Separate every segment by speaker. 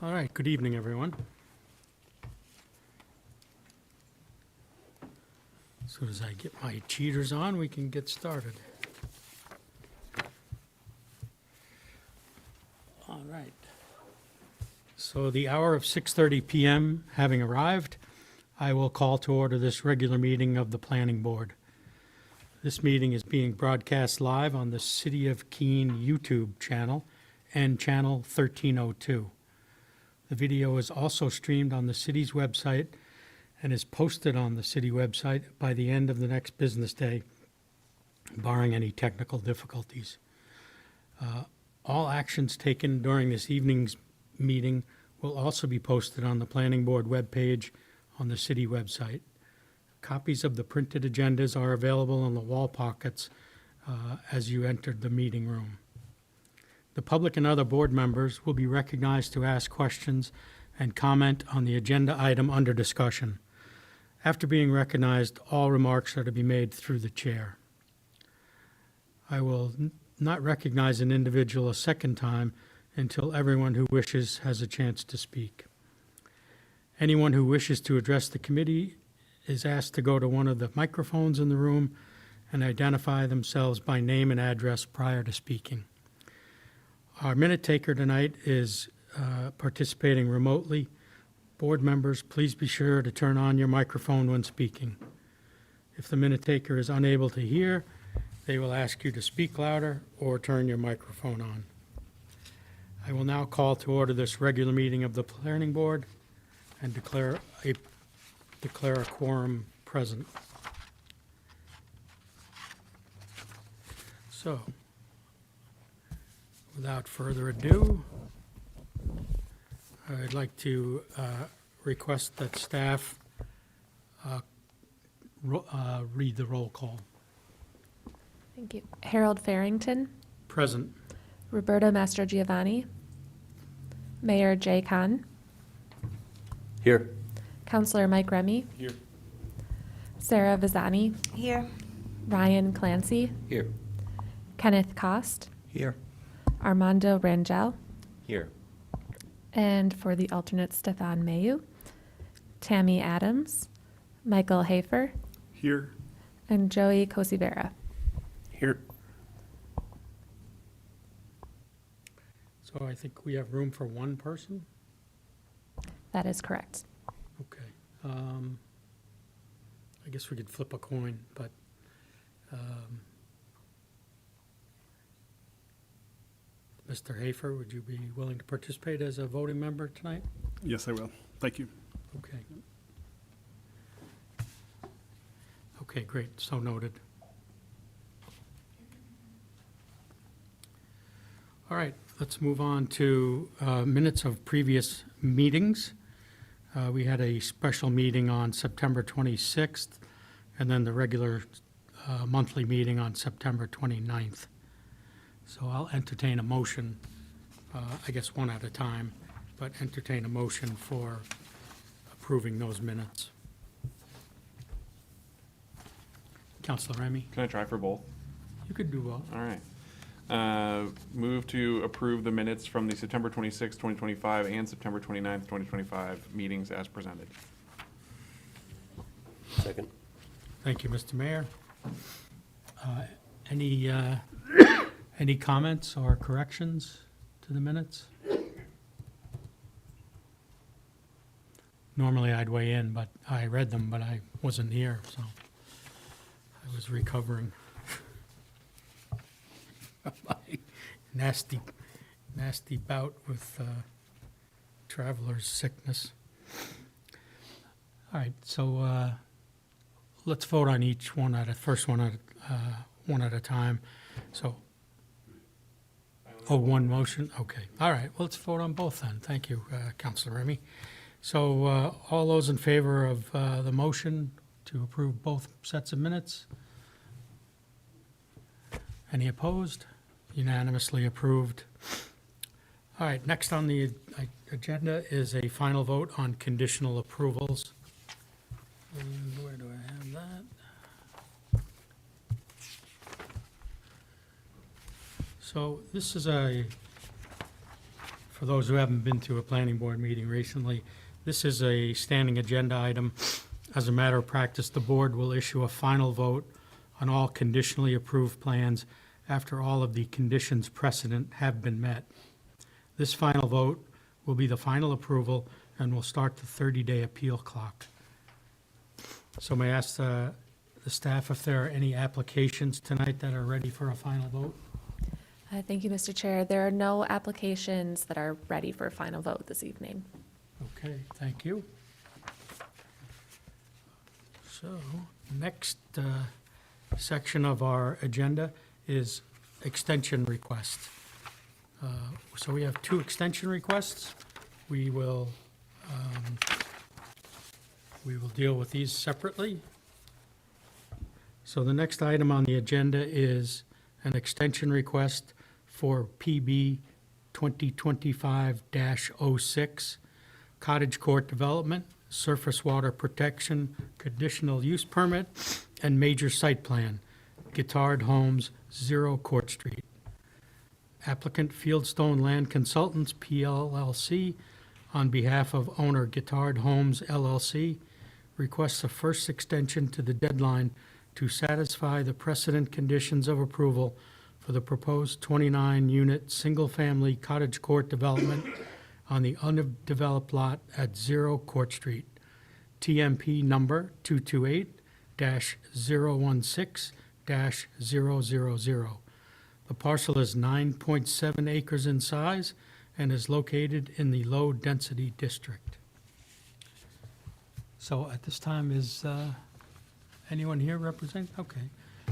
Speaker 1: All right, good evening, everyone. As soon as I get my cheaters on, we can get started. All right. So the hour of 6:30 PM having arrived, I will call to order this regular meeting of the Planning Board. This meeting is being broadcast live on the City of Keene YouTube channel and channel 1302. The video is also streamed on the city's website and is posted on the city website by the end of the next business day, barring any technical difficulties. All actions taken during this evening's meeting will also be posted on the Planning Board webpage on the city website. Copies of the printed agendas are available on the wall pockets as you entered the meeting room. The public and other board members will be recognized to ask questions and comment on the agenda item under discussion. After being recognized, all remarks are to be made through the chair. I will not recognize an individual a second time until everyone who wishes has a chance to speak. Anyone who wishes to address the committee is asked to go to one of the microphones in the room and identify themselves by name and address prior to speaking. Our minute taker tonight is participating remotely. Board members, please be sure to turn on your microphone when speaking. If the minute taker is unable to hear, they will ask you to speak louder or turn your microphone on. I will now call to order this regular meeting of the Planning Board and declare a quorum present. So, without further ado, I'd like to request that staff read the roll call.
Speaker 2: Thank you. Harold Farrington,
Speaker 1: Present.
Speaker 2: Roberta Mastrogiovanni, Mayor Jay Khan,
Speaker 3: Here.
Speaker 2: Councilor Mike Remy,
Speaker 3: Here.
Speaker 2: Sarah Vazani,
Speaker 4: Here.
Speaker 2: Ryan Clancy,
Speaker 3: Here.
Speaker 2: Kenneth Cost,
Speaker 3: Here.
Speaker 2: Armando Rangel,
Speaker 3: Here.
Speaker 2: and for the alternate Stefan Mayu, Tammy Adams, Michael Hafer,
Speaker 3: Here.
Speaker 2: and Joey Cosivera.
Speaker 3: Here.
Speaker 1: So I think we have room for one person?
Speaker 2: That is correct.
Speaker 1: Okay. I guess we could flip a coin, but Mr. Hafer, would you be willing to participate as a voting member tonight?
Speaker 5: Yes, I will. Thank you.
Speaker 1: Okay. Okay, great. So noted. All right, let's move on to minutes of previous meetings. We had a special meeting on September 26th, and then the regular monthly meeting on September 29th. So I'll entertain a motion, I guess one at a time, but entertain a motion for approving those minutes. Councilor Remy,
Speaker 6: Can I try for both?
Speaker 1: you could do both.
Speaker 6: All right. Move to approve the minutes from the September 26, 2025 and September 29th, 2025 meetings as presented.
Speaker 3: Second.
Speaker 1: Thank you, Mr. Mayor. Any comments or corrections to the minutes? Normally I'd weigh in, but I read them, but I wasn't here, so I was recovering. My nasty bout with traveler's sickness. All right, so let's vote on each one one at a time. So, one motion? Okay. All right, well, let's vote on both then. Thank you, Councilor Remy. So all those in favor of the motion to approve both sets of minutes? Any opposed? Unanimously approved. All right, next on the agenda is a final vote on conditional approvals. And where do I have that? So this is for For those who haven't been to a planning board meeting recently, this is a standing agenda item. As a matter of practice, the board will issue a final vote on all conditionally approved plans after all of the conditions precedent have been met. This final vote will be the final approval and will start the 30-day appeal clock. So may I ask the staff if there are any applications tonight that are ready for a final vote?
Speaker 2: Thank you, Mr. Chair. There are no applications that are ready for a final vote this evening.
Speaker 1: Okay, thank you. So, next section of our agenda is extension request. So we have 2 extension requests. We will deal with these separately. So the next item on the agenda is an extension request for PB 2025-06, Cottage Court Development, Surface Water Protection, Conditional Use Permit, and Major Site Plan, Guittard Homes, 0 Court Street. Applicant Fieldstone Land Consultants, PLLC, on behalf of owner Guittard Homes, LLC, requests a first extension to the deadline to satisfy the precedent conditions of approval for the proposed 29-unit, single-family cottage court development on the undeveloped lot at 0 Court Street, TMP number 228-016-000. The parcel is 9.7 acres in size and is located in the low-density district. So at this time, is anyone here represent? Okay.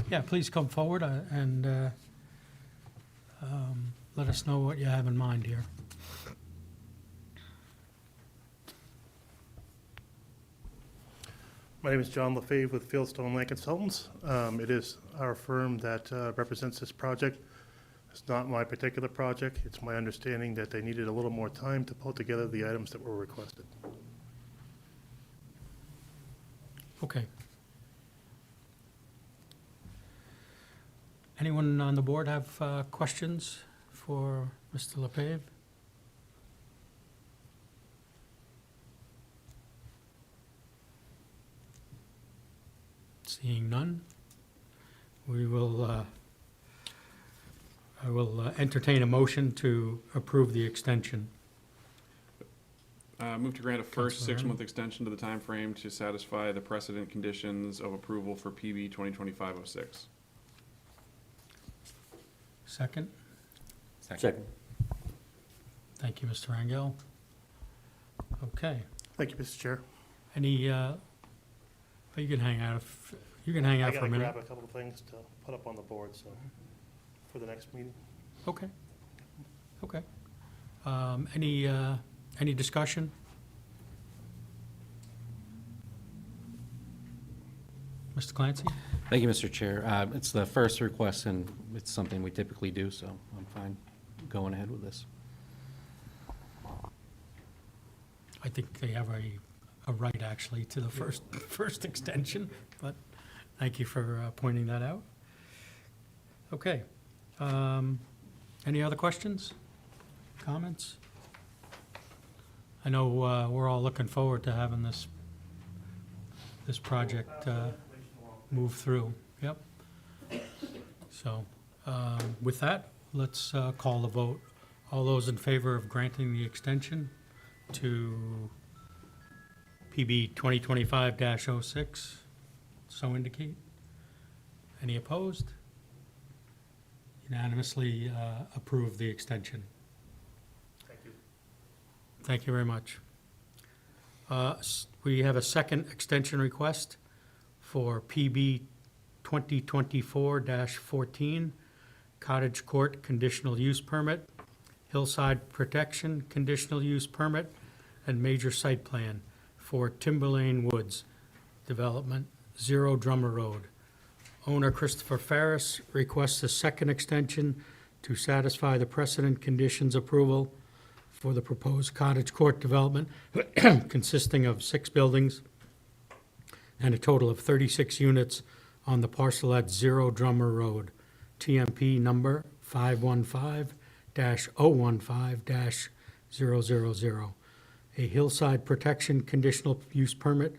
Speaker 1: Yeah, please come forward and let us know what you have in mind here.
Speaker 4: My name is John LaFave with Fieldstone Land Consultants. It is our firm that represents this project. It's not my particular project. It's my understanding that they needed a little more time to pull together the items that were requested.
Speaker 1: Okay. Anyone on the board have questions for Mr. LePave? Seeing none, we will, I will entertain a motion to approve the extension.
Speaker 6: Move to grant a first
Speaker 1: Councilor
Speaker 6: 6-month extension to the time frame to satisfy the precedent conditions of approval for PB 2025-06.
Speaker 1: Second?
Speaker 3: Second.
Speaker 1: Thank you, Mr. Rangel. Okay.
Speaker 4: Thank you, Mr. Chair.
Speaker 1: Any, you can hang out, you can hang
Speaker 4: I
Speaker 1: out for
Speaker 4: gotta
Speaker 1: a minute.
Speaker 4: grab a couple of things to put up on the board, so, for the next meeting.
Speaker 1: Okay. Okay. Any discussion? Mr. Clancy?
Speaker 7: Thank you, Mr. Chair. It's the first request, and it's something we typically do, so I'm fine going ahead with this.
Speaker 1: I think they have a right, actually, to the first extension, but thank you for pointing that out. Okay. Any other questions, comments? I know we're all looking forward to having this project move through. Yep. So with that, let's call the vote. All those in favor of granting the extension to PB 2025-06, so indicate. Any opposed? Unanimously approve the extension.
Speaker 4: Thank you.
Speaker 1: Thank you very much. We have a second extension request for PB 2024-14, Cottage Court Conditional Use Permit, Hillside Protection Conditional Use Permit, and Major Site Plan for Timberlane Woods Development, 0 Drummer Road. Owner Christopher Ferris requests a second extension to satisfy the precedent conditions approval for the proposed cottage court development consisting of 6 buildings and a total of 36 units on the parcel at 0 Drummer Road, TMP number 515-015-000. A hillside protection conditional use permit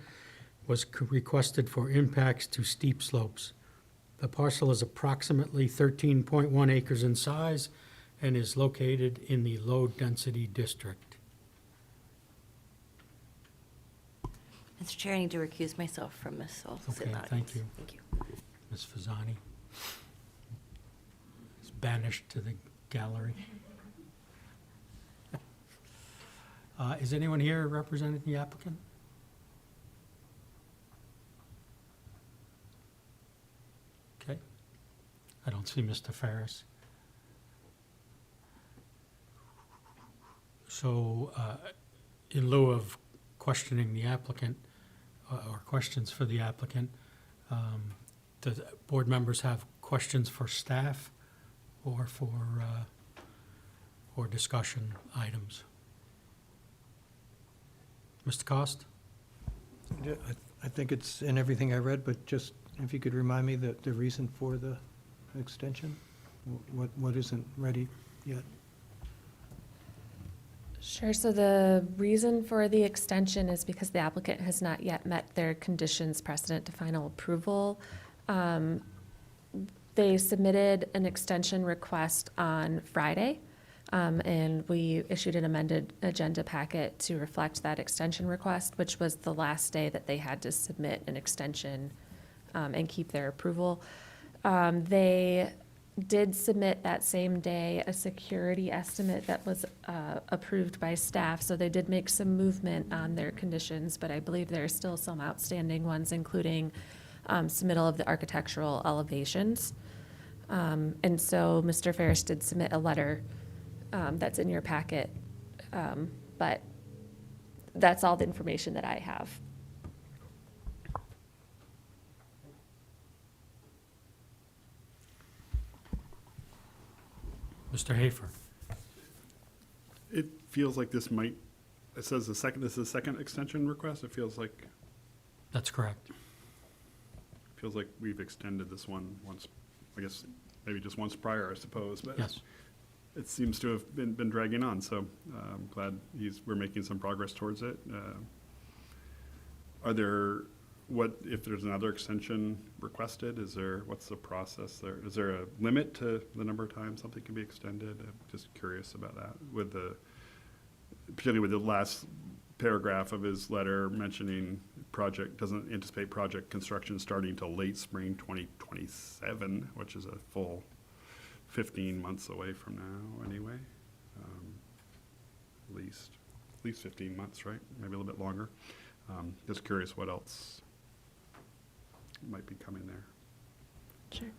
Speaker 1: was requested for impacts to steep slopes. The parcel is approximately 13.1 acres in size and is located in the low-density district.
Speaker 8: Mr. Chair, I need to recuse myself from this, so I'll sit in the
Speaker 1: Okay, thank
Speaker 8: audience.
Speaker 1: you.
Speaker 8: Thank you.
Speaker 1: Ms. Fasani is banished to the gallery. Is anyone here representing the applicant? Okay. I don't see Mr. Ferris. So in lieu of questioning the applicant, or questions for the applicant, do the board members have questions for staff or or discussion items? Mr. Cost?
Speaker 9: Yeah, I think it's in everything I read, but just if you could remind me the reason for the extension? What isn't ready yet?
Speaker 2: Sure, so the reason for the extension is because the applicant has not yet met their conditions precedent to final approval. They submitted an extension request on Friday, and we issued an amended agenda packet to reflect that extension request, which was the last day that they had to submit an extension and keep their approval. They did submit that same day a security estimate that was approved by staff, so they did make some movement on their conditions, but I believe there are still some outstanding ones, including submittal of the architectural elevations. And so Mr. Ferris did submit a letter that's in your packet, but that's all the information that I have.
Speaker 1: Mr. Hafer?
Speaker 5: It feels like this might, it says this is the second extension request. It feels like
Speaker 1: That's correct.
Speaker 5: we've extended this one once, I guess, maybe just once prior, I suppose, but
Speaker 1: Yes.
Speaker 5: it seems to have been dragging on, so I'm glad we're making some progress towards it. If there's another extension requested, what's the process there? Is there a limit to the number of times something can be extended? I'm just curious about that, particularly with the last paragraph of his letter mentioning doesn't anticipate project construction starting till late spring 2027, which is a full 15 months away from now anyway. At least 15 months, right? Maybe a little bit longer. Just curious what else might be coming there.
Speaker 2: Sure.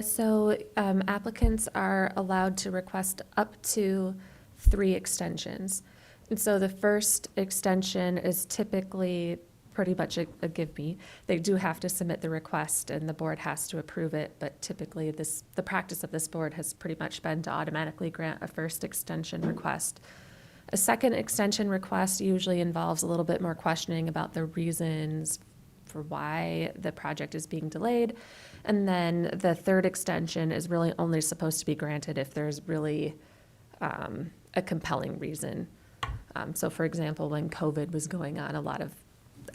Speaker 2: So applicants are allowed to request up to 3 extensions. And so the first extension is typically pretty much a give me. They do have to submit the request and the board has to approve it, but typically the practice of this board has pretty much been to automatically grant a first extension request. A second extension request usually involves a little bit more questioning about the reasons for why the project is being delayed. And then the third extension is really only supposed to be granted if there's really a compelling reason. So for example, when COVID was going on, a lot of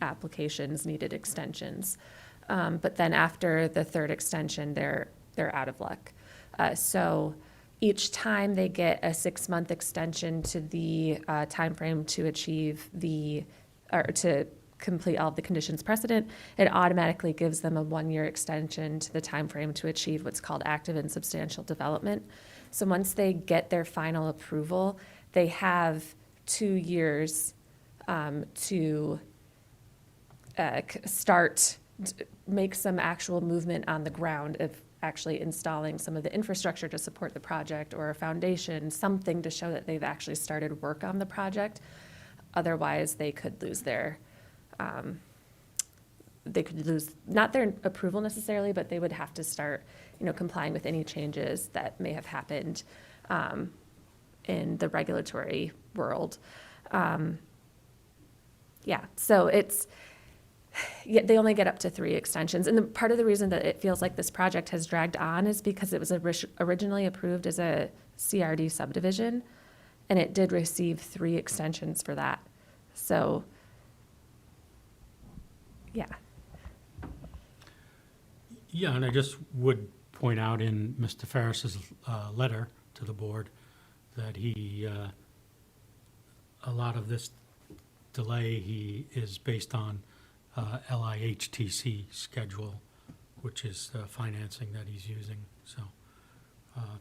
Speaker 2: applications needed extensions. But then after the third extension, they're out of luck. So each time they get a 6-month extension to the timeframe to achieve to complete all of the conditions precedent, it automatically gives them a 1-year extension to the timeframe to achieve what's called active and substantial development. So once they get their final approval, they have 2 years to make some actual movement on the ground of actually installing some of the infrastructure to support the project or a foundation, something to show that they've actually started work on the project. Otherwise, they could lose not their approval necessarily, but they would have to start, complying with any changes that may have happened in the regulatory world. So they only get up to 3 extensions. And part of the reason that it feels like this project has dragged on is because it was originally approved as a CRD subdivision. and it did receive 3 extensions for that. So, yeah.
Speaker 1: Yeah, and I just would point out in Mr. Ferris's letter to the board that he, a lot of this delay, he is based on LIHTC schedule, which is the financing that he's using. So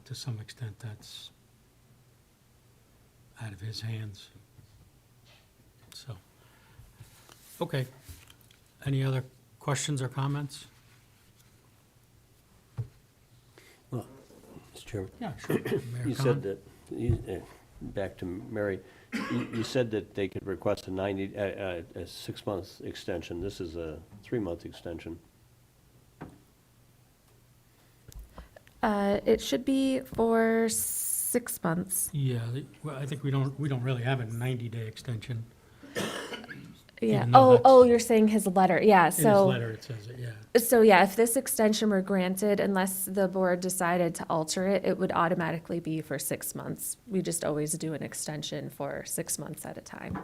Speaker 1: to some extent, that's out of his hands. So, okay. Any other questions or comments?
Speaker 3: Mr. Chairman.
Speaker 1: Yeah, sure. Mayor
Speaker 3: You
Speaker 1: Khan?
Speaker 3: said that, back to Mary, you said that they could request a 6-month extension. This is a 3-month extension.
Speaker 2: It should be for 6 months.
Speaker 1: Yeah, well, I think we don't really have a 90-day extension.
Speaker 2: Yeah.
Speaker 1: Even though
Speaker 2: Oh,
Speaker 1: that's-
Speaker 2: you're saying his letter. Yeah,
Speaker 1: In his
Speaker 2: so.
Speaker 1: letter, it says it, yeah.
Speaker 2: So yeah, if this extension were granted, unless the board decided to alter it, it would automatically be for 6 months. We just always do an extension for 6 months at a time.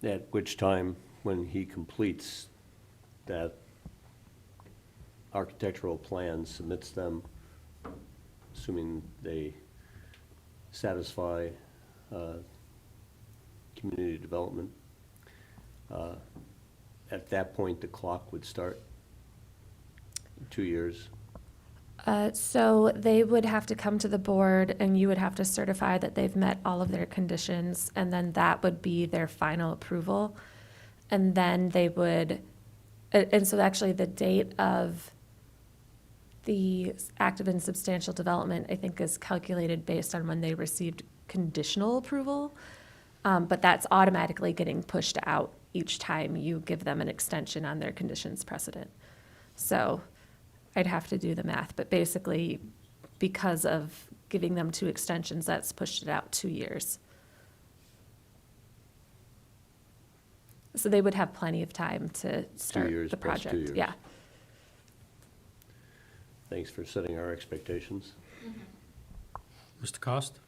Speaker 3: At which time, when he completes that architectural plan, submits them, assuming they satisfy community development, at that point, the clock would start 2 years.
Speaker 2: So they would have to come to the board and you would have to certify that they've met all of their conditions, and then that would be their final approval. And then they would, and so actually the date of the active and substantial development, I think, is calculated based on when they received conditional approval. But that's automatically getting pushed out each time you give them an extension on their conditions precedent. So I'd have to do the math, but basically, because of giving them 2 extensions, that's pushed it out 2 years. So they would have plenty of time to start
Speaker 3: years
Speaker 2: the
Speaker 3: plus 2
Speaker 2: project.
Speaker 3: years.
Speaker 2: Yeah.
Speaker 3: Thanks for setting our expectations.
Speaker 1: Mr. Cost?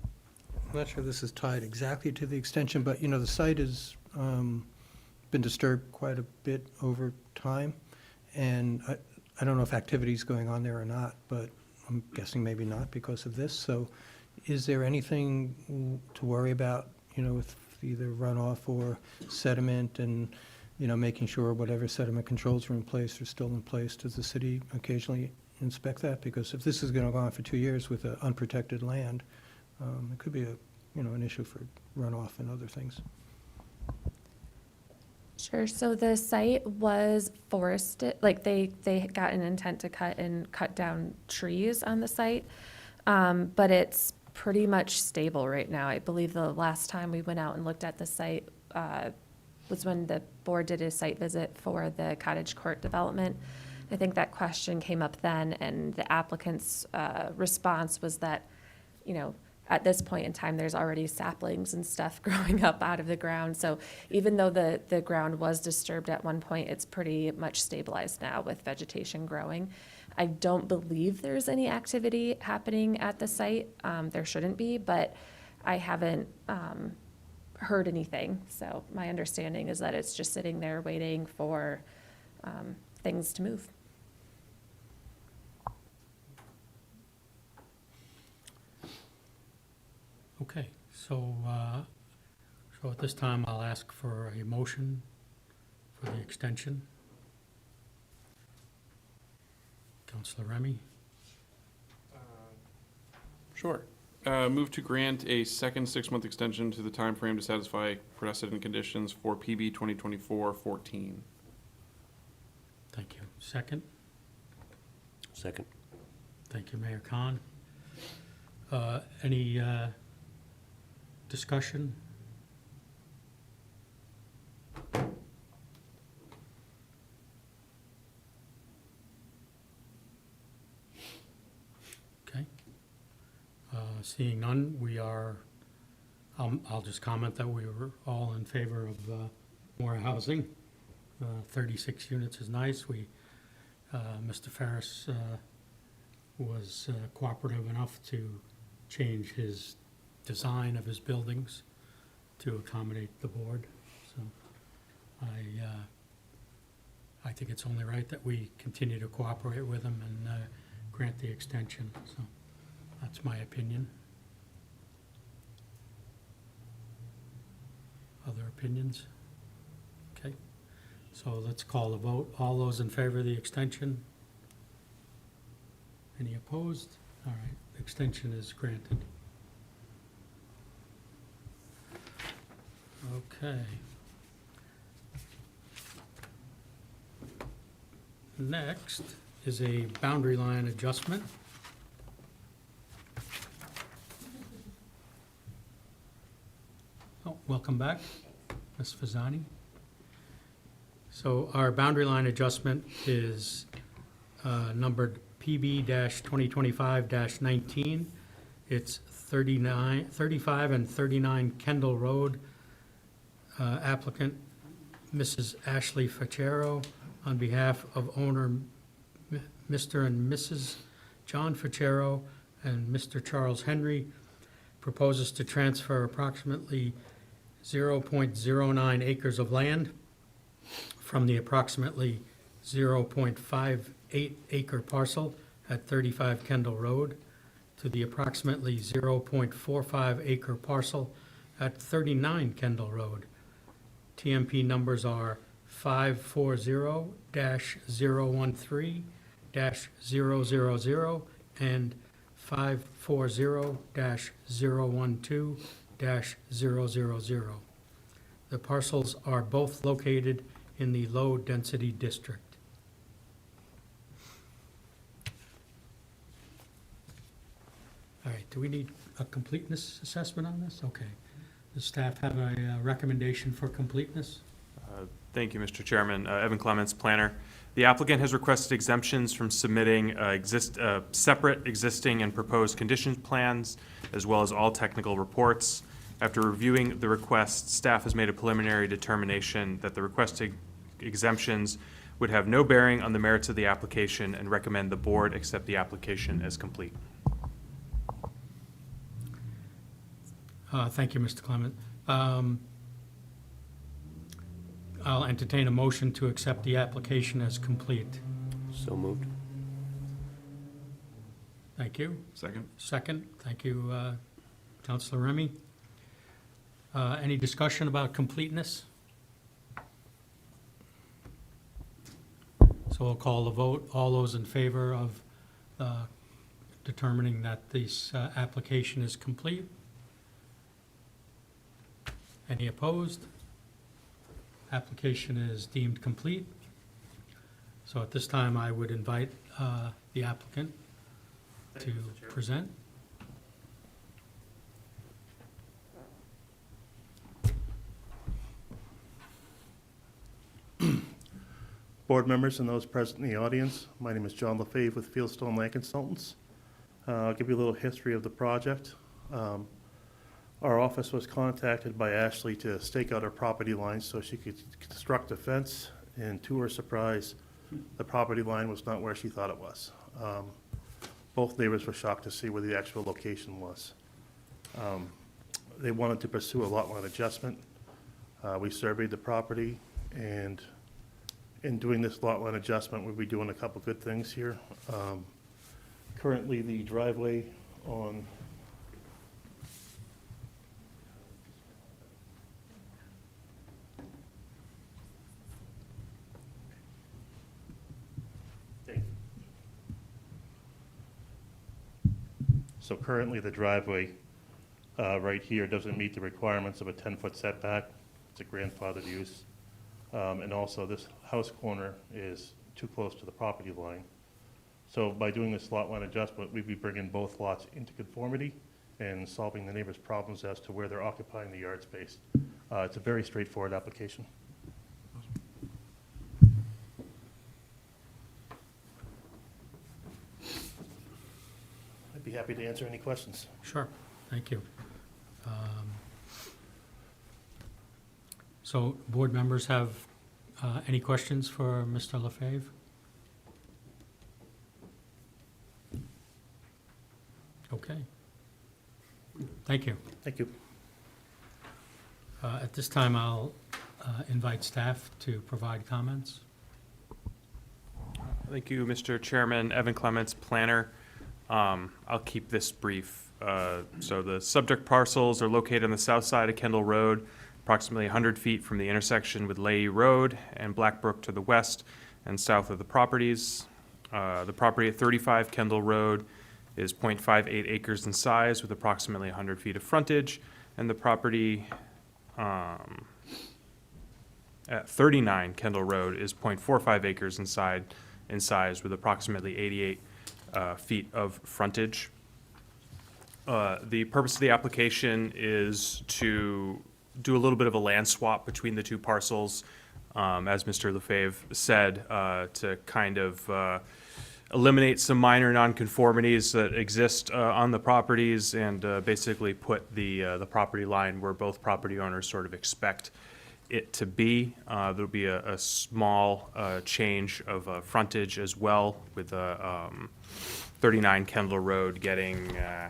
Speaker 9: I'm not sure this is tied exactly to the extension, but, you know, the site has been disturbed quite a bit over time. And I don't know if activity's going on there or not, but I'm guessing maybe not because of this. So is there anything to worry about, you know, with either runoff or sediment and, you know, making sure whatever sediment controls are in place are still in place? Does the city occasionally inspect that? Because if this is going to go on for 2 years with unprotected land, it could be an issue for runoff and other things.
Speaker 2: Sure. So the site was forested, like they got an intent to cut down trees on the site. But it's pretty much stable right now. I believe the last time we went out and looked at the site was when the board did a site visit for the cottage court development. I think that question came up then, and the applicant's response was that, you know, at this point in time, there's already saplings and stuff growing up out of the ground. So even though the ground was disturbed at one point, it's pretty much stabilized now with vegetation growing. I don't believe there's any activity happening at the site. There shouldn't be, but I haven't heard anything. So my understanding is that it's just sitting there waiting for things to move.
Speaker 1: Okay, so at this time, I'll ask for a motion for the extension. Counselor Remy?
Speaker 6: Sure. Move to grant a second 6-month extension to the time frame to satisfy precedent conditions for PB 2024-14.
Speaker 1: Thank you. Second?
Speaker 3: Second.
Speaker 1: Thank you, Mayor Khan. Any discussion? Okay. Seeing none, I'll just comment that we were all in favor of more housing. 36 units is nice. Mr. Ferris was cooperative enough to change his design of his buildings to accommodate the board. So I think it's only right that we continue to cooperate with him and grant the extension. So that's my opinion. Other opinions? Okay, so let's call the vote. All those in favor of the extension? Any opposed? All right, extension is granted. Okay. Next is a boundary line adjustment. Oh, welcome back, Ms. Fasani. So our boundary line adjustment is numbered PB-2025-19. It's 35 and 39 Kendall Road. Applicant, Mrs. Ashley Facero, on behalf of owner Mr. and Mrs. John Facero and Mr. Charles Henry, proposes to transfer approximately 0.09 acres of land from the approximately 0.58 acre parcel at 35 Kendall Road to the approximately 0.45 acre parcel at 39 Kendall Road. TMP numbers are 540-013-000 and 540-012-000. The parcels are both located in the low-density district. All right, do we need a completeness assessment on this? Okay. Does staff have a recommendation for completeness?
Speaker 10: Thank you, Mr. Chairman. Evan Clements, planner. The applicant has requested exemptions from submitting separate existing and proposed conditions plans, as well as all technical reports. After reviewing the request, staff has made a preliminary determination that the requested exemptions would have no bearing on the merits of the application and recommend the board accept the application as complete.
Speaker 1: Thank you, Mr. Clement. I'll entertain a motion to accept the application as complete.
Speaker 3: So moved.
Speaker 1: Thank you.
Speaker 6: Second?
Speaker 1: Second, thank you, Counselor Remy. Any discussion about completeness? So we'll call the vote. All those in favor of determining that this application is complete? Any opposed? Application is deemed complete. So at this time, I would invite the applicant to present.
Speaker 4: Board members and those present in the audience, my name is John LaFave with Fieldstone Land Consultants. I'll give you a little history of the project. Our office was contacted by Ashley to stake out her property line so she could construct a fence, and to her surprise, the property line was not where she thought it was. Both neighbors were shocked to see where the actual location was. They wanted to pursue a lot line adjustment. We surveyed the property, and in doing this lot line adjustment, we'll be doing a couple good things here. Currently, the driveway on So currently, the driveway right here doesn't meet the requirements of a 10-foot setback. It's a grandfathered use. And also, this house corner is too close to the property line. So by doing this lot line adjustment, we'd be bringing both lots into conformity and solving the neighbors' problems as to where they're occupying the yard space. It's a very straightforward application. I'd be happy to answer any questions.
Speaker 1: Sure, thank you. So, board members have any questions for Mr. LaFave? Okay. Thank you.
Speaker 4: Thank you.
Speaker 1: At this time, I'll invite staff to provide comments.
Speaker 10: Thank you, Mr. Chairman. Evan Clements, planner. I'll keep this brief. So the subject parcels are located on the south side of Kendall Road, approximately 100 feet from the intersection with Leahy Road and Blackbrook to the west and south of the properties. The property at 35 Kendall Road is 0.58 acres in size with approximately 100 feet of frontage, and the property at 39 Kendall Road is 0.45 acres in size with approximately 88 feet of frontage. The purpose of the application is to do a little bit of a land swap between the two parcels, as Mr. Lefebvre said, to kind of eliminate some minor nonconformities that exist on the properties and basically put the property line where both property owners sort of expect it to be. There'll be a small change of frontage as well, with 39 Kendall Road getting, I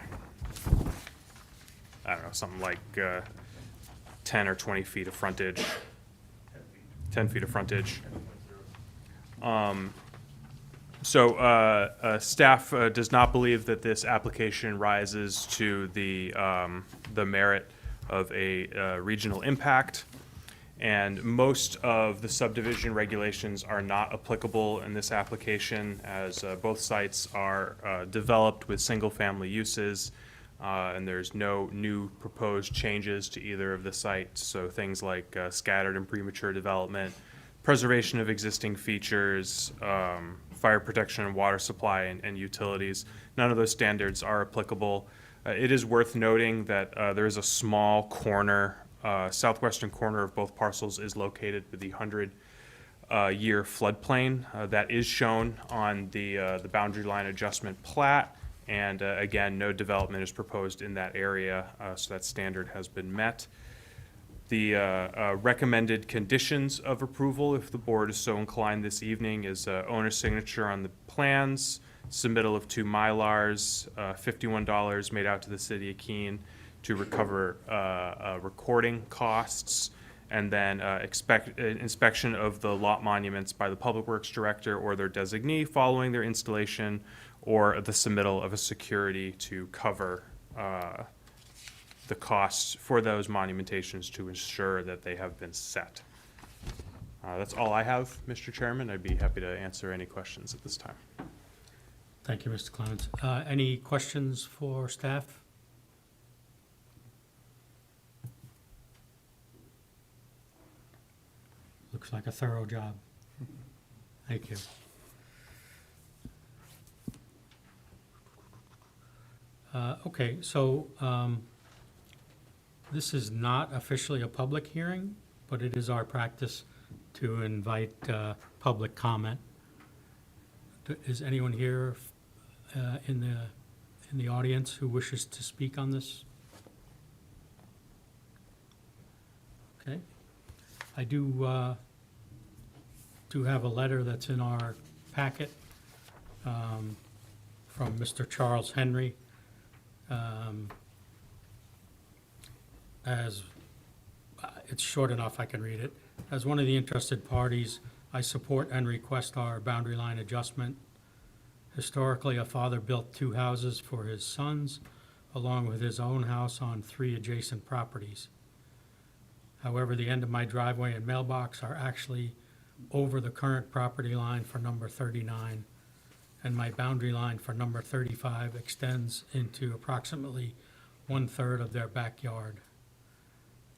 Speaker 10: don't know, something like 10 or 20 feet of frontage. 10 feet of frontage. So staff does not believe that this application rises to the merit of a regional impact. And most of the subdivision regulations are not applicable in this application, as both sites are developed with single-family uses, and there's no new proposed changes to either of the sites. So things like scattered and premature development, preservation of existing features, fire protection and water supply and utilities, none of those standards are applicable. It is worth noting that there is a small corner, southwestern corner of both parcels is located with the 100-year floodplain that is shown on the boundary line adjustment plat. And again, no development is proposed in that area, so that standard has been met. The recommended conditions of approval, if the board is so inclined this evening, is owner's signature on the plans, submittal of 2 Mylars, $51 made out to the city of Keene to recover recording costs, and then inspection of the lot monuments by the Public Works Director or their designee following their installation, or the submittal of a security to cover the costs for those monumentations to ensure that they have been set. That's all I have, Mr. Chairman. I'd be happy to answer any questions at this time.
Speaker 1: Thank you, Mr. Clements. Any questions for staff? Looks like a thorough job. Thank you. Okay, so this is not officially a public hearing, but it is our practice to invite public comment. Is anyone here in the audience who wishes to speak on this? Okay. I do have a letter that's in our packet from Mr. Charles Henry. As it's short enough, I can read it. As one of the interested parties, I support and request our boundary line adjustment. Historically, a father built 2 houses for his sons, along with his own house on 3 adjacent properties. However, the end of my driveway and mailbox are actually over the current property line for number 39, and my boundary line for number 35 extends into approximately 1/3 of their backyard.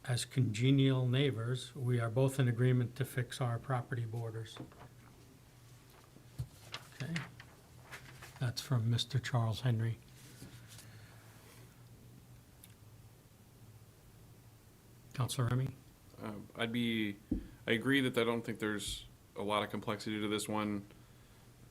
Speaker 1: As congenial neighbors, we are both in agreement to fix our property borders. Okay. That's from Mr. Charles Henry. Counselor Remy?
Speaker 6: I agree that I don't think there's a lot of complexity to this one.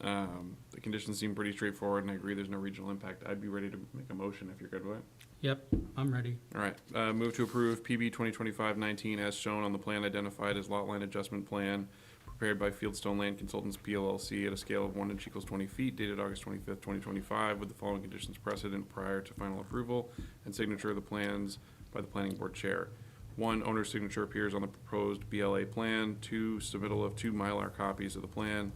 Speaker 6: The conditions seem pretty straightforward, and I agree there's no regional impact. I'd be ready to make a motion if you're good with it.
Speaker 1: Yep, I'm ready.
Speaker 6: All right, move to approve PB 2025-19 as shown on the plan identified as lot line adjustment plan, prepared by Fieldstone Land Consultants PLLC at a scale of 1 inch equals 20 feet, dated August 25th, 2025, with the following conditions precedent prior to final approval and signature of the plans by the planning board chair. 1, owner's signature appears on the proposed BLA plan. 2, submittal of 2 Mylar copies of the plan.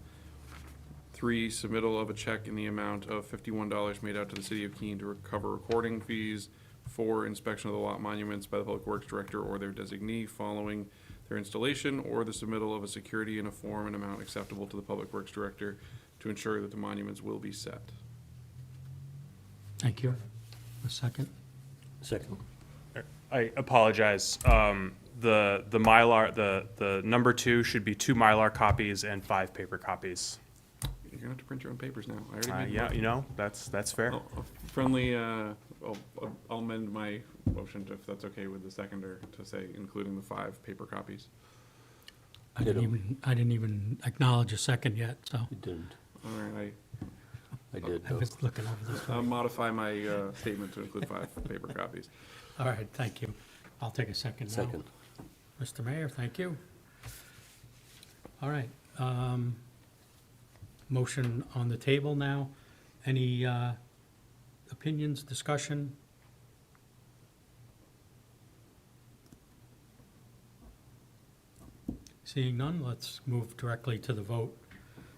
Speaker 6: 3, submittal of a check in the amount of $51 made out to the city of Keene to recover recording fees. 4, inspection of the lot monuments by the Public Works Director or their designee following their installation, or the submittal of a security in a form and amount acceptable to the Public Works Director to ensure that the monuments will be set.
Speaker 1: Thank you. A second?
Speaker 3: Second.
Speaker 10: I apologize. The Mylar, the number 2 should be 2 Mylar copies and 5 paper copies.
Speaker 6: You're gonna have to print your own papers now. I already made the
Speaker 10: Yeah,
Speaker 6: motion.
Speaker 10: you know, that's fair.
Speaker 6: Friendly, I'll amend my motion if that's okay with the seconder to say including the 5 paper copies.
Speaker 1: I didn't even acknowledge a second yet, so
Speaker 3: You didn't.
Speaker 6: All right,
Speaker 3: I did,
Speaker 1: I
Speaker 3: though.
Speaker 1: was looking over this.
Speaker 6: I'll modify my statement to include 5 paper copies.
Speaker 1: All right, thank you. I'll take a second now.
Speaker 3: Second.
Speaker 1: Mr. Mayor, thank you. All right. Motion on the table now. Any opinions, discussion? Seeing none, let's move directly to the vote.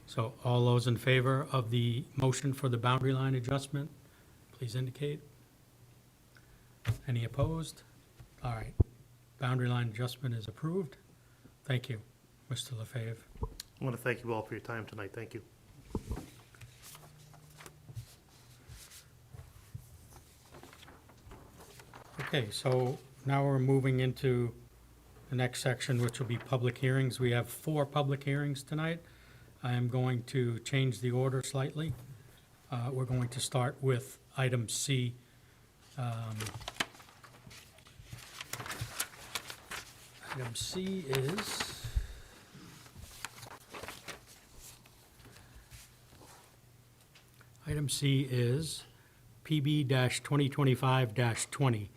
Speaker 1: So all those in favor of the motion for the boundary line adjustment, please indicate. Any opposed? All right. Boundary line adjustment is approved. Thank you, Mr. LaFave.
Speaker 4: I want to thank you all for your time tonight. Thank you.
Speaker 1: Okay, so now we're moving into the next section, which will be public hearings. We have 4 public hearings tonight. I am going to change the order slightly. We're going to start with item C. Item C is Item C is PB-2025-20,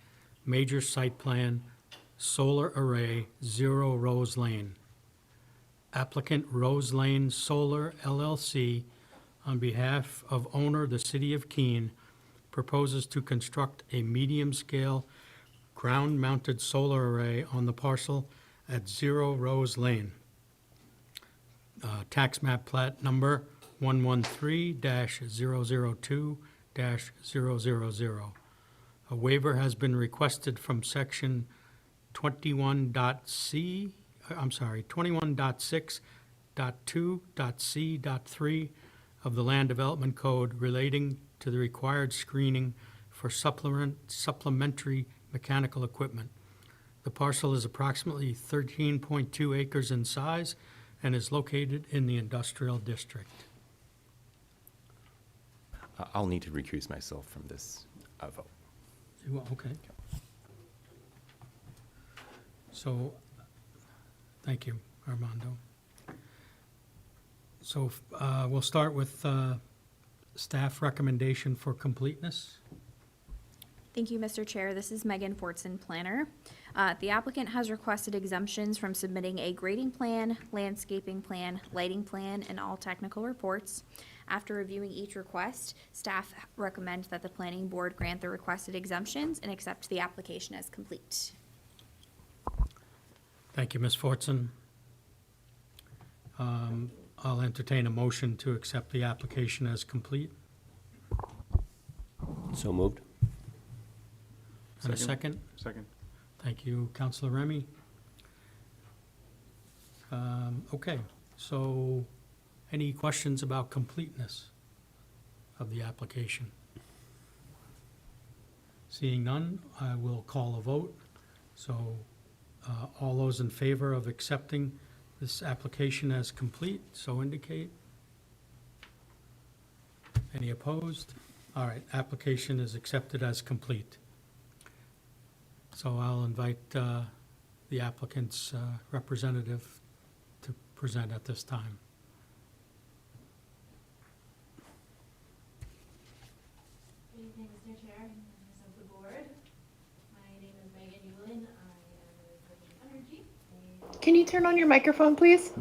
Speaker 1: Major Site Plan, Solar Array, 0 Rose Lane. Applicant Rose Lane Solar LLC, on behalf of owner, the City of Keene, proposes to construct a medium-scale ground-mounted solar array on the parcel at 0 Rose Lane. Tax map plat number 113-002-000. A waiver has been requested from section 21.6.2.c.3 of the Land Development Code relating to the required screening for supplementary mechanical equipment. The parcel is approximately 13.2 acres in size and is located in the industrial district.
Speaker 11: I'll need to recuse myself from this vote.
Speaker 1: Okay. So, thank you, Armando. So, we'll start with staff recommendation for completeness.
Speaker 12: Thank you, Mr. Chair. This is Megan Fortson, planner. The applicant has requested exemptions from submitting a grading plan, landscaping plan, lighting plan, and all technical reports. After reviewing each request, staff recommends that the planning board grant the requested exemptions and accept the application as complete.
Speaker 1: Thank you, Ms. Fortson. I'll entertain a motion to accept the application as complete.
Speaker 3: So moved.
Speaker 1: And a second?
Speaker 6: Second.
Speaker 1: Thank you, Counselor Remy. Okay, so any questions about completeness of the application? Seeing none, I will call a vote. So all those in favor of accepting this application as complete, so indicate. Any opposed? All right, application is accepted as complete. So I'll invite the applicant's representative to present at this time.
Speaker 13: Good evening, Mr. Chair, members of the board. My name is Megan Yulin. I am with Virgin Energy.
Speaker 14: Can you turn on your microphone, please?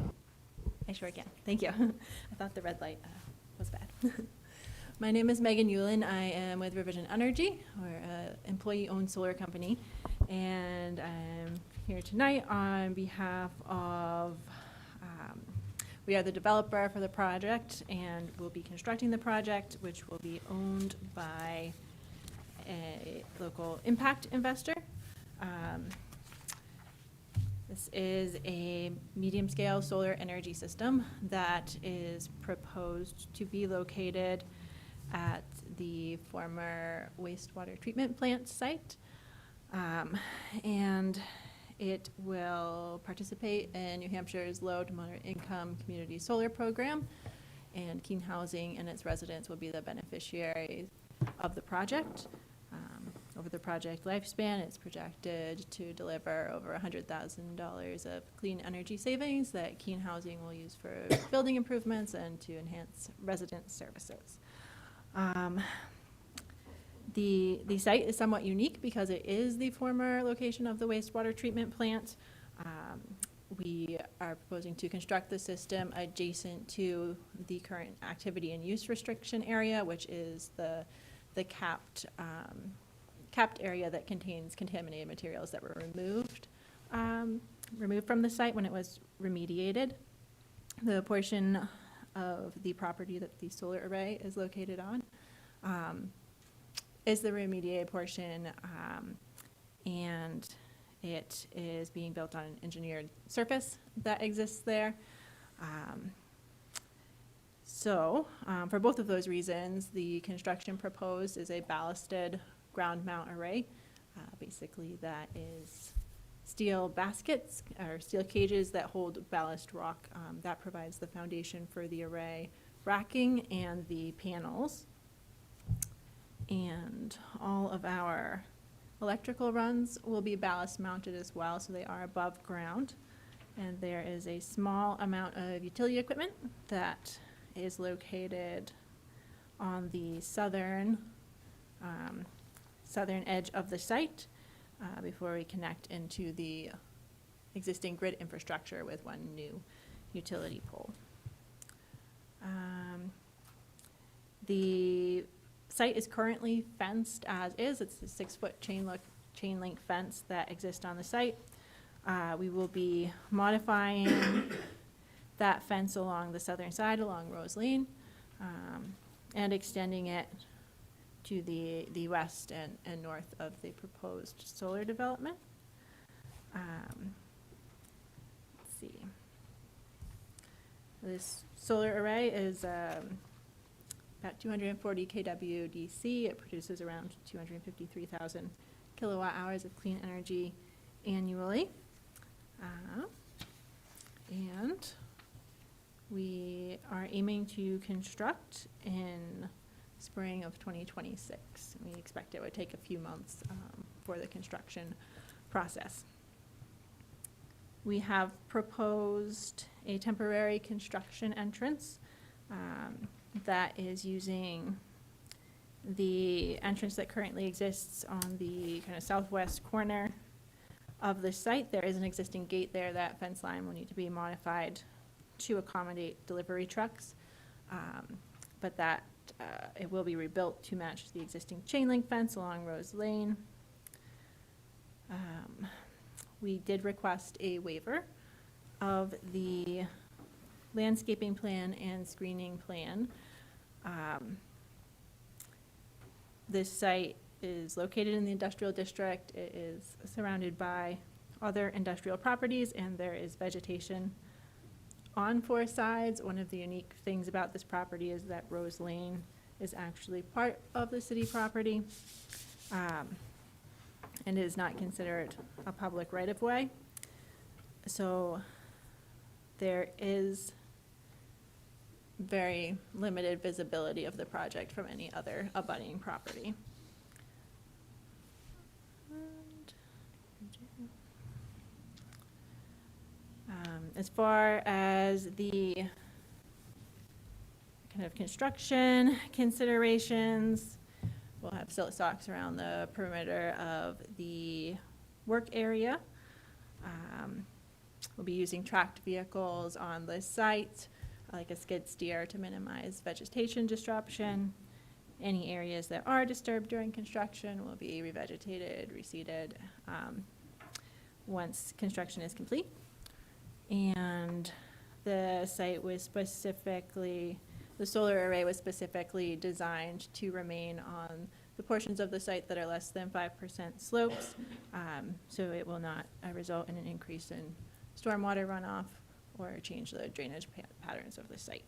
Speaker 13: I sure can. Thank you. I thought the red light was bad. My name is Megan Yulin. I am with Revision Energy. We're an employee-owned solar company. And I'm here tonight on behalf of, we are the developer for the project, and we'll be constructing the project, which will be owned by a local impact investor. This is a medium-scale solar energy system that is proposed to be located at the former wastewater treatment plant site. And it will participate in New Hampshire's low to moderate income community solar program, and Keene Housing and its residents will be the beneficiaries of the project. Over the project lifespan, it's projected to deliver over $100,000 of clean energy savings that Keene Housing will use for building improvements and to enhance resident services. The site is somewhat unique because it is the former location of the wastewater treatment plant. We are proposing to construct the system adjacent to the current activity and use restriction area, which is the capped area that contains contaminated materials that were removed from the site when it was remediated. The portion of the property that the solar array is located on is the remediated portion, and it is being built on an engineered surface that exists there. For both of those reasons, the construction proposed is a ballasted ground mount array. Basically, that is steel baskets or steel cages that hold ballast rock. That provides the foundation for the array racking and the panels. And all of our electrical runs will be ballast mounted as well, so they are above ground. And there is a small amount of utility equipment that is located on the southern edge of the site before we connect into the existing grid infrastructure with one new utility pole. The site is currently fenced as is. It's a 6-foot chain link fence that exists on the site. We will be modifying that fence along the southern side, along Rose Lane, and extending it to the west and north of the proposed solar development. Let's see. This solar array is about 240 kW DC. It produces around 253,000 kilowatt hours of clean energy annually. And we are aiming to construct in spring of 2026. We expect it would take a few months for the construction process. We have proposed a temporary construction entrance that is using the entrance that currently exists on the kind of southwest corner of the site. There is an existing gate there. That fence line will need to be modified to accommodate delivery trucks, but that it will be rebuilt to match the existing chain link fence along Rose Lane. We did request a waiver of the landscaping plan and screening plan. This site is located in the industrial district. It is surrounded by other industrial properties, and there is vegetation on 4 sides. One of the unique things about this property is that Rose Lane is actually part of the city property, and is not considered a public right-of-way. So there is very limited visibility of the project from any other abutting property. As far as the kind of construction considerations, we'll have silt stalks around the perimeter of the work area. We'll be using tracked vehicles on the site, like a skid steer, to minimize vegetation disruption. Any areas that are disturbed during construction will be revegetated, reseeded, once construction is complete. And the site was specifically, the solar array was specifically designed to remain on the portions of the site that are less than 5% slopes. So it will not result in an increase in stormwater runoff or change the drainage patterns of the site.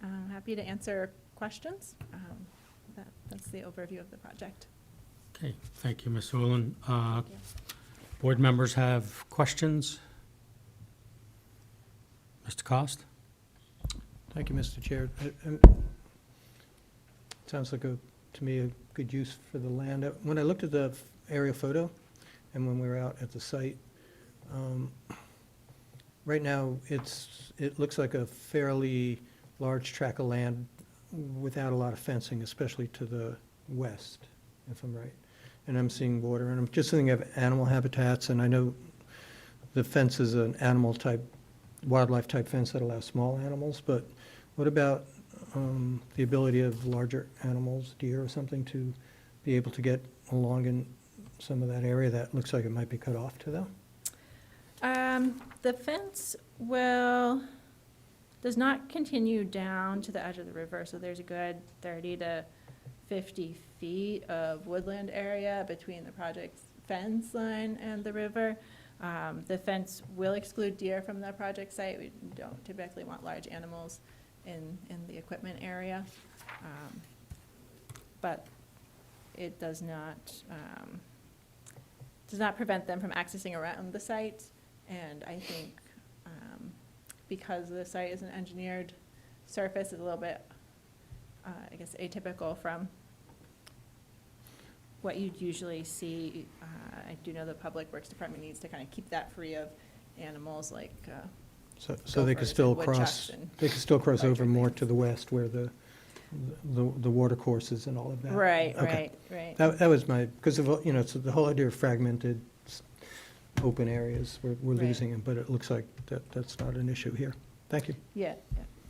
Speaker 13: I'm happy to answer questions. That's the overview of the project.
Speaker 1: Okay, thank you, Ms. Ullin.
Speaker 13: Thank you.
Speaker 1: Board members have questions? Mr. Cost?
Speaker 9: Thank you, Mr. Chair. Sounds like, to me, a good use for the land. When I looked at the aerial photo, and when we were out at the site, right now, it looks like a fairly large tract of land without a lot of fencing, especially to the west, if I'm right. And I'm seeing water, and I'm just thinking of animal habitats, and I know the fence is an animal type, wildlife type fence that allows small animals, but what about the ability of larger animals, deer or something, to be able to get along in some of that area that looks like it might be cut off to them?
Speaker 13: The fence does not continue down to the edge of the river, so there's a good 30 to 50 feet of woodland area between the project's fence line and the river. The fence will exclude deer from the project site. We don't typically want large animals in the equipment area. But it does not prevent them from accessing around the site. And I think because the site is an engineered surface, it's a little bit, I guess, atypical from what you'd usually see. I do know the Public Works Department needs to kind of keep that free of animals like
Speaker 9: So they could
Speaker 13: gophers
Speaker 9: still
Speaker 13: and woodchucks
Speaker 9: cross,
Speaker 13: and
Speaker 9: they could still cross over
Speaker 13: larger
Speaker 9: more
Speaker 13: things.
Speaker 9: to the west where the water courses and all of that.
Speaker 13: Right,
Speaker 9: Okay.
Speaker 13: right.
Speaker 9: That was my, because of, so the whole idea of fragmented open areas, we're
Speaker 13: Right.
Speaker 9: losing them, but it looks like that's not an issue here. Thank you.
Speaker 13: Yeah,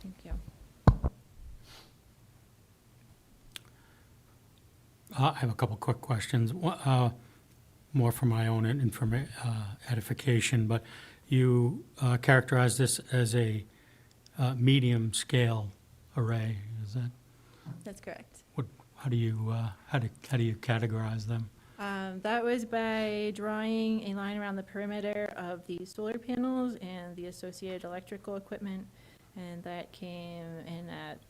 Speaker 13: thank you.
Speaker 1: I have a couple quick questions, more for my own edification, but you characterize this as a medium scale array, is that,
Speaker 13: That's correct.
Speaker 1: how do you categorize them?
Speaker 13: That was by drawing a line around the perimeter of the solar panels and the associated electrical equipment, and that came in at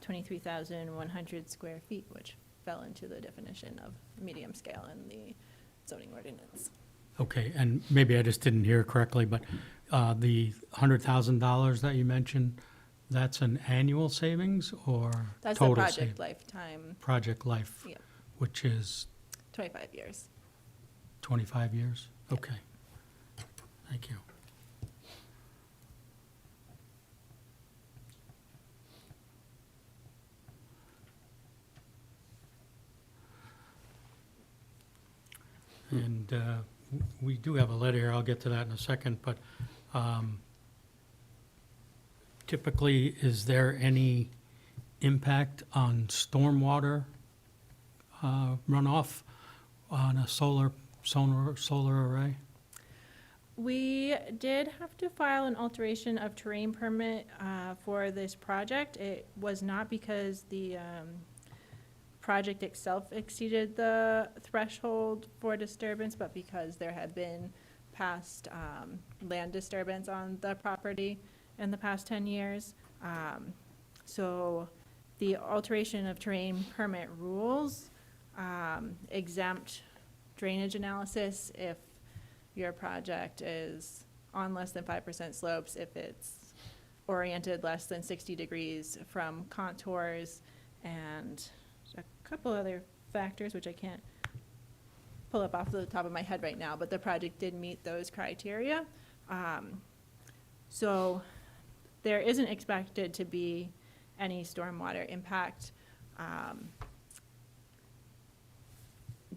Speaker 13: 23,100 square feet, which fell into the definition of medium scale in the zoning ordinance.
Speaker 1: Okay, and maybe I just didn't hear correctly, but the $100,000 that you mentioned, that's an annual savings or
Speaker 13: That's the
Speaker 1: total
Speaker 13: project
Speaker 1: savings?
Speaker 13: lifetime,
Speaker 1: Project life,
Speaker 13: yeah,
Speaker 1: which is
Speaker 13: 25 years.
Speaker 1: 25 years? Okay. Thank you. And we do have a letter here, I'll get to that in a second, but typically, is there any impact on stormwater runoff on a solar array?
Speaker 13: We did have to file an alteration of terrain permit for this project. It was not because the project itself exceeded the threshold for disturbance, but because there had been past land disturbance on the property in the past 10 years. So the alteration of terrain permit rules exempt drainage analysis if your project is on less than 5% slopes, if it's oriented less than 60 degrees from contours, and a couple other factors which I can't pull up off the top of my head right now, but the project did meet those criteria. So there isn't expected to be any stormwater impact.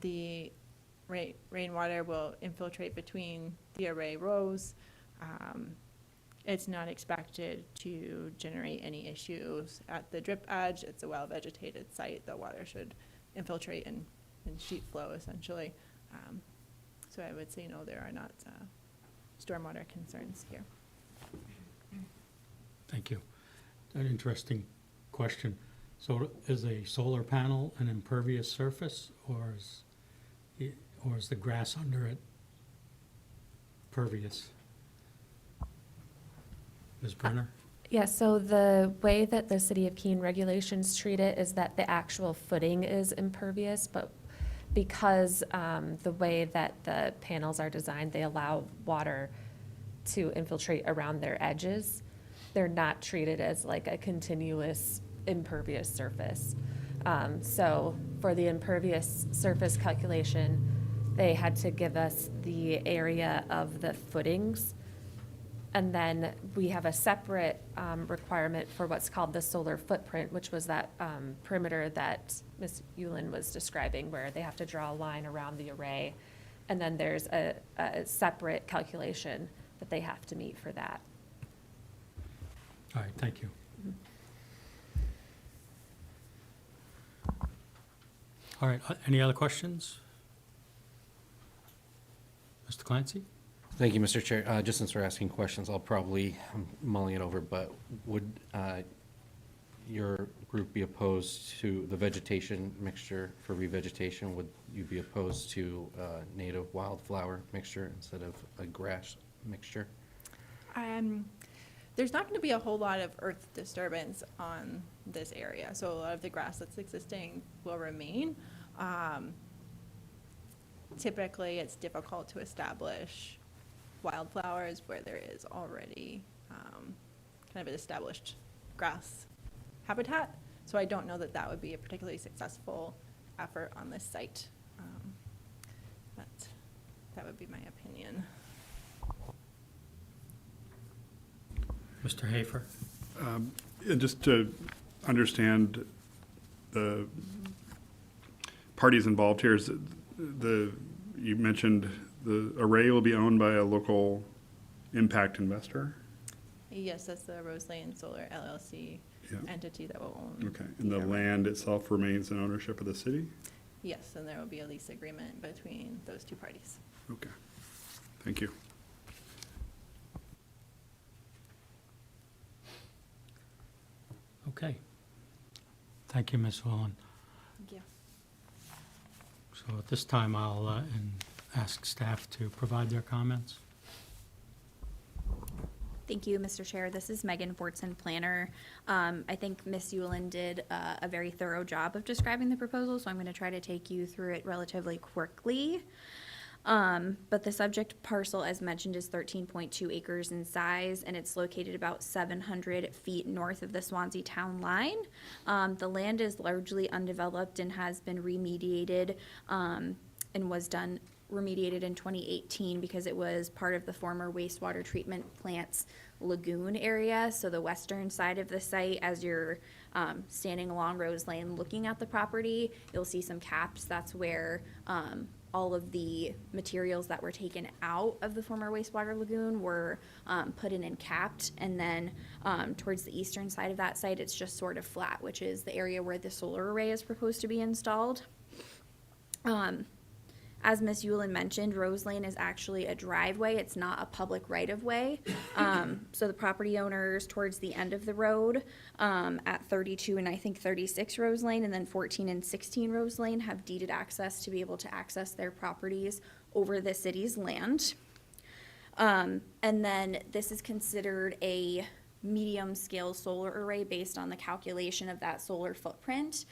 Speaker 13: The rainwater will infiltrate between the array rows. It's not expected to generate any issues at the drip edge. It's a well-vegetated site. The water should infiltrate and sheet flow essentially. So I would say no, there are not stormwater concerns here.
Speaker 1: Thank you. An interesting question. So is a solar panel an impervious surface, or is the grass under it pervious? Ms. Brenner?
Speaker 2: Yeah, so the way that the City of Keene regulations treat it is that the actual footing is impervious, but because the way that the panels are designed, they allow water to infiltrate around their edges. They're not treated as like a continuous impervious surface. So for the impervious surface calculation, they had to give us the area of the footings. And then we have a separate requirement for what's called the solar footprint, which was that perimeter that Ms. Yulin was describing, where they have to draw a line around the array. And then there's a separate calculation that they have to meet for that.
Speaker 1: All right, thank you. All right, any other questions? Mr. Clancy?
Speaker 7: Thank you, Mr. Chair. Just since we're asking questions, I'll probably, I'm mulling it over, but would your group be opposed to the vegetation mixture for revegetation? Would you be opposed to native wildflower mixture instead of a grass mixture?
Speaker 13: There's not going to be a whole lot of earth disturbance on this area, so a lot of the grass that's existing will remain. Typically, it's difficult to establish wildflowers where there is already kind of an established grass habitat. So I don't know that that would be a particularly successful effort on this site. But that would be my opinion.
Speaker 1: Mr. Hafer?
Speaker 5: And just to understand the parties involved here, is you mentioned the array will be owned by a local impact investor?
Speaker 13: Yes, that's the Rose Lane Solar LLC
Speaker 5: Yeah.
Speaker 13: entity that will own.
Speaker 5: Okay, and the land itself remains in ownership of the city?
Speaker 13: Yes, and there will be a lease agreement between those two parties.
Speaker 5: Okay, thank you.
Speaker 1: Okay. Thank you, Ms. Whelan.
Speaker 13: Thank you.
Speaker 1: So at this time, I'll ask staff to provide their comments.
Speaker 12: Thank you, Mr. Chair. This is Megan Fortson, planner. I think Ms. Yulin did a very thorough job of describing the proposal, so I'm going to try to take you through it relatively quickly. But the subject parcel, as mentioned, is 13.2 acres in size, and it's located about 700 feet north of the Swansea town line. The land is largely undeveloped and has been remediated and was done remediated in 2018 because it was part of the former wastewater treatment plant's lagoon area. So the western side of the site, as you're standing along Rose Lane looking at the property, you'll see some caps. That's where all of the materials that were taken out of the former wastewater lagoon were put in and capped. And then towards the eastern side of that site, it's just sort of flat, which is the area where the solar array is proposed to be installed. As Ms. Yulin mentioned, Rose Lane is actually a driveway. It's not a public right-of-way. So the property owners towards the end of the road at 32 and I think 36 Rose Lane and then 14 and 16 Rose Lane have deeded access to be able to access their properties over the city's land. And then this is considered a medium-scale solar array based on the calculation of that solar footprint.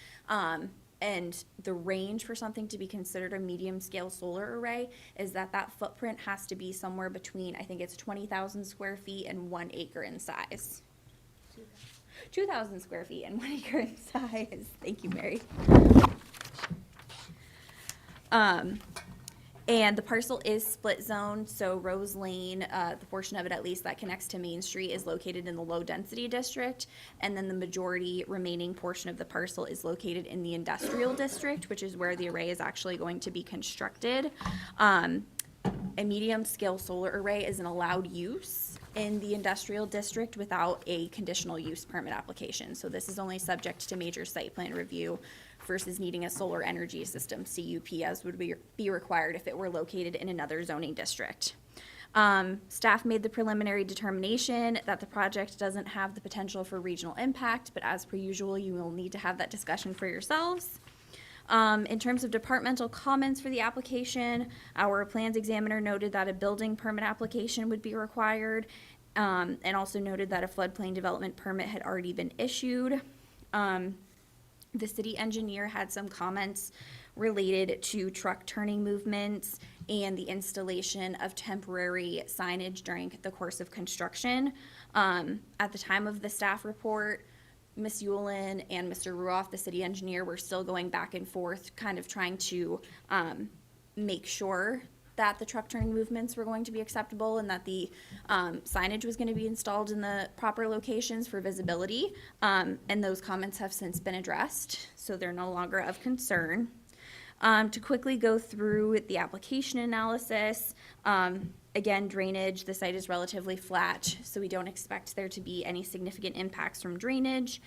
Speaker 12: And the range for something to be considered a medium-scale solar array is that that footprint has to be somewhere between, I think it's 20,000 square feet and 1 acre in size. 2,000 square feet and 1 acre in size. Thank you, Mary. And the parcel is split zone, so Rose Lane, the portion of it at least that connects to Main Street is located in the low-density district. And then the majority remaining portion of the parcel is located in the industrial district, which is where the array is actually going to be constructed. A medium-scale solar array is an allowed use in the industrial district without a conditional use permit application. So this is only subject to major site plan review versus needing a solar energy system, CUP, as would be required if it were located in another zoning district. Staff made the preliminary determination that the project doesn't have the potential for regional impact, but as per usual, you will need to have that discussion for yourselves. In terms of departmental comments for the application, our plans examiner noted that a building permit application would be required, and also noted that a floodplain development permit had already been issued. The city engineer had some comments related to truck turning movements and the installation of temporary signage during the course of construction. At the time of the staff report, Ms. Yulin and Mr. Ruoff, the city engineer, were still going back and forth, kind of trying to make sure that the truck turning movements were going to be acceptable and that the signage was going to be installed in the proper locations for visibility. And those comments have since been addressed, so they're no longer of concern. To quickly go through the application analysis, again, drainage, the site is relatively flat, so we don't expect there to be any significant impacts from drainage.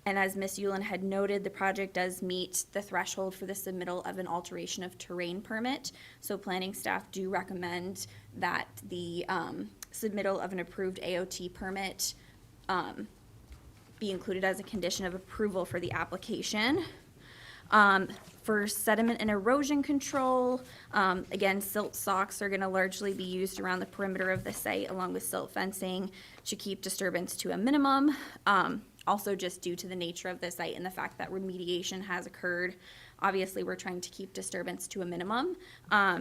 Speaker 12: And as Ms. Yulin had noted, the project does meet the threshold for the submittal of an alteration of terrain permit. So planning staff do recommend that the submittal of an approved AOT permit be included as a condition of approval for the application. For sediment and erosion control, again, silt socks are going to largely be used around the perimeter of the site along with silt fencing to keep disturbance to a minimum. Also just due to the nature of the site and the fact that remediation has occurred, obviously we're trying to keep disturbance to a minimum.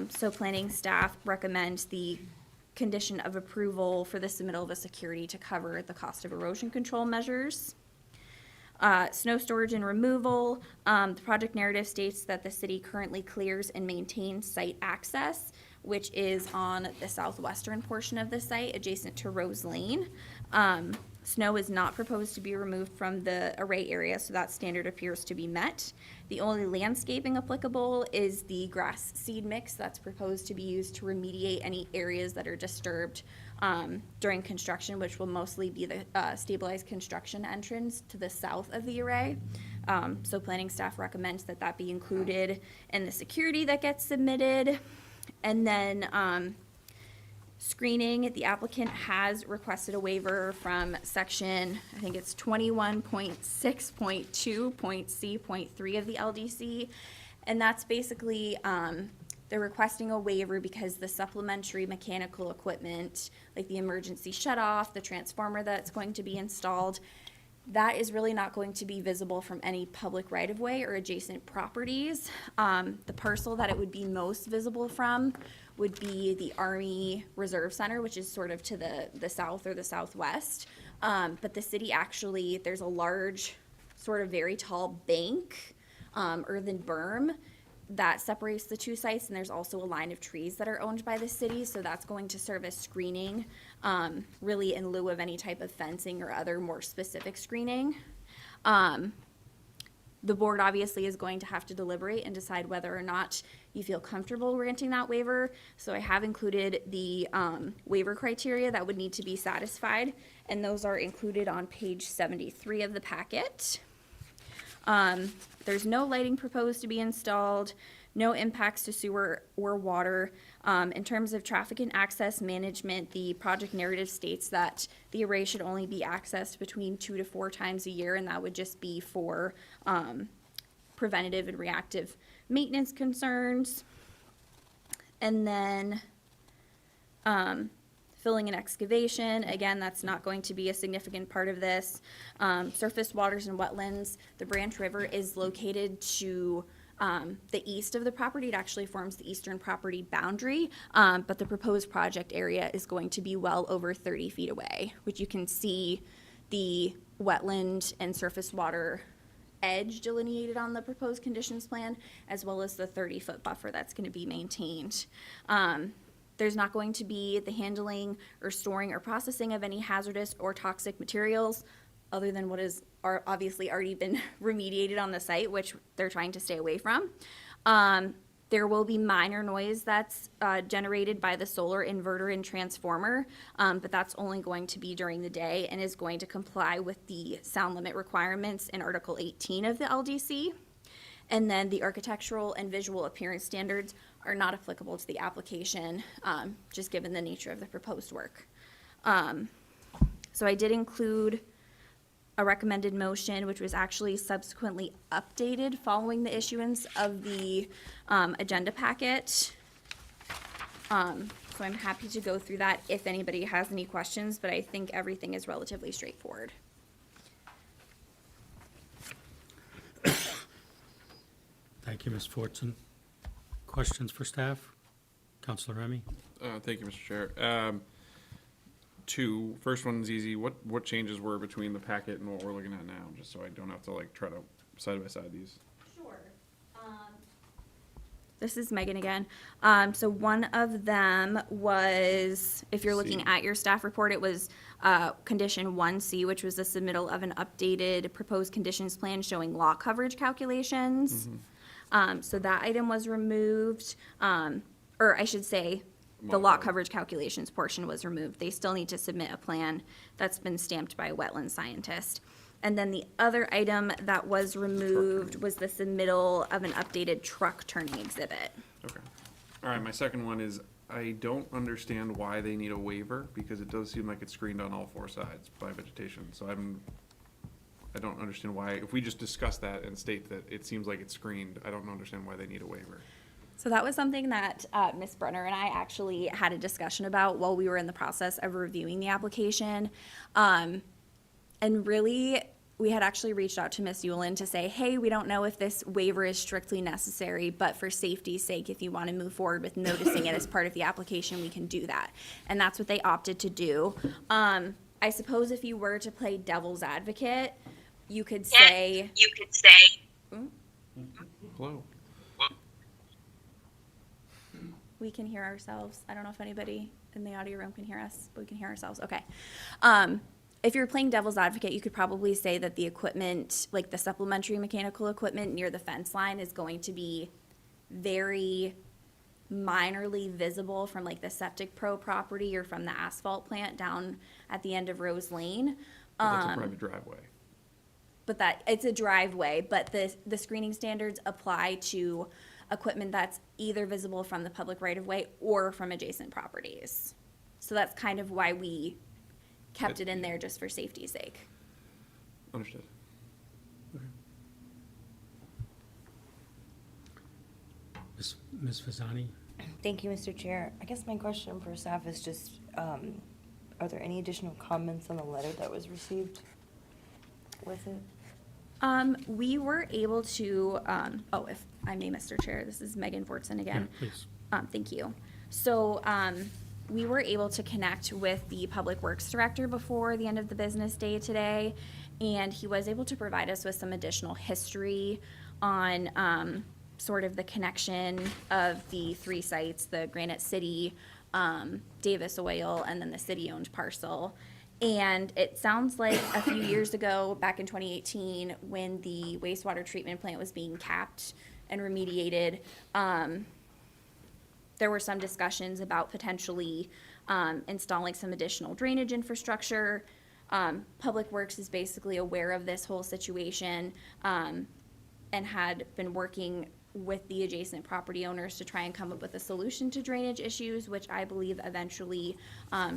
Speaker 12: So planning staff recommend the condition of approval for the submittal of a security to cover the cost of erosion control measures. Snow storage and removal. The project narrative states that the city currently clears and maintains site access, which is on the southwestern portion of the site adjacent to Rose Lane. Snow is not proposed to be removed from the array area, so that standard appears to be met. The only landscaping applicable is the grass seed mix that's proposed to be used to remediate any areas that are disturbed during construction, which will mostly be the stabilized construction entrance to the south of the array. So planning staff recommends that that be included in the security that gets submitted. And then screening, the applicant has requested a waiver from section, I think it's 21.6.2.C.3 of the LDC. And that's basically, they're requesting a waiver because the supplementary mechanical equipment, like the emergency shutoff, the transformer that's going to be installed, that is really not going to be visible from any public right-of-way or adjacent properties. The parcel that it would be most visible from would be the Army Reserve Center, which is sort of to the south or the southwest. But the city actually, there's a large, sort of very tall bank, earthen berm that separates the two sites, and there's also a line of trees that are owned by the city, so that's going to serve as screening, really in lieu of any type of fencing or other more specific screening. The board obviously is going to have to deliberate and decide whether or not you feel comfortable granting that waiver. So I have included the waiver criteria that would need to be satisfied, and those are included on page 73 of the packet. There's no lighting proposed to be installed, no impacts to sewer or water. In terms of traffic and access management, the project narrative states that the array should only be accessed between 2 to 4 times a year, and that would just be for preventative and reactive maintenance concerns. And then filling and excavation, again, that's not going to be a significant part of this. Surface waters and wetlands, the Branch River is located to the east of the property. It actually forms the eastern property boundary, but the proposed project area is going to be well over 30 feet away, which you can see the wetland and surface water edge delineated on the proposed conditions plan, as well as the 30-foot buffer that's going to be maintained. There's not going to be the handling or storing or processing of any hazardous or toxic materials other than what is obviously already been remediated on the site, which they're trying to stay away from. There will be minor noise that's generated by the solar inverter and transformer, but that's only going to be during the day and is going to comply with the sound limit requirements in Article 18 of the LDC. And then the architectural and visual appearance standards are not applicable to the application, just given the nature of the proposed work. So I did include a recommended motion, which was actually subsequently updated following the issuance of the agenda packet. So I'm happy to go through that if anybody has any questions, but I think everything is relatively straightforward.
Speaker 1: Thank you, Ms. Fortson. Questions for staff? Counselor Remy?
Speaker 6: Thank you, Mr. Chair. First one's easy. What changes were between the packet and what we're looking at now, just so I don't have to like try to side by side these?
Speaker 12: Sure. This is Megan again. So one of them was, if you're looking
Speaker 6: C.
Speaker 12: at your staff report, it was condition 1C, which was the submittal of an updated proposed conditions plan showing lot coverage calculations. So that item was removed, or I should say, the lot coverage calculations portion was removed. They still need to submit a plan that's been stamped by a wetland scientist. And then the other item that was removed was the submittal of an updated truck turning exhibit.
Speaker 6: Okay. All right, my second one is, I don't understand why they need a waiver, because it does seem like it's screened on all four sides by vegetation. So I don't understand why, if we just discuss that and state that it seems like it's screened, I don't understand why they need a waiver.
Speaker 12: So that was something that Ms. Brunner and I actually had a discussion about while we were in the process of reviewing the application. And really, we had actually reached out to Ms. Yulin to say, hey, we don't know if this waiver is strictly necessary, but for safety's sake, if you want to move forward with noticing it as part of the application, we can do that. And that's what they opted to do. I suppose if you were to play devil's advocate, you could say.
Speaker 6: Hello?
Speaker 12: We can hear ourselves. I don't know if anybody in the audio room can hear us, but we can hear ourselves. Okay. If you're playing devil's advocate, you could probably say that the equipment, like the supplementary mechanical equipment near the fence line, is going to be very minorly visible from like the Septic Pro property or from the asphalt plant down at the end of Rose Lane.
Speaker 6: That's a private driveway.
Speaker 12: But it's a driveway, but the screening standards apply to equipment that's either visible from the public right-of-way or from adjacent properties. So that's kind of why we kept it in there, just for safety's sake.
Speaker 6: Understood.
Speaker 1: Ms. Fasani?
Speaker 8: Thank you, Mr. Chair. I guess my question for staff is just, are there any additional comments on the letter that was received with it?
Speaker 12: We were able to, if I may, Mr. Chair, this is Megan Fortson again.
Speaker 1: Yeah, please.
Speaker 12: Thank you. So, we were able to connect with the Public Works Director before the end of the business day today, and he was able to provide us with some additional history on, sort of the connection of the three sites, the Granite City, Davis Oil, and then the city-owned parcel. And it sounds like a few years ago, back in 2018, when the wastewater treatment plant was being capped and remediated, there were some discussions about potentially installing some additional drainage infrastructure. Public Works is basically aware of this whole situation and had been working with the adjacent property owners to try and come up with a solution to drainage issues, which I believe eventually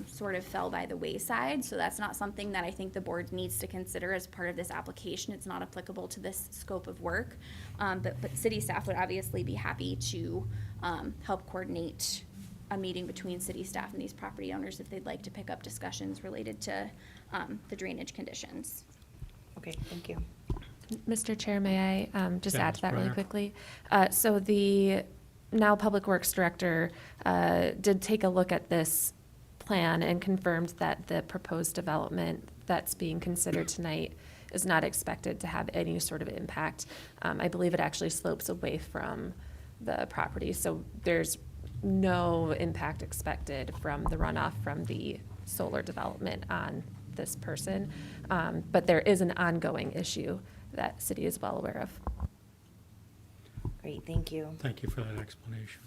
Speaker 12: sort of fell by the wayside. So that's not something that I think the board needs to consider as part of this application. It's not applicable to this scope of work. But city staff would obviously be happy to help coordinate a meeting between city staff and these property owners if they'd like to pick up discussions related to the drainage conditions.
Speaker 8: Okay, thank you.
Speaker 2: Mr. Chair, may I just
Speaker 1: Yeah,
Speaker 2: add to that really
Speaker 1: Brunner.
Speaker 2: quickly? So the now Public Works Director did take a look at this plan and confirmed that the proposed development that's being considered tonight is not expected to have any sort of impact. I believe it actually slopes away from the property, so there's no impact expected from the runoff from the solar development on this person. But there is an ongoing issue that city is well aware of.
Speaker 8: Great, thank you.
Speaker 1: Thank you for that explanation.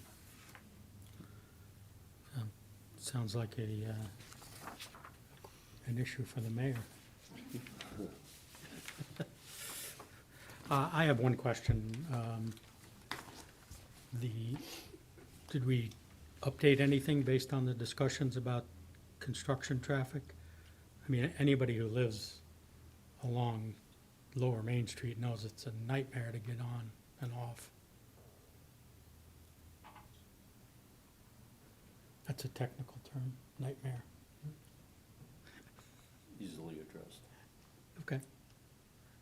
Speaker 1: Sounds like an issue for the mayor. I have one question. Did we update anything based on the discussions about construction traffic? I mean, anybody who lives along Lower Main Street knows it's a nightmare to get on and off. That's a technical term, nightmare.
Speaker 3: Easily addressed.
Speaker 1: Okay.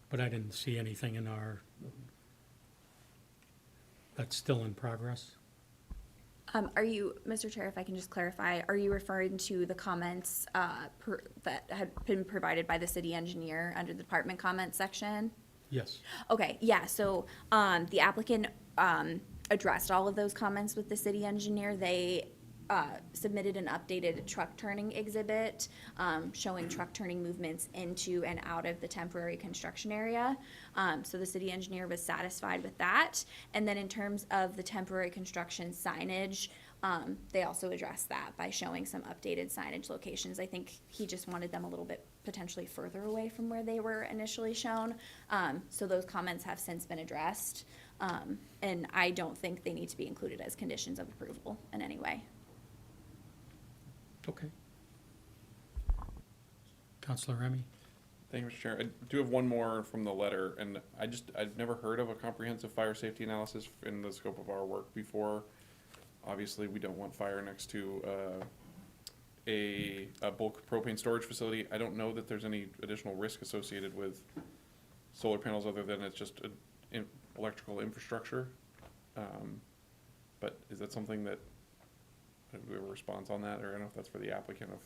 Speaker 1: But I didn't see anything in our, that's still in progress?
Speaker 12: Are you, Mr. Chair, if I can just clarify, are you referring to the comments that had been provided by the city engineer under the department comment section?
Speaker 1: Yes.
Speaker 12: Okay, yeah, so the applicant addressed all of those comments with the city engineer. They submitted an updated truck turning exhibit showing truck turning movements into and out of the temporary construction area. So the city engineer was satisfied with that. And then in terms of the temporary construction signage, they also addressed that by showing some updated signage locations. I think he just wanted them a little bit potentially further away from where they were initially shown. So those comments have since been addressed. And I don't think they need to be included as conditions of approval in any way.
Speaker 1: Okay. Counselor Remy?
Speaker 6: Thank you, Mr. Chair. I do have one more from the letter, and I've never heard of a comprehensive fire safety analysis in the scope of our work before. Obviously, we don't want fire next to a bulk propane storage facility. I don't know that there's any additional risk associated with solar panels other than it's just electrical infrastructure. But is that something that, do we have a response on that, or I don't know if that's for the applicant of?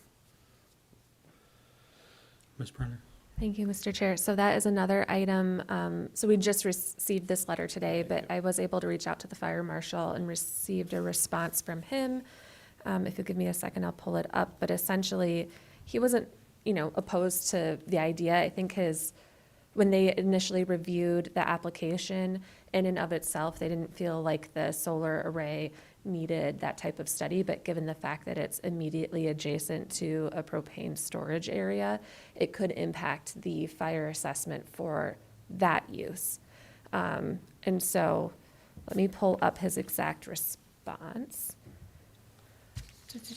Speaker 1: Ms. Brenner?
Speaker 2: Thank you, Mr. Chair. So that is another item. So we just received this letter today, but I was able to reach out to the fire marshal and received a response from him. If you'll give me a second, I'll pull it up. But essentially, he wasn't, opposed to the idea. I think when they initially reviewed the application, in and of itself, they didn't feel like the solar array needed that type of study, but given the fact that it's immediately adjacent to a propane storage area, it could impact the fire assessment for that use. And so let me pull up his exact response.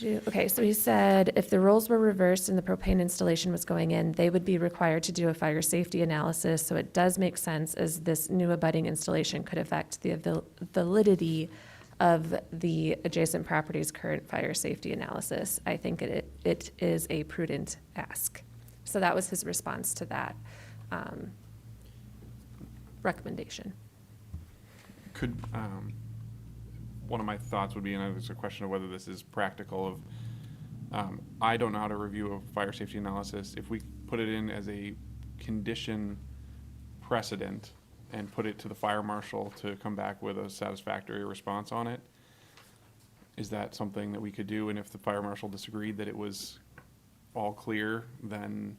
Speaker 2: Okay, so he said if the roles were reversed and the propane installation was going in, they would be required to do a fire safety analysis. So it does make sense as this new abutting installation could affect the validity of the adjacent property's current fire safety analysis. I think it is a prudent ask. So that was his response to that recommendation.
Speaker 6: Could, one of my thoughts would be, and it's a question of whether this is practical, of, I don't know how to review a fire safety analysis. If we put it in as a condition precedent and put it to the fire marshal to come back with a satisfactory response on it, is that something that we could do? And if the fire marshal disagreed that it was all clear, then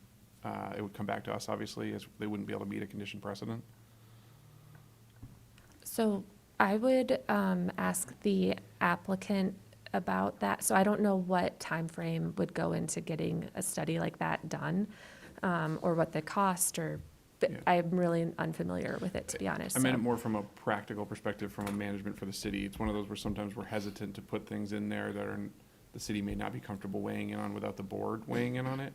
Speaker 6: it would come back to us, obviously, as they wouldn't be able to meet a condition precedent.
Speaker 2: So I would ask the applicant about that. So I don't know what time frame would go into getting a study like that done, or what the cost, but
Speaker 6: Yeah.
Speaker 2: I'm really unfamiliar with it, to be honest.
Speaker 6: I meant
Speaker 2: so.
Speaker 6: it more from a practical perspective, from a management for the city. It's one of those where sometimes we're hesitant to put things in there that the city may not be comfortable weighing in on without the board weighing in on it.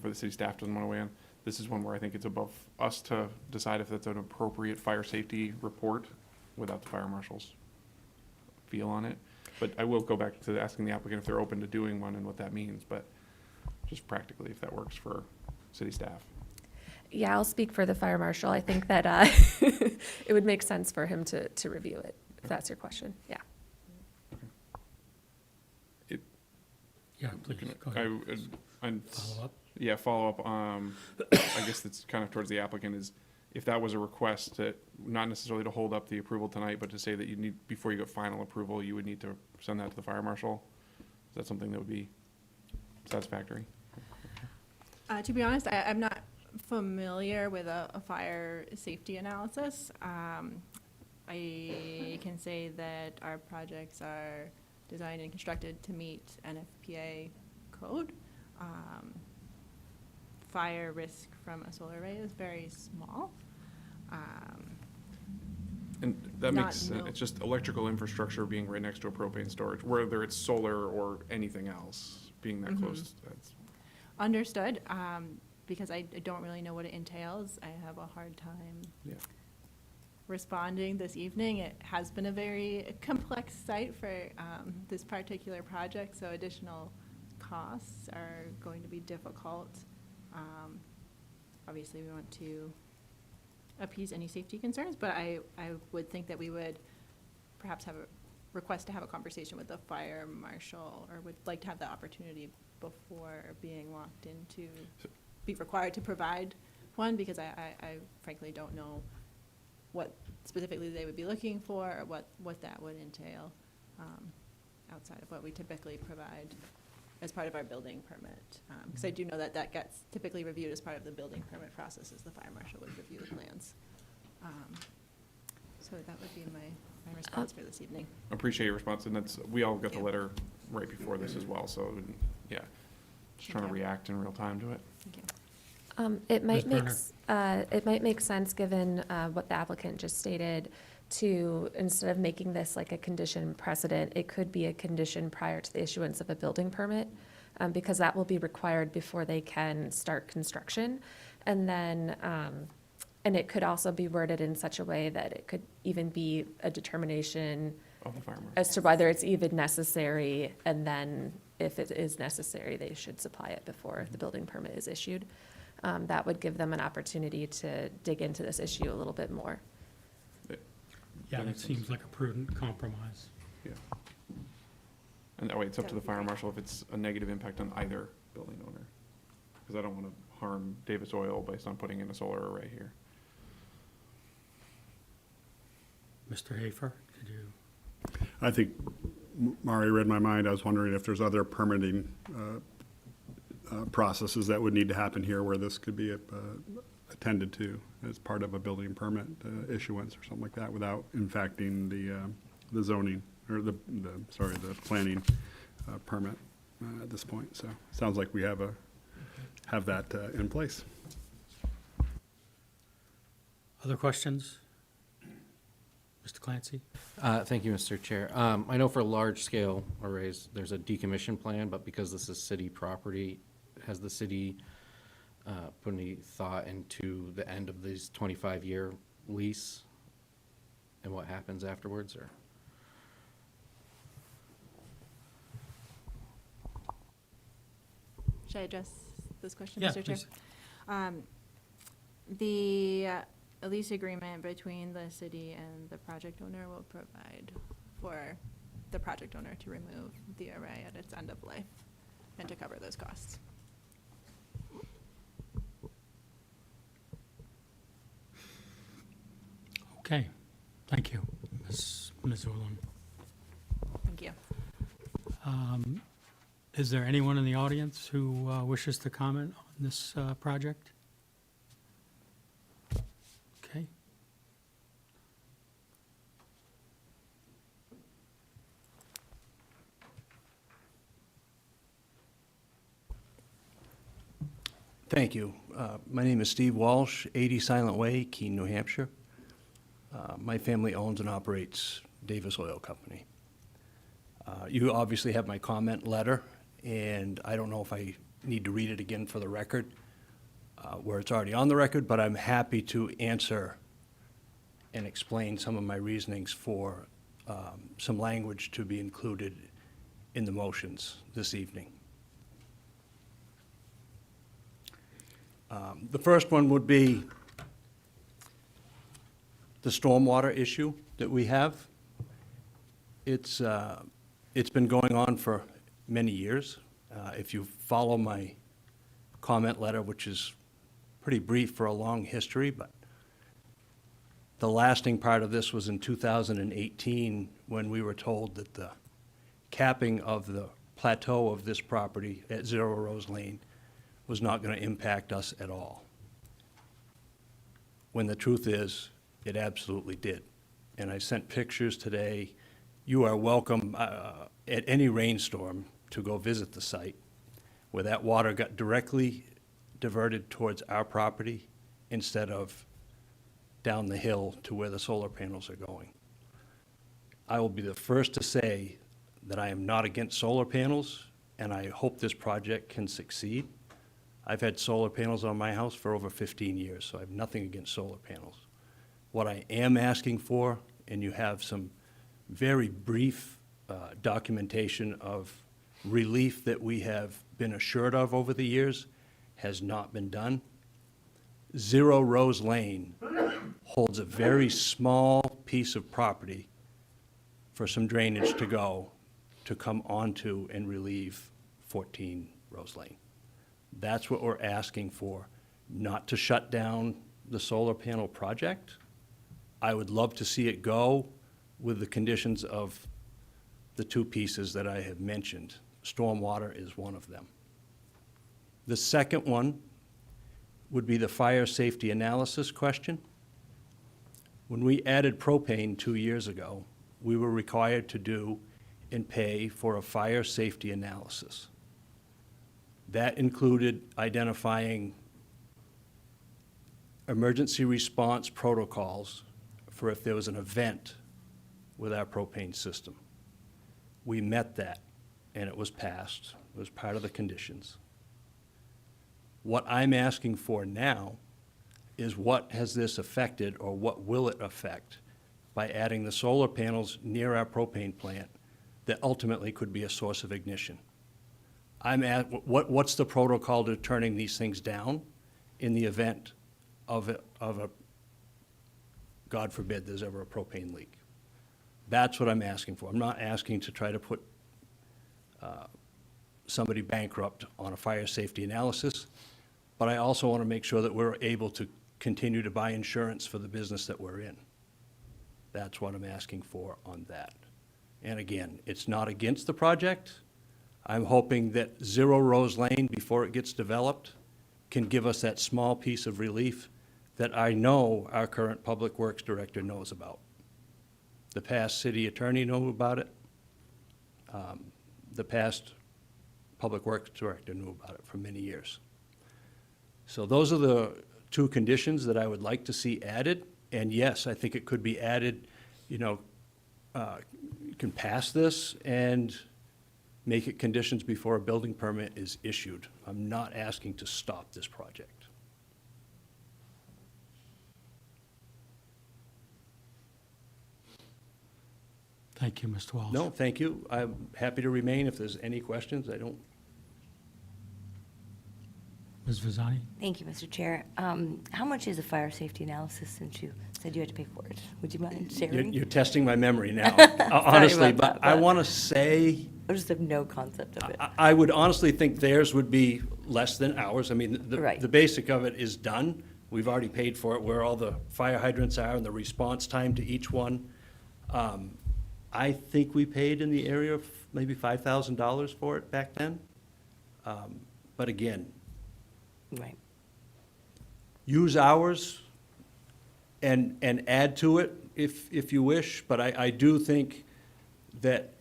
Speaker 6: For the city staff doesn't want to weigh in. This is one where I think it's above us to decide if that's an appropriate fire safety report without the fire marshal's feel on it. But I will go back to asking the applicant if they're open to doing one and what that means, but just practically if that works for city staff.
Speaker 2: Yeah, I'll speak for the fire marshal. I think that it would make sense for him to review it, if that's your question. Yeah.
Speaker 1: Yeah, please, go ahead.
Speaker 6: And
Speaker 1: Follow up?
Speaker 6: Yeah, follow up, I guess that's kind of towards the applicant, is if that was a request to, not necessarily to hold up the approval tonight, but to say that you need, before you get final approval, you would need to send that to the fire marshal? Is that something that would be satisfactory?
Speaker 13: To be honest, I'm not familiar with a fire safety analysis. I can say that our projects are designed and constructed to meet NFPA code. Fire risk from a solar array is very small.
Speaker 6: And that
Speaker 13: Not
Speaker 6: makes sense.
Speaker 13: no.
Speaker 6: It's just electrical infrastructure being right next to a propane storage, whether it's solar or anything else, being that close. That's
Speaker 13: Understood, because I don't really know what it entails. I have a hard time
Speaker 6: Yeah.
Speaker 13: responding this evening. It has been a very complex site for this particular project, so additional costs are going to be difficult. Obviously, we want to appease any safety concerns, but I would think that we would perhaps have a request to have a conversation with the fire marshal, or would like to have the opportunity before being locked into, be required to provide one, because I frankly don't know what specifically they would be looking for, or what that would entail, outside of what we typically provide as part of our building permit. Because I do know that that gets typically reviewed as part of the building permit process, as the fire marshal would review the plans. So that would be my response for this evening.
Speaker 6: Appreciate your response, and that's, we all got the letter right before this as well, so, yeah. Just trying to
Speaker 13: Thank you.
Speaker 6: react in real time to it.
Speaker 13: Thank you.
Speaker 2: It might
Speaker 1: Ms.
Speaker 2: it might make sense, given what the applicant just stated, to, instead of making this like a condition precedent, it could be a condition prior to the issuance of a building permit, because that will be required before they can start construction. And then, and it could also be worded in such a way that it could even be a determination
Speaker 6: Of the fire marshal.
Speaker 2: as to whether it's even necessary, and then if it is necessary, they should supply it before the building permit is issued. That would give them an opportunity to dig into this issue a little bit more.
Speaker 1: Yeah, that
Speaker 6: makes
Speaker 1: seems
Speaker 6: sense.
Speaker 1: like a prudent compromise.
Speaker 6: Yeah. And that way, it's up to the fire marshal if it's a negative impact on either building owner. Because I don't want to harm Davis Oil based on putting in a solar array here.
Speaker 1: Mr. Hafer, could you?
Speaker 5: I think Mari read my mind. I was wondering if there's other permitting processes that would need to happen here where this could be attended to as part of a building permit issuance or something like that without impacting the zoning, or the planning permit at this point. So it sounds like we have that in place.
Speaker 1: Other questions? Mr. Clancy?
Speaker 7: Thank you, Mr. Chair. I know for large-scale arrays, there's a decommission plan, but because this is city property, has the city put any thought into the end of this 25-year lease and what happens afterwards, or?
Speaker 13: Should I address this question,
Speaker 1: Yeah,
Speaker 13: Mr. Chair?
Speaker 1: please.
Speaker 13: The lease agreement between the city and the project owner will provide for the project owner to remove the array at its end of life and to cover those costs.
Speaker 1: Okay, thank you, Ms. Ullman.
Speaker 13: Thank you.
Speaker 1: Is there anyone in the audience who wishes to comment on this project? Okay.
Speaker 14: Thank you. My name is Steve Walsh, 80 Silent Way, Keene, New Hampshire. My family owns and operates Davis Oil Company. You obviously have my comment letter, and I don't know if I need to read it again for the record, where it's already on the record, but I'm happy to answer and explain some of my reasonings for some language to be included in the motions this evening. The first one would be the stormwater issue that we have. It's been going on for many years. If you follow my comment letter, which is pretty brief for a long history, but the lasting part of this was in 2018, when we were told that the capping of the plateau of this property at 0 Rose Lane was not going to impact us at all. When the truth is, it absolutely did. And I sent pictures today. You are welcome at any rainstorm to go visit the site, where that water got directly diverted towards our property instead of down the hill to where the solar panels are going. I will be the first to say that I am not against solar panels, and I hope this project can succeed. I've had solar panels on my house for over 15 years, so I have nothing against solar panels. What I am asking for, and you have some very brief documentation of relief that we have been assured of over the years, has not been done. 0 Rose Lane holds a very small piece of property for some drainage to go to come onto and relieve 14 Rose Lane. That's what we're asking for, not to shut down the solar panel project. I would love to see it go with the conditions of the two pieces that I have mentioned. Stormwater is one of them. The second one would be the fire safety analysis question. When we added propane 2 years ago, we were required to do and pay for a fire safety analysis. That included identifying emergency response protocols for if there was an event with our propane system. We met that, and it was passed. It was part of the conditions. What I'm asking for now is what has this affected, or what will it affect, by adding the solar panels near our propane plant that ultimately could be a source of ignition. What's the protocol to turning these things down in the event of a, God forbid, there's ever a propane leak? That's what I'm asking for. I'm not asking to try to put somebody bankrupt on a fire safety analysis, but I also want to make sure that we're able to continue to buy insurance for the business that we're in. That's what I'm asking for on that. And again, it's not against the project. I'm hoping that 0 Rose Lane, before it gets developed, can give us that small piece of relief that I know our current Public Works Director knows about. The past city attorney knew about it. The past Public Works Director knew about it for many years. So those are the two conditions that I would like to see added. And yes, I think it could be added, you know, you can pass this and make it conditions before a building permit is issued. I'm not asking to stop this project.
Speaker 1: Thank you, Mr. Walsh.
Speaker 14: No, thank you. I'm happy to remain if there's any questions. I don't.
Speaker 1: Ms. Visani?
Speaker 8: Thank you, Mr. Chair. How much is a fire safety analysis, since you said you had to pay for it? Would you mind sharing?
Speaker 14: You're testing my memory now, honestly,
Speaker 8: about
Speaker 14: but I
Speaker 8: that,
Speaker 14: want to say,
Speaker 8: I just have no concept of it.
Speaker 14: I would honestly think theirs would be less than ours. I mean,
Speaker 8: Right.
Speaker 14: the basic of it is done. We've already paid for it, where all the fire hydrants are and the response time to each one. I think we paid in the area of maybe $5,000 for it back then. But again,
Speaker 8: Right.
Speaker 14: use ours and add to it if you wish, but I do think that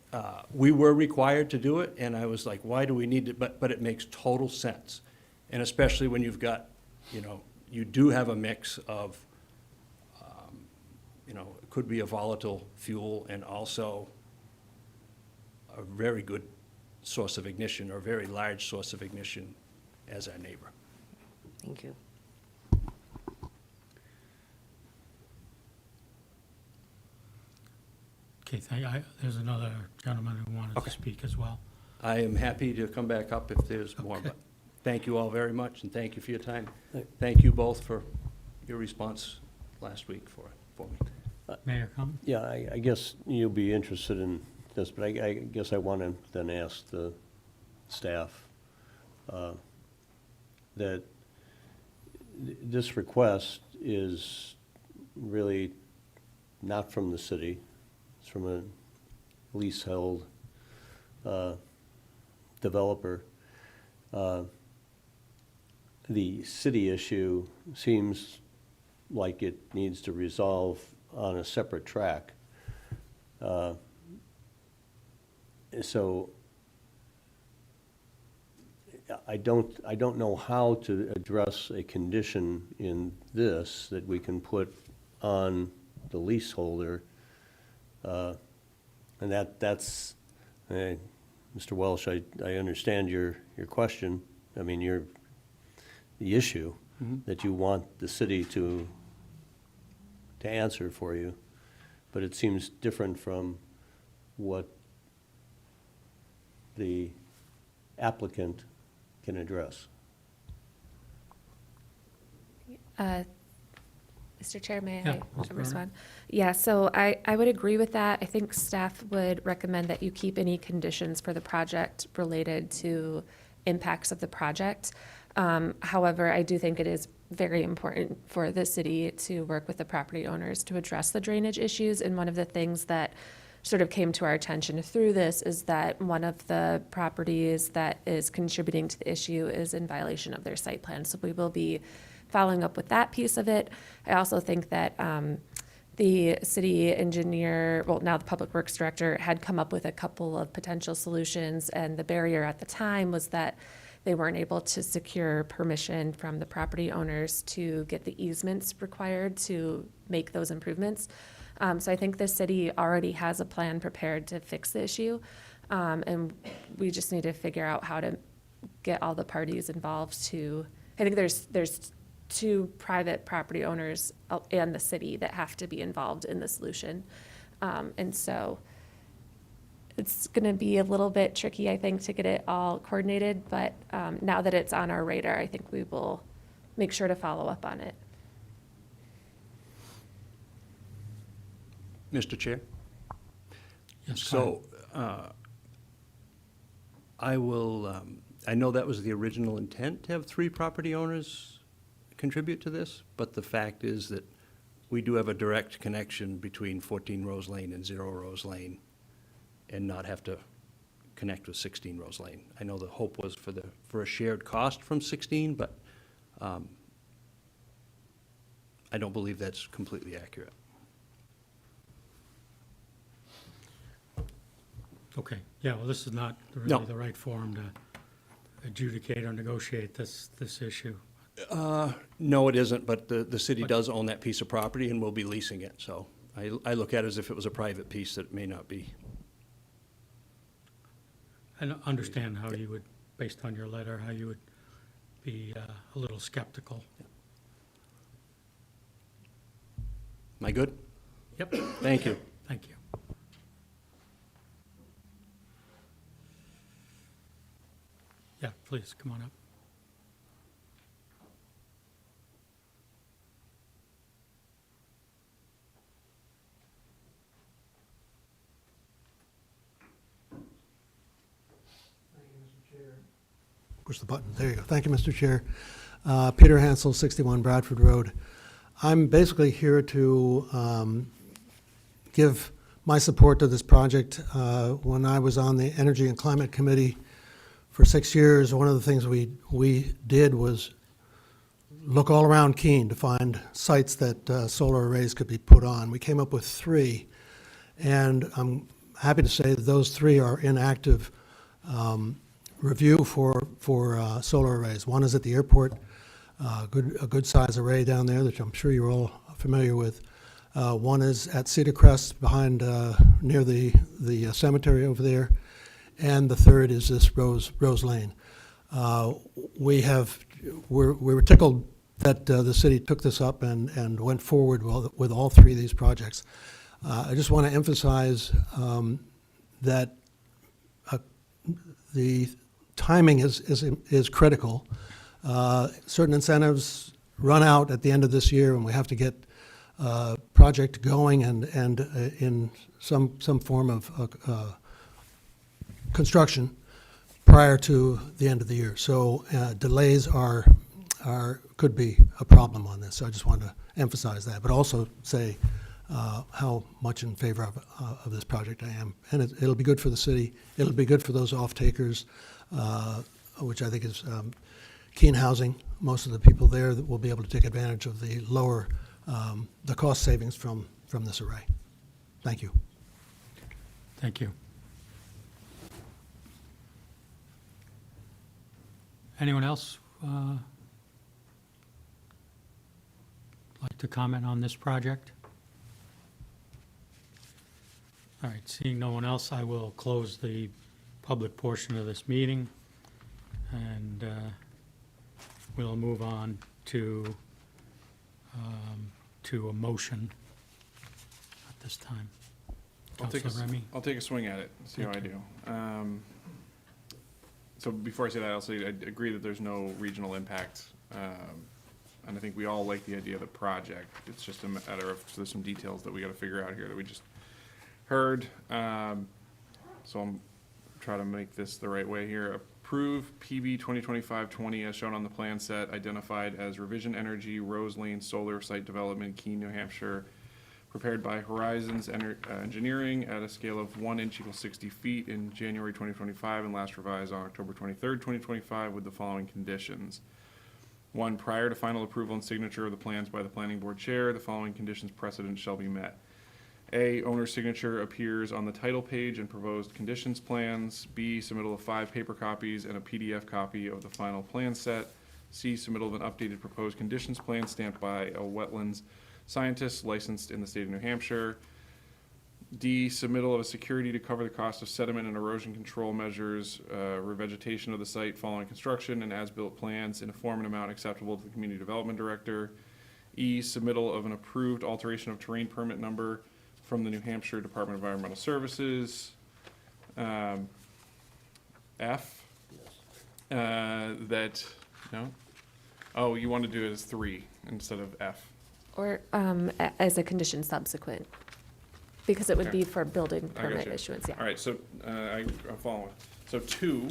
Speaker 14: we were required to do it, and I was like, why do we need it? But it makes total sense. And especially when you've got, you know, you do have a mix of, you know, it could be a volatile fuel and also a very good source of ignition, or a very large source of ignition as our neighbor.
Speaker 8: Thank you.
Speaker 1: Okay, there's another gentleman who wanted to speak as well.
Speaker 14: I am happy to come back up if there's more,
Speaker 1: Okay.
Speaker 14: but thank you all very much, and thank you for your time. Thank you both for your response last week for me.
Speaker 1: Mayor Cummings?
Speaker 3: Yeah, I guess you'll be interested in this, but I guess I want to then ask the staff. that this request is really not from the city. It's from a leasehold developer. The city issue seems like it needs to resolve on a separate track. So I don't know how to address a condition in this that we can put on the leaseholder. And that's, Mr. Welsh, I understand your question. I mean, the issue that you want the city to answer for you, but it seems different from what the applicant can address.
Speaker 2: Mr. Chair, may
Speaker 1: Yeah,
Speaker 2: I
Speaker 1: Ms. Broder.
Speaker 2: respond? Yeah, so I would agree with that. I think staff would recommend that you keep any conditions for the project related to impacts of the project. However, I do think it is very important for the city to work with the property owners to address the drainage issues. And one of the things that sort of came to our attention through this is that one of the properties that is contributing to the issue is in violation of their site plan. So we will be following up with that piece of it. I also think that the city engineer, well, now the public works director, had come up with a couple of potential solutions, and the barrier at the time was that they weren't able to secure permission from the property owners to get the easements required to make those improvements. So I think the city already has a plan prepared to fix the issue, and we just need to figure out how to get all the parties involved to, I think there's two private property owners and the city that have to be involved in the solution. And so it's going to be a little bit tricky, I think, to get it all coordinated, but now that it's on our radar, I think we will make sure to follow up on it.
Speaker 14: Mr. Chair?
Speaker 1: Yes,
Speaker 14: So, I will, I know that was the original intent, to have 3 property owners contribute to this, but the fact is that we do have a direct connection between 14 Rose Lane and 0 Rose Lane, and not have to connect with 16 Rose Lane. I know the hope was for a shared cost from 16, but I don't believe that's completely accurate.
Speaker 1: Okay, yeah, well, this is not
Speaker 14: No.
Speaker 1: really the right forum to adjudicate or negotiate this issue.
Speaker 14: No, it isn't, but the city does own that piece of property and will be leasing it, so I look at it as if it was a private piece that may not be.
Speaker 1: I don't understand how you would, based on your letter, how you would be a little skeptical.
Speaker 14: Am I good?
Speaker 1: Yep,
Speaker 14: Thank you.
Speaker 1: thank you. Yeah, please, come on up.
Speaker 15: Push the button. There you go. Thank you, Mr. Chair. Peter Hansel, 61 Bradford Road. I'm basically here to give my support to this project. When I was on the Energy and Climate Committee for 6 years, one of the things we did was look all around Keene to find sites that solar arrays could be put on. We came up with 3, and I'm happy to say that those 3 are in active review for solar arrays. One is at the airport, a good size array down there that I'm sure you're all familiar with. One is at Cedar Crest behind near the cemetery over there, and the third is this Rose Lane. We were tickled that the city took this up and went forward with all 3 of these projects. I just want to emphasize that the timing is critical. Certain incentives run out at the end of this year, and we have to get project going and in some form of construction prior to the end of the year. So delays are could be a problem on this. So I just wanted to emphasize that, but also say how much in favor of this project I am. And it'll be good for the city. It'll be good for those off-takers, which I think is Keene Housing. Most of the people there that will be able to take advantage of the lower, the cost savings from this array. Thank you.
Speaker 1: Thank you. Anyone else like to comment on this project? All right, seeing no one else, I will close the public portion of this meeting, and we'll move on to a motion at this time. Councilor Remy?
Speaker 6: I'll take a swing at it, see how I do. So before I say that, I'll say I agree that there's no regional impact. And I think we all like the idea of the project. It's just a matter of, there's some details that we gotta figure out here that we just heard. So I'm trying to make this the right way here. Approve PB 2025-20 as shown on the plan set, identified as Revision Energy Rose Lane Solar Site Development, Keene, New Hampshire, prepared by Horizons Engineering at a scale of 1 inch equals 60 feet in January 2025 and last revised on October 23rd, 2025 with the following conditions. 1, prior to final approval and signature of the plans by the planning board chair, the following conditions precedent shall be met. A, owner's signature appears on the title page and proposed conditions plans. B, submittal of 5 paper copies and a PDF copy of the final plan set. C, submittal of an updated proposed conditions plan stamped by a wetlands scientist licensed in the state of New Hampshire. D, submittal of a security to cover the cost of sediment and erosion control measures, revegetation of the site following construction, and as-built plans in a form and amount acceptable to the community development director. E, submittal of an approved alteration of terrain permit number from the New Hampshire Department of Environmental Services. F, that, no? Oh, you want to do it as 3 instead of F.
Speaker 2: Or as a condition subsequent, because it would
Speaker 6: Okay.
Speaker 2: be for building
Speaker 6: I got
Speaker 2: permit
Speaker 6: you.
Speaker 2: issuance, yeah.
Speaker 6: All right, so I'm following. So 2,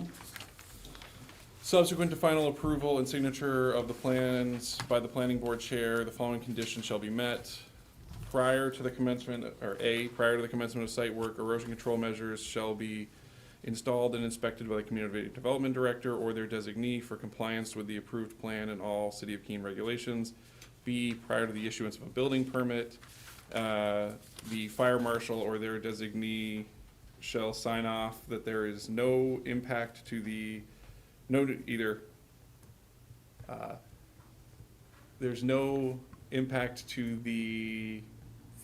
Speaker 6: subsequent to final approval and signature of the plans by the planning board chair, the following conditions shall be met. Prior to the commencement, or A, prior to the commencement of site work, erosion control measures shall be installed and inspected by the community development director or their designee for compliance with the approved plan and all City of Keene regulations. B, prior to the issuance of a building permit, the fire marshal or their designee shall sign off that there is no impact to the, there's no impact to the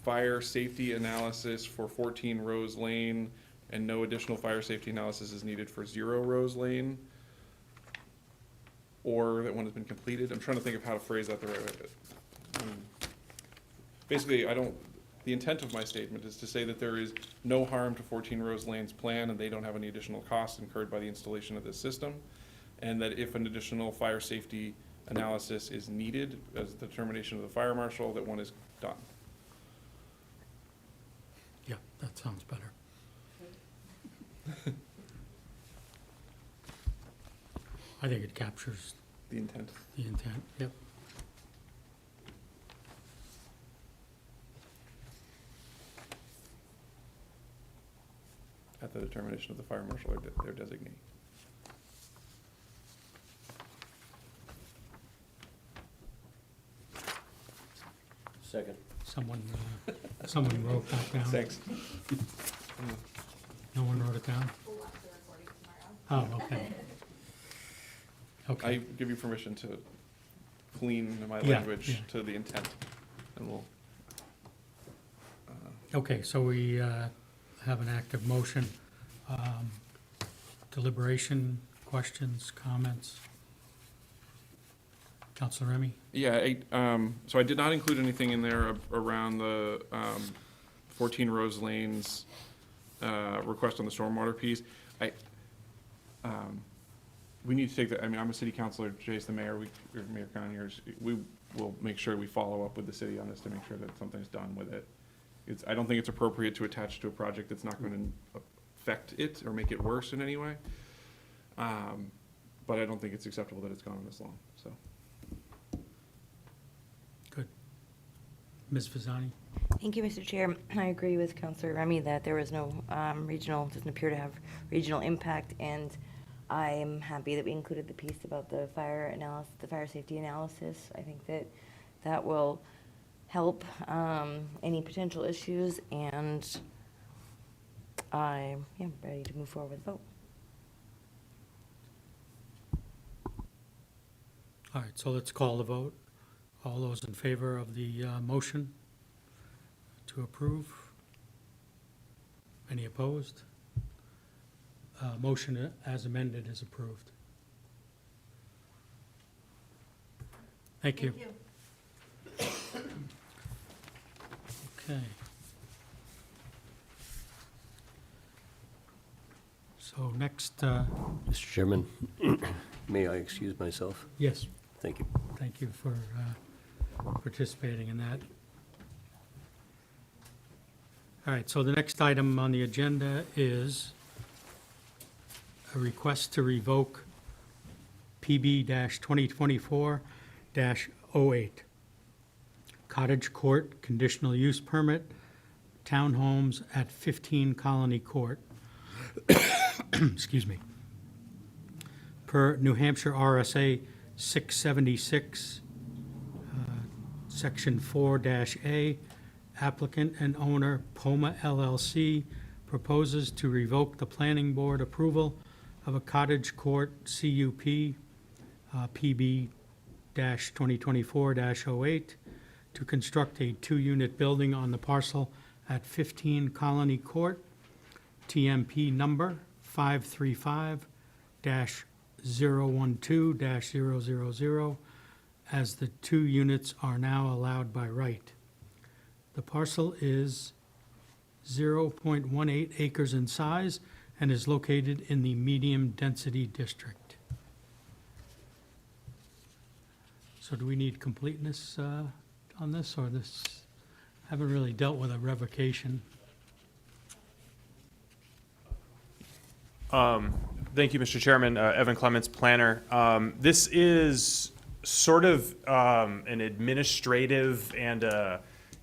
Speaker 6: fire safety analysis for 14 Rose Lane, and no additional fire safety analysis is needed for 0 Rose Lane, or that one has been completed. I'm trying to think of how to phrase that the right way. Basically, the intent of my statement is to say that there is no harm to 14 Rose Lane's plan, and they don't have any additional costs incurred by the installation of this system, and that if an additional fire safety analysis is needed as the determination of the fire marshal, that one is done.
Speaker 1: Yeah, that sounds better. I think it captures
Speaker 6: The intent.
Speaker 1: the intent, yep.
Speaker 6: At the determination of the fire marshal or their designee.
Speaker 3: Second.
Speaker 1: Someone wrote that down.
Speaker 6: Thanks.
Speaker 1: No one wrote it down? Oh, okay.
Speaker 6: I
Speaker 1: Okay,
Speaker 6: give you permission to clean my
Speaker 1: Yeah,
Speaker 6: language
Speaker 1: yeah.
Speaker 6: to the intent, and we'll.
Speaker 1: okay, so we have an active motion. Deliberation, questions, comments? Counselor Remy?
Speaker 6: Yeah, so I did not include anything in there around the 14 Rose Lane's request on the stormwater piece. We need to take that, I mean, I'm a city councilor, Jay's the mayor, Mayor Conyers, we will make sure we follow up with the city on this to make sure that something's done with it. I don't think it's appropriate to attach to a project that's not going to affect it or make it worse in any way. But I don't think it's acceptable that it's gone on this long, so.
Speaker 1: Ms. Visani?
Speaker 8: Thank you, Mr. Chair. I agree with Councilor Remy that there was no doesn't appear to have regional impact, and I'm happy that we included the piece about the fire analysis, the fire safety analysis. I think that that will help any potential issues, and I'm ready to move forward with the vote.
Speaker 1: All right, so let's call the vote. All those in favor of the motion to approve? Any opposed? Motion as amended is approved. Thank you. Okay. So next,
Speaker 3: Mr. Chairman, may I excuse myself?
Speaker 1: yes,
Speaker 3: Thank you.
Speaker 1: thank you for participating in that. All right, so the next item on the agenda is a request to revoke PB-2024-08, Cottage Court Conditional Use Permit, Townhomes at 15 Colony Court. Excuse me. Per New Hampshire RSA 676, Section 4-A, applicant and owner Poma LLC proposes to revoke the planning board approval of a cottage court CUP, PB-2024-08, to construct a two-unit building on the parcel at 15 Colony Court, TMP number 535-012-000, as the two units are now allowed by right. The parcel is 0.18 acres in size and is located in the medium-density district. So do we need completeness on this, or this? Haven't really dealt with a revocation.
Speaker 10: Thank you, Mr. Chairman. Evan Clements, planner. This is sort of an administrative and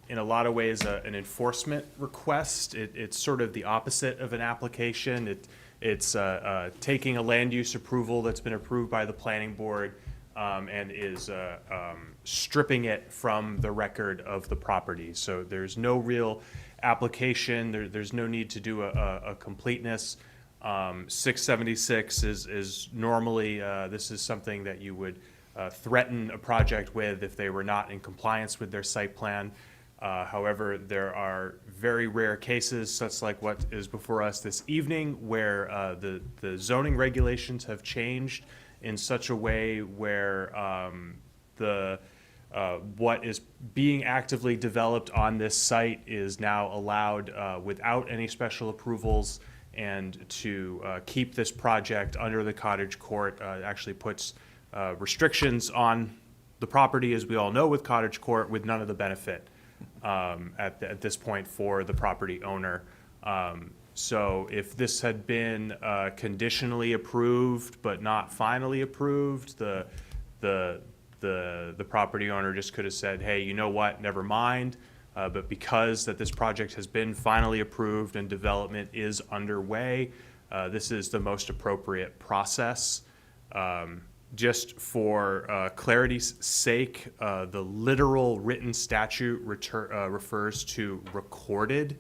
Speaker 10: in a lot of ways an enforcement request. It's sort of the opposite of an application. It's taking a land use approval that's been approved by the planning board and is stripping it from the record of the property. So there's no real application. There's no need to do a completeness. 676 is normally, this is something that you would threaten a project with if they were not in compliance with their site plan. However, there are very rare cases, such like what is before us this evening, where the zoning regulations have changed in such a way where what is being actively developed on this site is now allowed without any special approvals, and to keep this project under the cottage court actually puts restrictions on the property, as we all know with cottage court, with none of the benefit at this point for the property owner. So if this had been conditionally approved but not finally approved, the property owner just could have said, hey, you know what, never mind. But because that this project has been finally approved and development is underway, this is the most appropriate process. Just for clarity's sake, the literal written statute refers to recorded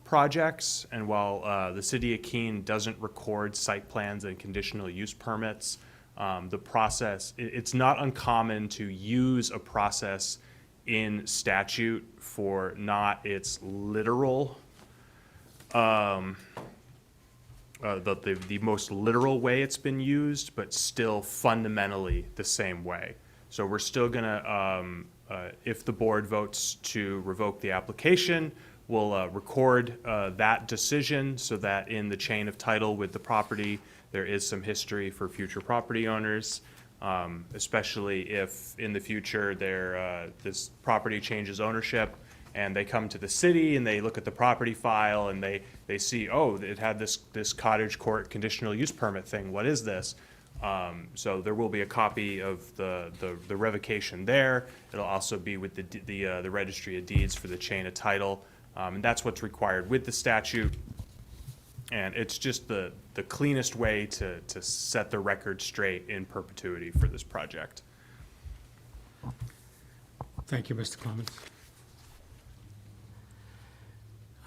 Speaker 10: projects, and while the city of Keene doesn't record site plans and conditional use permits, the process, it's not uncommon to use a process in statute for not its literal, the most literal way it's been used, but still fundamentally the same way. So we're still gonna, if the board votes to revoke the application, we'll record that decision so that in the chain of title with the property, there is some history for future property owners. Especially if in the future this property changes ownership and they come to the city and they look at the property file and they see, oh, it had this cottage court conditional use permit thing. What is this? So there will be a copy of the revocation there. It'll also be with the Registry of Deeds for the chain of title. And that's what's required with the statute. And it's just the cleanest way to set the record straight in perpetuity for this project.
Speaker 1: Thank you, Mr. Clements.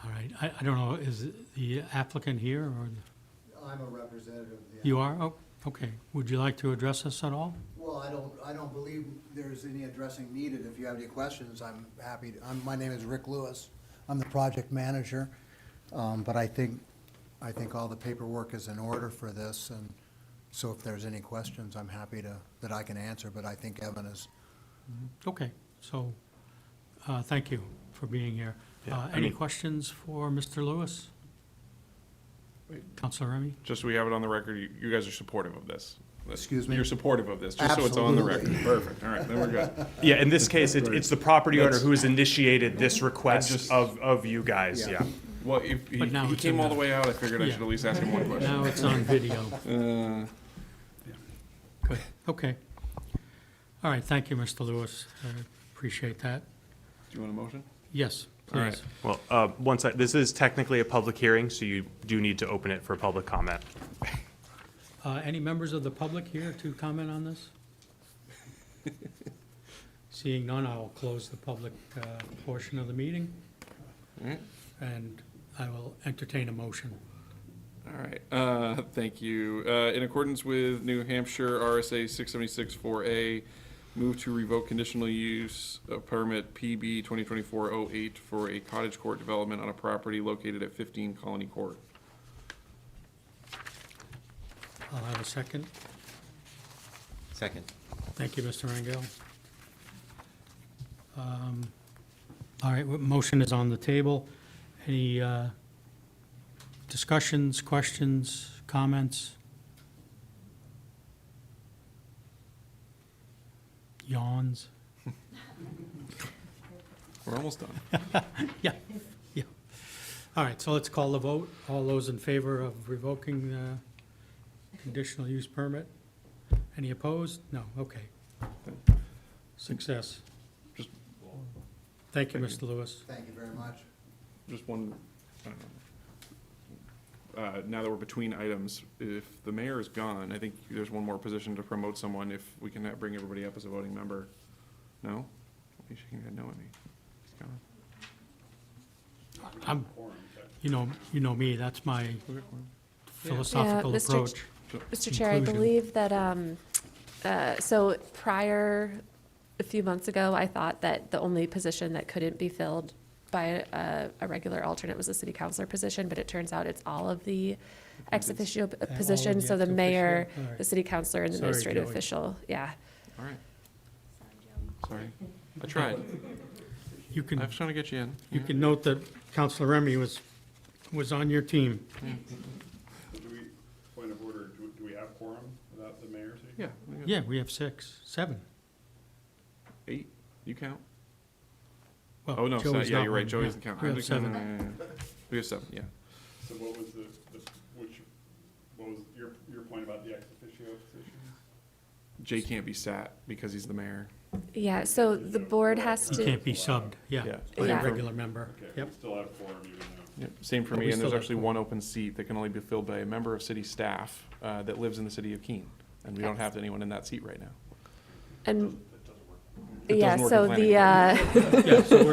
Speaker 1: All right, I don't know, is the applicant here, or?
Speaker 16: I'm a representative of the.
Speaker 1: You are? Oh, okay. Would you like to address us at all?
Speaker 16: Well, I don't believe there's any addressing needed. If you have any questions, I'm happy to, my name is Rick Lewis. I'm the project manager. But I think all the paperwork is in order for this, and so if there's any questions, I'm happy that I can answer, but I think Evan is.
Speaker 1: Okay, so, thank you for being here.
Speaker 10: Yeah, I
Speaker 1: Any
Speaker 10: mean-
Speaker 1: questions for Mr. Lewis? Counselor Remy?
Speaker 6: Just so we have it on the record, you guys are supportive of this.
Speaker 16: Excuse me?
Speaker 6: You're supportive of this, just so it's on the record.
Speaker 16: Absolutely.
Speaker 6: Perfect, all right, then we're good.
Speaker 10: Yeah, in this case, it's the property owner
Speaker 6: That's-
Speaker 10: who has initiated this
Speaker 6: I
Speaker 10: request
Speaker 6: just-
Speaker 10: of you guys,
Speaker 16: Yeah.
Speaker 10: yeah.
Speaker 6: Well, if he
Speaker 1: But now
Speaker 6: he
Speaker 1: it's
Speaker 6: came
Speaker 1: in
Speaker 6: all
Speaker 1: the-
Speaker 6: the way out, I figured I
Speaker 1: Yeah.
Speaker 6: should at least ask him one question.
Speaker 1: Now it's on video.
Speaker 6: Uh,
Speaker 1: Good, okay. All right, thank you, Mr. Lewis. I appreciate that.
Speaker 6: Do you want a motion?
Speaker 1: Yes,
Speaker 6: All right.
Speaker 1: please.
Speaker 10: Well, this is technically a public hearing, so you do need to open it for public comment.
Speaker 1: Any members of the public here to comment on this? Seeing none, I'll close the public portion of the meeting,
Speaker 6: All right.
Speaker 1: and I will entertain a motion.
Speaker 6: All right, thank you. In accordance with New Hampshire RSA 676-4A, move to revoke conditional use permit PB 2024-08 for a cottage court development on a property located at 15 Colony Court.
Speaker 1: I'll have a second.
Speaker 11: Second.
Speaker 1: Thank you, Mr. Rangel. All right, motion is on the table. Any discussions, questions, comments? Yawns?
Speaker 6: We're almost done.
Speaker 1: Yeah, yeah. All right, so let's call the vote. All those in favor of revoking the conditional use permit? Any opposed? No, okay. Success.
Speaker 6: Just-
Speaker 1: Thank you,
Speaker 6: Thank
Speaker 1: Mr. Lewis.
Speaker 16: Thank you very much.
Speaker 6: Just one, now that we're between items, if the mayor is gone, I think there's one more position to promote someone, if we can bring everybody up as a voting member. No? He's shaking his head no at me. He's gone.
Speaker 1: I'm, you know me, that's my philosophical
Speaker 2: Yeah, Mr.
Speaker 1: approach.
Speaker 2: Mr. Chair, I
Speaker 1: Inclusion.
Speaker 2: believe that, so prior, a few months ago, I thought that the only position that couldn't be filled by a regular alternate was the city councilor position, but it turns out it's all of the ex officio
Speaker 1: of
Speaker 2: positions,
Speaker 1: the
Speaker 2: so the
Speaker 1: ex officio?
Speaker 2: mayor,
Speaker 1: All right.
Speaker 2: the city councilor, and the
Speaker 1: Sorry,
Speaker 2: administrative
Speaker 1: Joey.
Speaker 2: official, yeah.
Speaker 6: All right. Sorry. I tried.
Speaker 1: You can,
Speaker 6: I was trying to get you in.
Speaker 1: you can note that Counselor Remy was on your team.
Speaker 5: Do we, point of order, do we have quorum without the mayor?
Speaker 6: Yeah.
Speaker 1: Yeah, we have 7.
Speaker 6: 8, you count.
Speaker 1: Well,
Speaker 6: Oh, no,
Speaker 1: Joey's
Speaker 6: yeah,
Speaker 1: not
Speaker 6: you're right,
Speaker 1: one.
Speaker 6: Joey
Speaker 1: Yeah,
Speaker 6: doesn't count.
Speaker 1: We
Speaker 6: I'm
Speaker 1: have
Speaker 6: just-
Speaker 1: 7.
Speaker 6: We have 7, yeah.
Speaker 5: So what was what was your point about the ex officio position?
Speaker 6: Jay can't be sat because he's the mayor.
Speaker 2: Yeah, so the board has
Speaker 1: He
Speaker 2: to.
Speaker 1: can't be subbed, yeah,
Speaker 6: Yeah.
Speaker 1: by
Speaker 2: Yeah.
Speaker 1: a regular member.
Speaker 5: Okay,
Speaker 1: Yep.
Speaker 5: we still have quorum even though.
Speaker 6: Yep, same for
Speaker 1: But
Speaker 6: me,
Speaker 1: we
Speaker 6: and there's
Speaker 1: still have
Speaker 6: actually
Speaker 1: four.
Speaker 6: one open seat that can only be filled by a member of city staff that lives in the city of Keene, and we don't have anyone in that seat right now.
Speaker 2: And,
Speaker 6: It
Speaker 2: yeah,
Speaker 6: doesn't work
Speaker 2: so
Speaker 6: in
Speaker 2: the,
Speaker 1: Yeah, so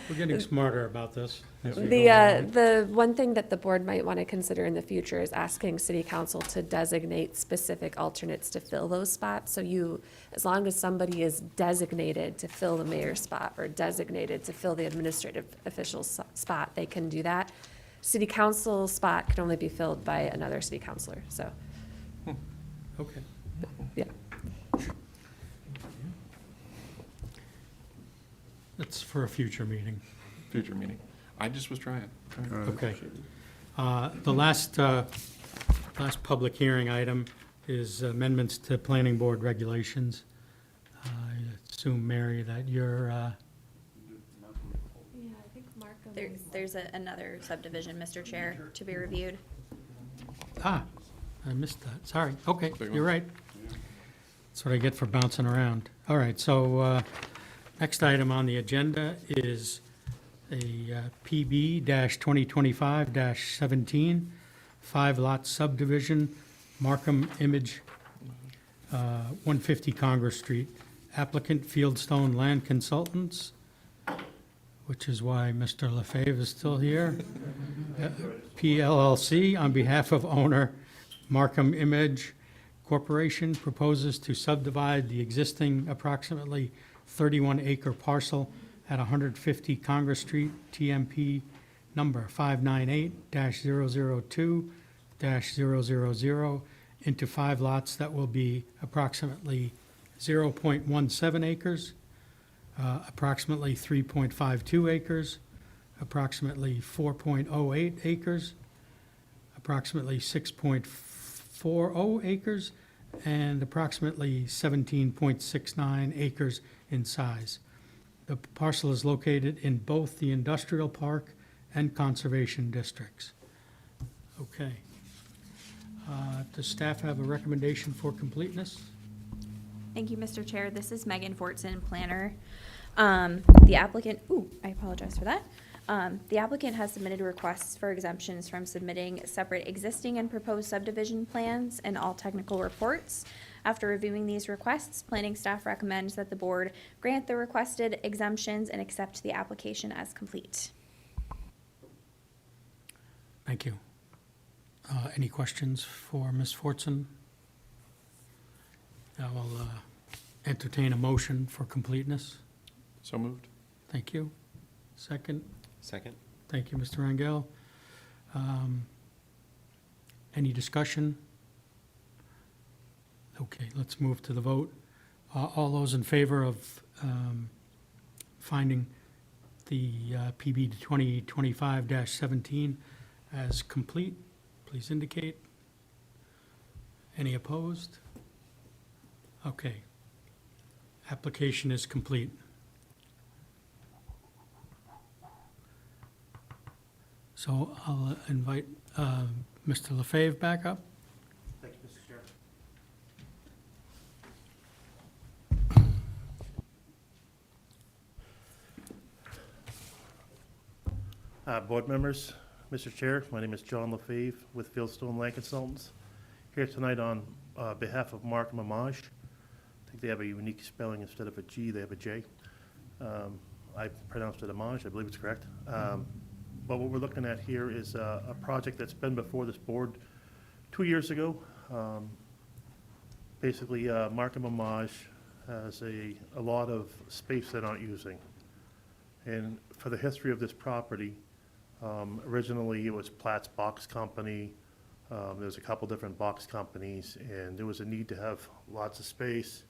Speaker 1: we're getting smarter about this. as we go along.
Speaker 2: the one thing that the board might want to consider in the future is asking city council to designate specific alternates to fill those spots. So you, as long as somebody is designated to fill the mayor's spot or designated to fill the administrative official spot, they can do that. City council spot can only be filled by another city councilor, so,
Speaker 1: Okay.
Speaker 2: yeah.
Speaker 1: That's for a future meeting.
Speaker 6: Future meeting. I just was trying.
Speaker 1: Okay. The last public hearing item is amendments to planning board regulations. I assume, Mary, that you're,
Speaker 12: There's another subdivision, Mr. Chair, to be reviewed.
Speaker 1: I missed that, sorry. Okay,
Speaker 6: Big one.
Speaker 1: you're right. That's what I get for bouncing around. All right, so next item on the agenda is a PB-2025-17, 5-lot subdivision, Markham Image, 150 Congress Street. Applicant Fieldstone Land Consultants, which is why Mr. LaFave is still here. PLLC, on behalf of owner Markham Image Corporation, proposes to subdivide the existing approximately 31-acre parcel at 150 Congress Street, TMP number 598-002-000, into 5 lots that will be approximately 0.17 acres, approximately 3.52 acres, approximately 4.08 acres, approximately 6.40 acres, and approximately 17.69 acres in size. The parcel is located in both the industrial park and conservation districts. Okay. Does staff have a recommendation for completeness?
Speaker 12: Thank you, Mr. Chair. This is Megan Fortson, planner. The applicant, I apologize for that. The applicant has submitted requests for exemptions from submitting separate existing and proposed subdivision plans and all technical reports. After reviewing these requests, planning staff recommends that the board grant the requested exemptions and accept the application as complete.
Speaker 1: Thank you. Any questions for Ms. Fortson? I will entertain a motion for completeness.
Speaker 6: So moved.
Speaker 1: Thank you. Second?
Speaker 11: Second?
Speaker 1: Thank you, Mr. Rangel. Any discussion? Okay, let's move to the vote. All those in favor of finding the PB 2025-17 as complete, please indicate. Any opposed? Okay. Application is complete. So I'll invite Mr. LaFave back up.
Speaker 4: Thank you, Mr. Chair. Board members, Mr. Chair, my name is John LaFave with Fieldstone Land Consultants. Here tonight on behalf of Markham Image. I think they have a unique spelling. Instead of a G, they have a J. I pronounced it Image, I believe it's correct. But what we're looking at here is a project that's been before this board 2 years ago. Basically, Markham Image has a lot of space they're not using. And for the history of this property, originally it was Platt's Box Company. There's a couple different box companies, and there was a need to have lots of space.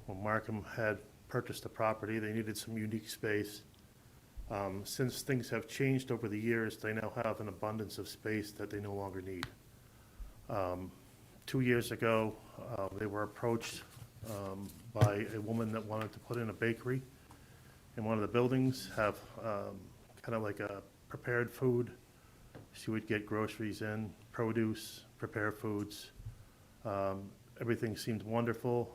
Speaker 4: When Markham had purchased the property, they needed some unique space. Since things have changed over the years, they now have an abundance of space that they no longer need. 2 years ago, they were approached by a woman that wanted to put in a bakery in one of the buildings, have kind of like a prepared food. She would get groceries in, produce, prepare foods. Everything seemed wonderful.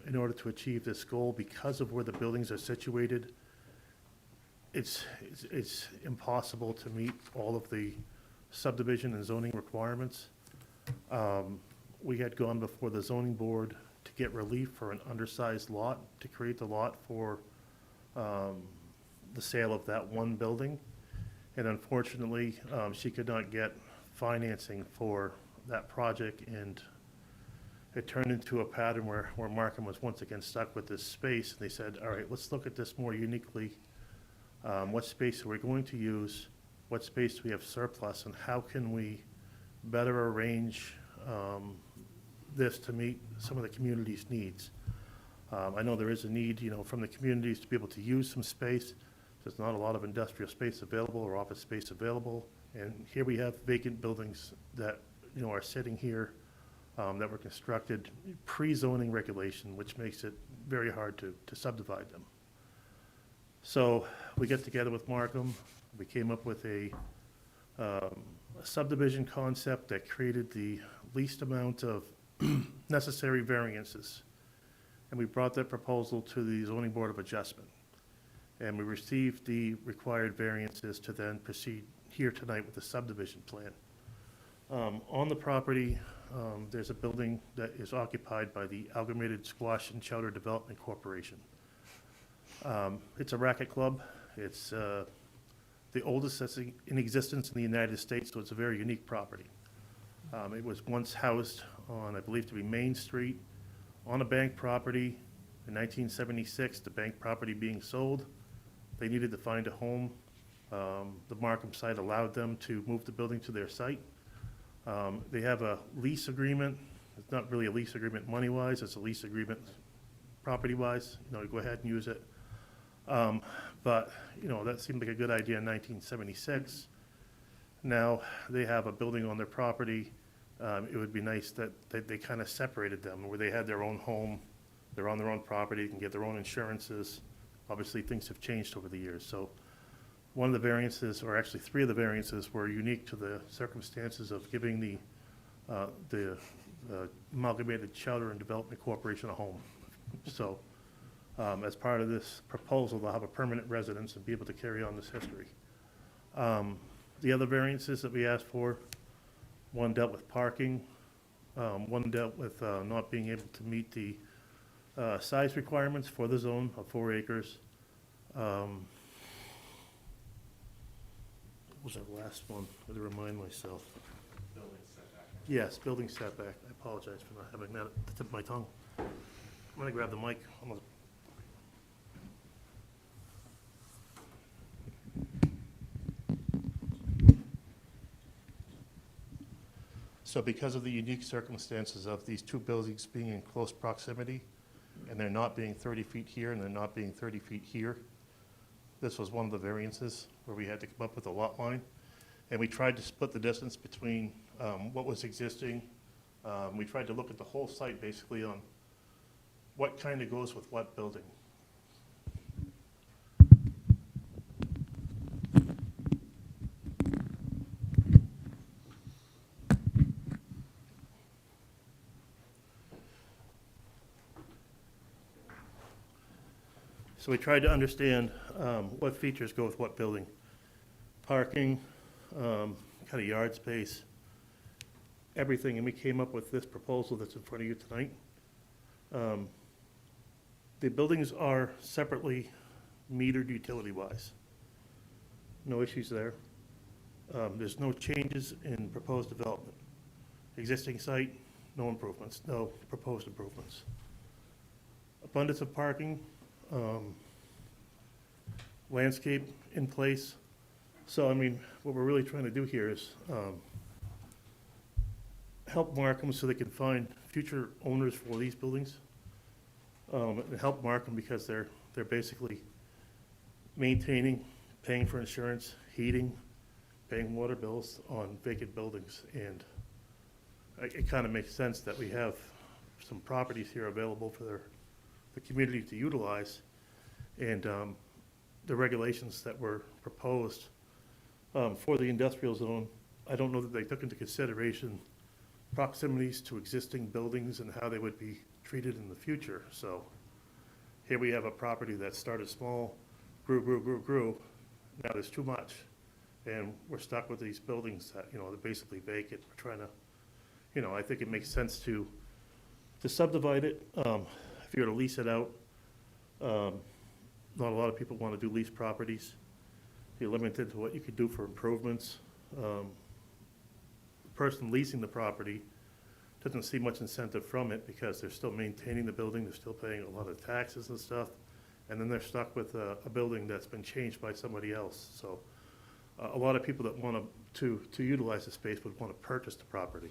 Speaker 4: In order to achieve this goal, because of where the buildings are situated, it's impossible to meet all of the subdivision and zoning requirements. We had gone before the zoning board to get relief for an undersized lot, to create the lot for the sale of that one building. And unfortunately, she could not get financing for that project, and it turned into a pattern where Markham was once again stuck with this space. And they said, all right, let's look at this more uniquely. What space are we going to use? What space do we have surplus? And how can we better arrange this to meet some of the community's needs? I know there is a need, from the communities to be able to use some space. There's not a lot of industrial space available or office space available. And here we have vacant buildings that, are sitting here that were constructed pre-zoning regulation, which makes it very hard to subdivide them. So we get together with Markham. We came up with a subdivision concept that created the least amount of necessary variances. and we brought that proposal to the zoning board of adjustment. And we received the required variances to then proceed here tonight with the subdivision plan. On the property, there's a building that is occupied by the Amalgamated Squash and Chowder Development Corporation. It's a racket club. It's the oldest that's in existence in the United States, so it's a very unique property. It was once housed on, I believe to be Main Street, on a bank property. In 1976, the bank property being sold, they needed to find a home. The Markham site allowed them to move the building to their site. They have a lease agreement. It's not really a lease agreement money-wise, it's a lease agreement property-wise. You know, go ahead and use it. But, you know, that seemed like a good idea in 1976. Now, they have a building on their property. It would be nice that they kind of separated them, where they had their own home, they're on their own property, can get their own insurances. Obviously, things have changed over the years, so one of the variances, or actually three of the variances, were unique to the circumstances of giving the Amalgamated Chowder and Development Corporation a home. So, as part of this proposal, they'll have a permanent residence and be able to carry on this history. The other variances that we asked for, one dealt with parking, one dealt with not being able to meet the size requirements for the zone of 4 acres. What was that last one? I had to remind myself. Building setback. Yes, building setback. I apologize for not having that at the tip of my tongue. I'm gonna grab the mic. So because of the unique circumstances of these two buildings being in close proximity, and they're not being 30 feet here and they're not being 30 feet here, this was one of the variances where we had to come up with a lot line. And we tried to split the distance between what was existing. We tried to look at the whole site basically on what kind of goes with what building. So we tried to understand what features go with what building. Parking, kind of yard space, everything, and we came up with this proposal that's in front of you tonight. The buildings are separately metered utility-wise. No issues there. There's no changes in proposed development. Existing site, no improvements, no proposed improvements. Abundance of parking, landscape in place. So, I mean, what we're really trying to do here is help Markham so they can find future owners for these buildings. And help Markham because they're basically maintaining, paying for insurance, heating, paying water bills on vacant buildings. And it kind of makes sense that we have some properties here available for the community to utilize. And the regulations that were proposed for the industrial zone, I don't know that they took into consideration proximities to existing buildings and how they would be treated in the future. So here we have a property that started small, grew. Now there's too much. And we're stuck with these buildings that, you know, they're basically vacant. We're trying to, you know, I think it makes sense to subdivide it. If you were to lease it out, not a lot of people want to do lease properties. You're limited to what you could do for improvements. The person leasing the property doesn't see much incentive from it because they're still maintaining the building, they're still paying a lot of taxes and stuff, and then they're stuck with a building that's been changed by somebody else. So a lot of people that want to utilize the space would want to purchase the property.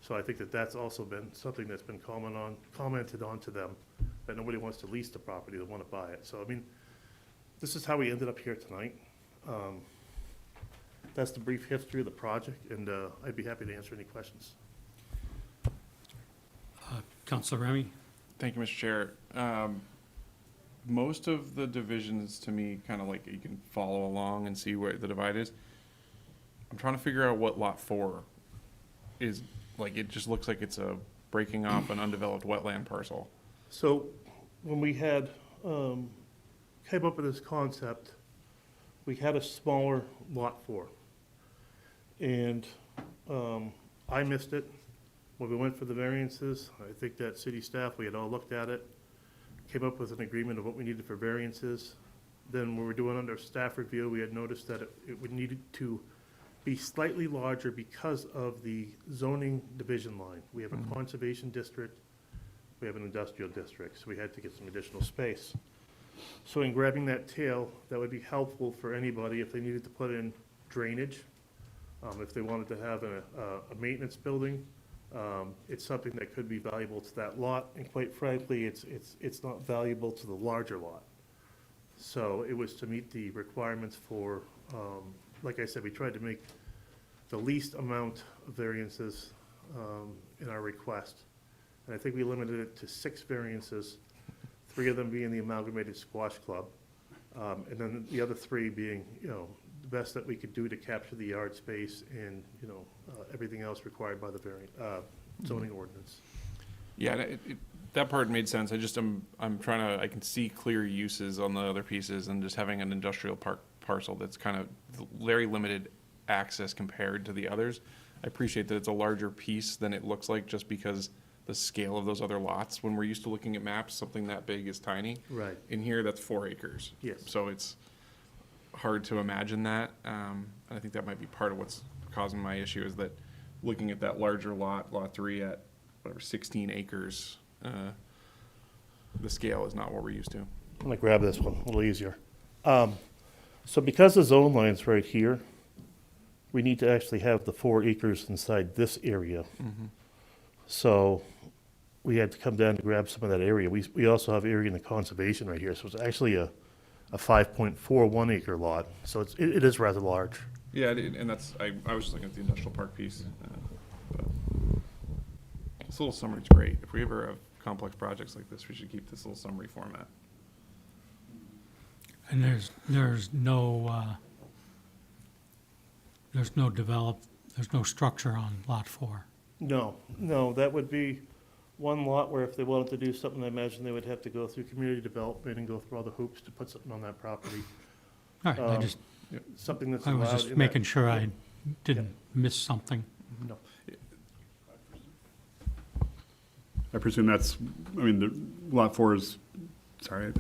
Speaker 4: So I think that that's also been something that's been commented on to them, that nobody wants to lease the property, they want to buy it. So, I mean, this is how we ended up here tonight. That's the brief history of the project, and I'd be happy to answer any questions.
Speaker 1: Councilor Remy?
Speaker 6: Thank you, Mr. Chair. Most of the divisions to me, kind of like you can follow along and see where the divide is. I'm trying to figure out what lot 4 is. Like, it just looks like it's a breaking off an undeveloped wetland parcel.
Speaker 4: So when we had, came up with this concept, we had a smaller lot 4. And I missed it when we went for the variances. I think that city staff, we had all looked at it, came up with an agreement of what we needed for variances. Then when we were doing under staff review, we had noticed that it would need to be slightly larger because of the zoning division line. We have a conservation district, we have an industrial district, so we had to get some additional space. So in grabbing that tail, that would be helpful for anybody if they needed to put in drainage, if they wanted to have a maintenance building. It's something that could be valuable to that lot, and quite frankly, it's not valuable to the larger lot. So it was to meet the requirements for, like I said, we tried to make the least amount of variances in our request. And I think we limited it to 6 variances, 3 of them being the Amalgamated Squash Club, and then the other 3 being, the best that we could do to capture the yard space and, everything else required by the zoning ordinance.
Speaker 6: Yeah, that part made sense. I'm trying to, I can see clear uses on the other pieces, and just having an industrial parcel that's kind of very limited access compared to the others. I appreciate that it's a larger piece than it looks like, just because the scale of those other lots, when we're used to looking at maps, something that big is tiny.
Speaker 4: Right.
Speaker 6: In here, that's 4 acres.
Speaker 4: Yes.
Speaker 6: So it's hard to imagine that. And I think that might be part of what's causing my issue, is that looking at that larger lot, lot 3 at whatever, 16 acres, the scale is not what we're used to.
Speaker 4: I'm gonna grab this one, a little easier. So because the zone line's right here, we need to actually have the 4 acres inside this area. So we had to come down to grab some of that area. We also have area in the conservation right here, so it's actually a 5.41 acre lot, so it is rather large.
Speaker 6: Yeah, and that's, I was just looking at the industrial park piece. But this little summary's great. If we ever have complex projects like this, we should keep this little summary format.
Speaker 1: And there's no structure on lot 4.
Speaker 4: No, that would be one lot where if they wanted to do something, I imagine they would have to go through community development and go through all the hoops to put something on that property.
Speaker 1: All right,
Speaker 4: Something that's
Speaker 1: I
Speaker 4: allowed
Speaker 1: was
Speaker 4: in
Speaker 1: just
Speaker 4: that-
Speaker 1: making sure I didn't miss something.
Speaker 4: No.
Speaker 5: I presume that's, the lot 4 is, sorry, I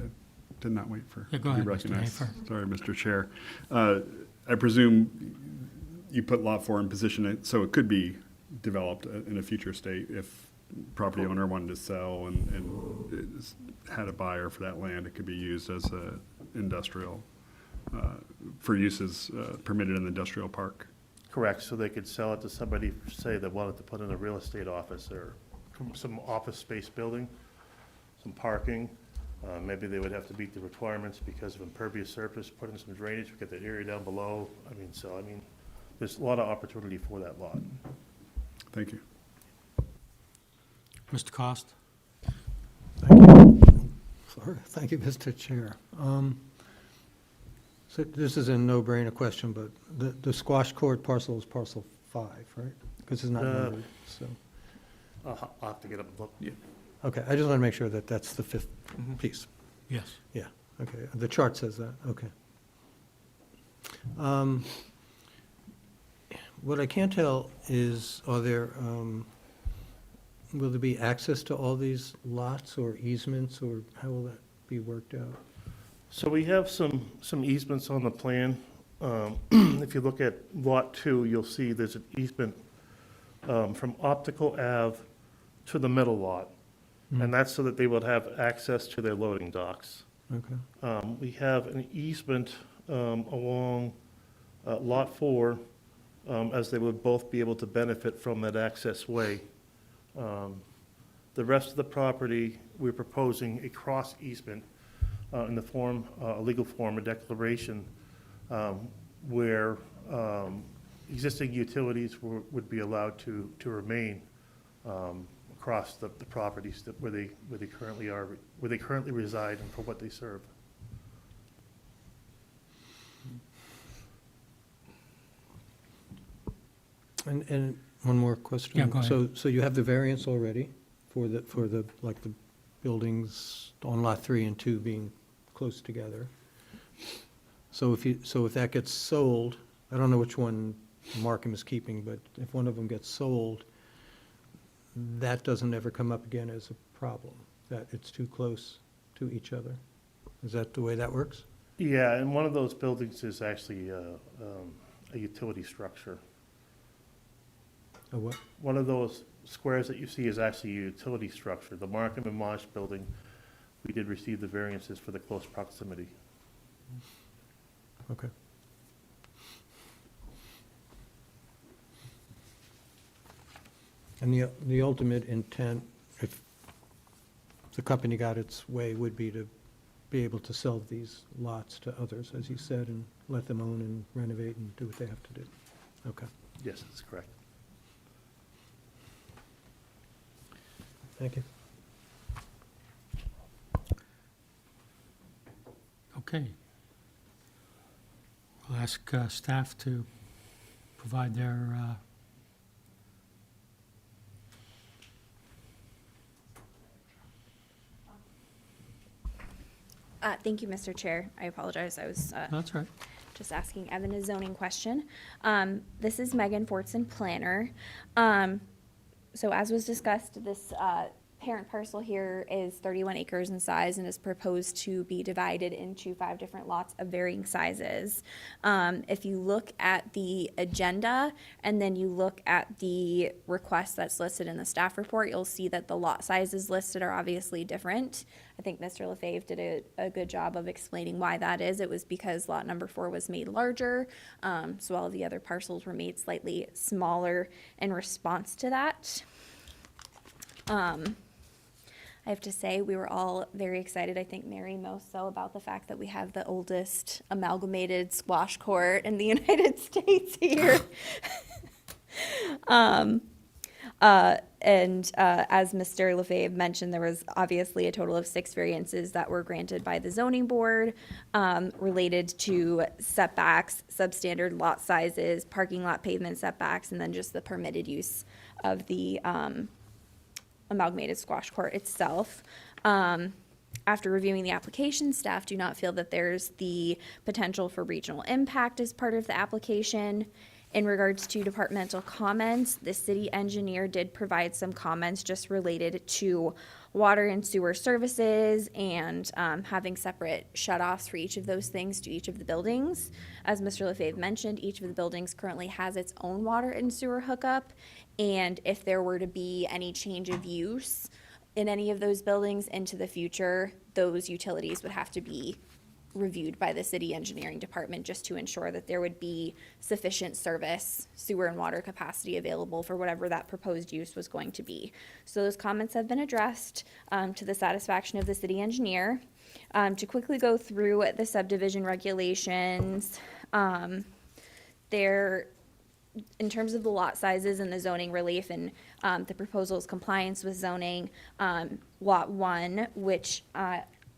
Speaker 5: did not wait for.
Speaker 1: Yeah, go
Speaker 5: to be
Speaker 1: ahead, Mr.
Speaker 5: recognized.
Speaker 1: Hafer.
Speaker 5: Sorry, Mr. Chair. I presume you put lot 4 in position, so it could be developed in a future state if property owner wanted to sell and had a buyer for that land. It could be used as a industrial, for uses permitted in the industrial park.
Speaker 4: Correct, so they could sell it to somebody, say, that wanted to put in a real estate office or some office space building, some parking. Maybe they would have to meet the requirements because of impervious surface, put in some drainage, get that area down below. There's a lot of opportunity for that lot.
Speaker 5: Thank you.
Speaker 1: Mr. Cost?
Speaker 9: Thank you. Sorry, thank you, Mr. Chair. So this is a no-brainer question, but the squash court parcel is parcel 5, right? Because it's not numbered, so.
Speaker 4: I'll have to get up and look.
Speaker 6: Yeah.
Speaker 9: Okay, I just want to make sure that that's the 5th piece.
Speaker 1: Yes.
Speaker 9: Yeah, okay, the chart says that, okay. What I can't tell is, will there be access to all these lots or easements, or how will that be worked out?
Speaker 4: So we have some easements on the plan. If you look at lot 2, you'll see there's an easement from Optical Ave to the middle lot. And that's so that they would have access to their loading docks.
Speaker 9: Okay.
Speaker 4: We have an easement along lot 4, as they would both be able to benefit from that access way. The rest of the property, we're proposing a cross easement in the form, a legal form, a declaration, where existing utilities would be allowed to remain across the properties where they currently are, where they currently reside and for what they serve.
Speaker 9: And one more question?
Speaker 1: Yeah, go ahead.
Speaker 9: So you have the variance already for the buildings on lot 3 and 2 being close together. So if that gets sold, I don't know which one Markham is keeping, but if one of them gets sold, that doesn't ever come up again as a problem, that it's too close to each other. Is that the way that works?
Speaker 4: Yeah, and one of those buildings is actually a utility structure.
Speaker 9: A what?
Speaker 4: One of those squares that you see is actually a utility structure. The Markham and Marsh building, we did receive the variances for the close proximity.
Speaker 9: Okay. And the ultimate intent, if the company got its way, would be to be able to sell these lots to others, as you said, and let them own and renovate and do what they have to do. Okay.
Speaker 4: Yes, that's correct.
Speaker 9: Thank you.
Speaker 1: Okay. I'll ask staff to provide their
Speaker 12: Thank you, Mr. Chair. I apologize. I was
Speaker 1: that's right.
Speaker 12: just asking Evan a zoning question. This is Megan Fortson, planner. So as was discussed, this parent parcel here is 31 acres in size and is proposed to be divided into 5 different lots of varying sizes. If you look at the agenda and then you look at the request that's listed in the staff report, you'll see that the lot sizes listed are obviously different. I think Mr. Lefebvre did a good job of explaining why that is. It was because lot number 4 was made larger, so all of the other parcels were made slightly smaller in response to that. I have to say, we were all very excited, I think Mary most so, about the fact that we have the oldest amalgamated squash court in the United States here. As Mr. Lefebvre mentioned, there was obviously a total of 6 variances that were granted by the zoning board related to setbacks, substandard lot sizes, parking lot pavement setbacks, and then just the permitted use of the amalgamated squash court itself. After reviewing the application, staff do not feel that there's the potential for regional impact as part of the application. In regards to departmental comments, the city engineer did provide some comments just related to water and sewer services and having separate shutoffs for each of those things to each of the buildings. As Mr. Lefebvre mentioned, each of the buildings currently has its own water and sewer hookup, and if there were to be any change of use in any of those buildings into the future, those utilities would have to be reviewed by the city engineering department just to ensure that there would be sufficient service, sewer and water capacity available for whatever that proposed use was going to be. So those comments have been addressed to the satisfaction of the city engineer. To quickly go through the subdivision regulations, in terms of the lot sizes and the zoning relief and the proposal's compliance with zoning, Lot 1, which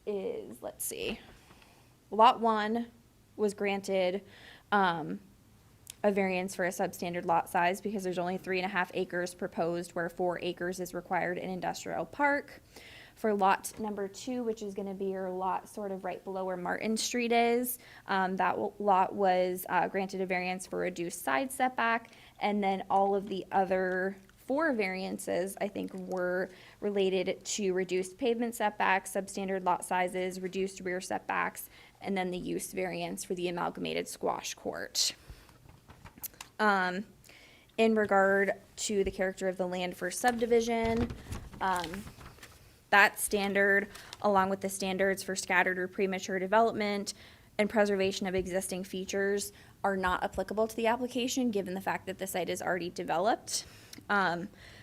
Speaker 12: is, let's see, Lot 1 was granted a variance for a substandard lot size because there's only 3.5 acres proposed where 4 acres is required in industrial park. For lot number 2, which is going to be your lot sort of right below where Martin Street is, that lot was granted a variance for reduced side setback, and then all of the other 4 variances, I think, were related to reduced pavement setbacks, substandard lot sizes, reduced rear setbacks, and then the use variance for the amalgamated squash court. In regard to the character of the land for subdivision, that standard, along with the standards for scattered or premature development and preservation of existing features, are not applicable to the application, given the fact that the site is already developed.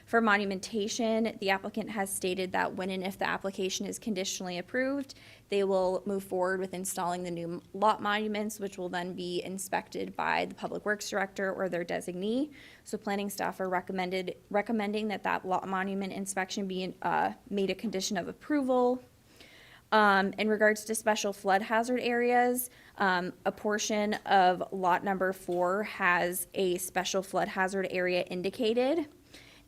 Speaker 12: For monumentation, the applicant has stated that when and if the application is conditionally approved, they will move forward with installing the new lot monuments, which will then be inspected by the Public Works Director or their designee. So planning staff are recommending that lot monument inspection be made a condition of approval. In regards to special flood hazard areas, a portion of lot number 4 has a special flood hazard area indicated.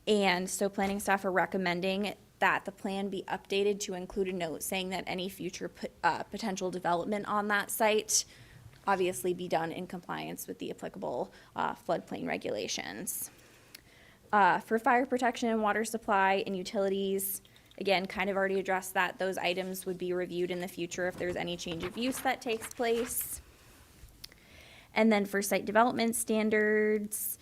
Speaker 12: And so planning staff are recommending that the plan be updated to include a note saying that any future potential development on that site obviously be done in compliance with the applicable floodplain regulations. For fire protection and water supply and utilities, again, kind of already addressed that. Those items would be reviewed in the future if there's any change of use that takes place. And then for site development standards,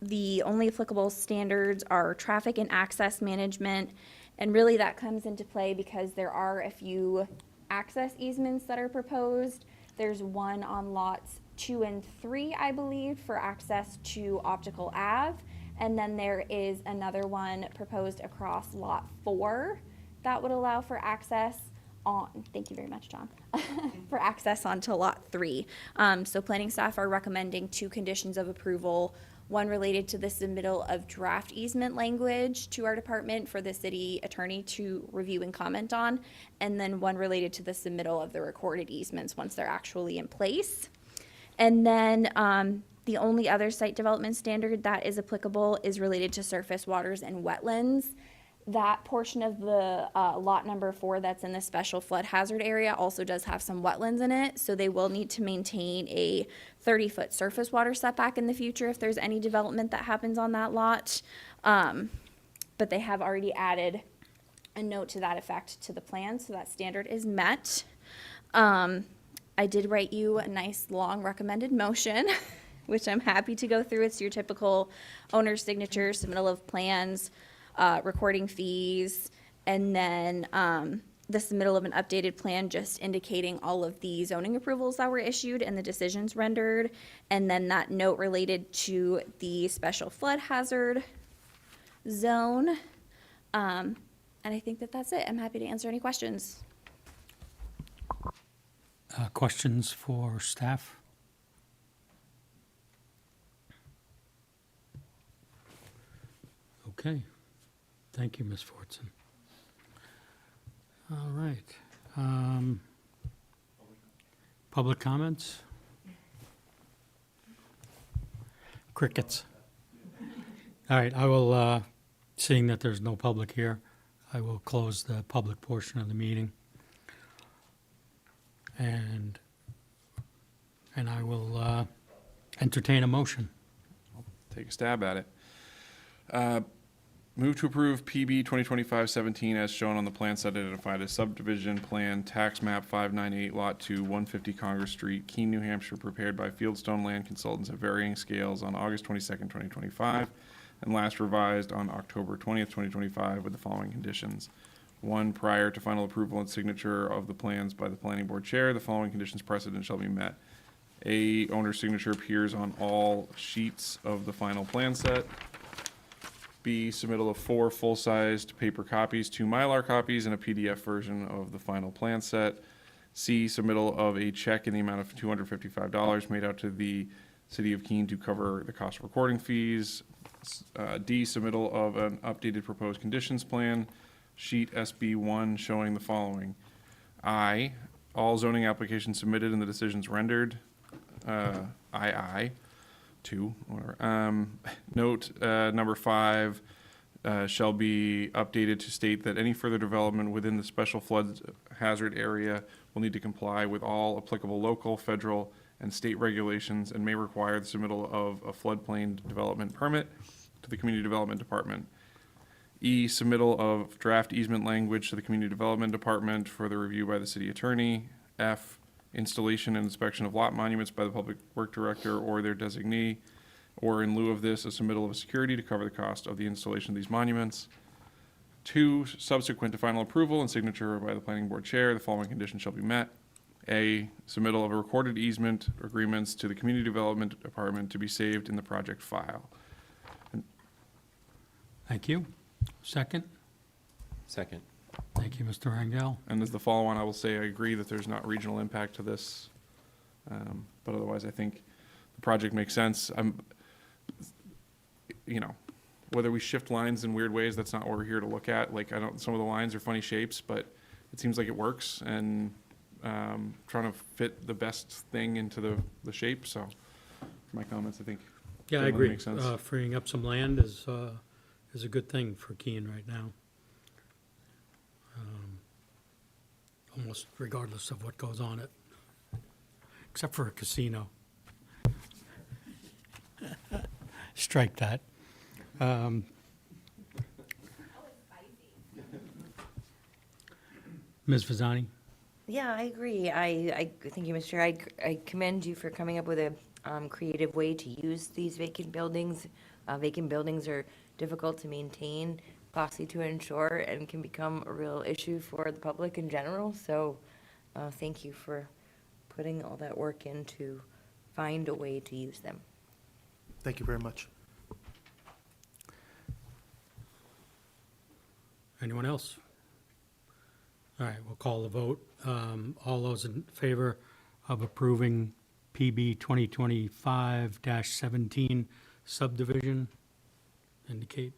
Speaker 12: the only applicable standards are traffic and access management. And really that comes into play because there are a few access easements that are proposed. There's one on lots 2 and 3, I believe, for access to Optical Ave. And then there is another one proposed across lot 4 that would allow for access on, thank you very much, John, for access onto lot 3. So planning staff are recommending 2 conditions of approval, one related to the submittal of draft easement language to our department for the city attorney to review and comment on, and then one related to the submittal of the recorded easements once they're actually in place. And then the only other site development standard that is applicable is related to surface waters and wetlands. That portion of the lot number 4 that's in the special flood hazard area also does have some wetlands in it, so they will need to maintain a 30-foot surface water setback in the future if there's any development that happens on that lot. But they have already added a note to that effect to the plan, so that standard is met. I did write you a nice long recommended motion, which I'm happy to go through. It's your typical owner's signature, submittal of plans, recording fees, and then the submittal of an updated plan just indicating all of the zoning approvals that were issued and the decisions rendered, and then that note related to the special flood hazard zone. And I think that that's it. I'm happy to answer any questions.
Speaker 1: Questions for staff? Okay. Thank you, Ms. Fortson. All right. Public comments? Crickets. All right, I will, seeing that there's no public here, I will close the public portion of the meeting. And I will entertain a motion.
Speaker 6: Take a stab at it. Move to approve PB 2025-17 as shown on the plan set identified as subdivision plan tax map 598 lot 2 150 Congress Street, Keene, New Hampshire, prepared by Fieldstone Land Consultants at varying scales on August 22nd, 2025, and last revised on October 20th, 2025 with the following conditions. 1, prior to final approval and signature of the plans by the planning board chair, the following conditions precedent shall be met. A, owner's signature appears on all sheets of the final plan set. B, submittal of 4 full-sized paper copies, 2 Mylar copies, and a PDF version of the final plan set. C, submittal of a check in the amount of $255 made out to the City of Keene to cover the cost of recording fees. D, submittal of an updated proposed conditions plan, sheet SB1 showing the following. I, all zoning applications submitted and the decisions rendered. II. 2, whatever. Note number 5 shall be updated to state that any further development within the special flood hazard area will need to comply with all applicable local, federal, and state regulations and may require the submittal of a floodplain development permit to the Community Development Department. E, submittal of draft easement language to the Community Development Department for the review by the city attorney. F, installation and inspection of lot monuments by the Public Work Director or their designee, or in lieu of this, a submittal of a security to cover the cost of the installation of these monuments. 2, subsequent to final approval and signature by the planning board chair, the following conditions shall be met. A, submittal of a recorded easement agreements to the Community Development Department to be saved in the project file.
Speaker 1: Thank you. Second?
Speaker 11: Second.
Speaker 1: Thank you, Mr. Rangel.
Speaker 6: And as the follow-on, I will say I agree that there's not regional impact to this, but otherwise I think the project makes sense. Whether we shift lines in weird ways, that's not what we're here to look at. Like, some of the lines are funny shapes, but it seems like it works, and trying to fit the best thing into the shape, so my comments, I think.
Speaker 1: Yeah, I
Speaker 6: generally
Speaker 1: agree.
Speaker 6: make sense.
Speaker 1: Freeing up some land is is a good thing for Keene right now. Almost regardless of what goes on it, except for a casino. Strike that. Ms. Vazani?
Speaker 8: Yeah, I agree. I thank you, Mr. Chair. I commend you for coming up with a creative way to use these vacant buildings. Vacant buildings are difficult to maintain, costly to insure, and can become a real issue for the public in general. So, thank you for putting all that work in to find a way to use them.
Speaker 4: Thank you very much.
Speaker 1: Anyone else? All right, we'll call the vote. All those in favor of approving PB 2025-17 subdivision indicate.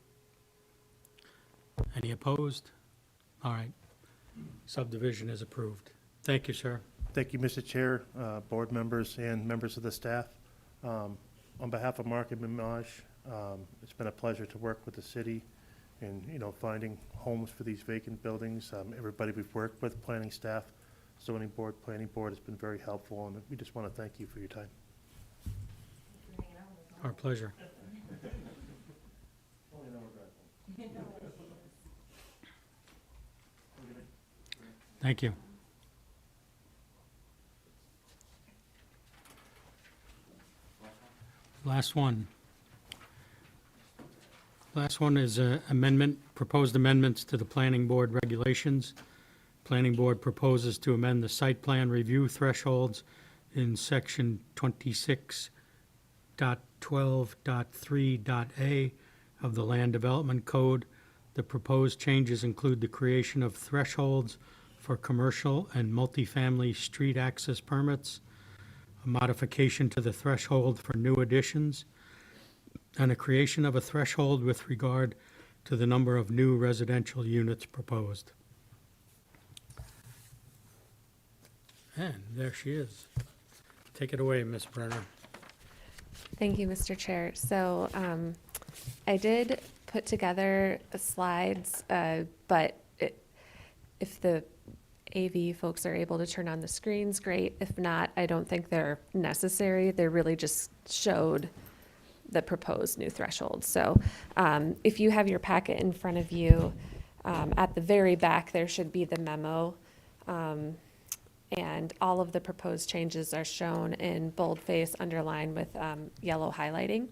Speaker 1: Any opposed? All right, subdivision is approved. Thank you, sir.
Speaker 4: Thank you, Mr. Chair, board members, and members of the staff. On behalf of Mark and Mimaj, it's been a pleasure to work with the city in, finding homes for these vacant buildings. Everybody we've worked with, planning staff, zoning board, planning board, has been very helpful, and we just want to thank you for your time.
Speaker 1: Our pleasure. Thank you. Last one. Last one is proposed amendments to the planning board regulations. Planning board proposes to amend the site plan review thresholds in section 26.12.3.a of the Land Development Code. The proposed changes include the creation of thresholds for commercial and multifamily street access permits, a modification to the threshold for new additions, and a creation of a threshold with regard to the number of new residential units proposed. And there she is. Take it away, Ms. Brenner.
Speaker 2: Thank you, Mr. Chair. So I did put together slides, but if the AV folks are able to turn on the screens, great. If not, I don't think they're necessary. They really just showed the proposed new thresholds. So if you have your packet in front of you, at the very back, there should be the memo. And all of the proposed changes are shown in boldface, underlined with yellow highlighting.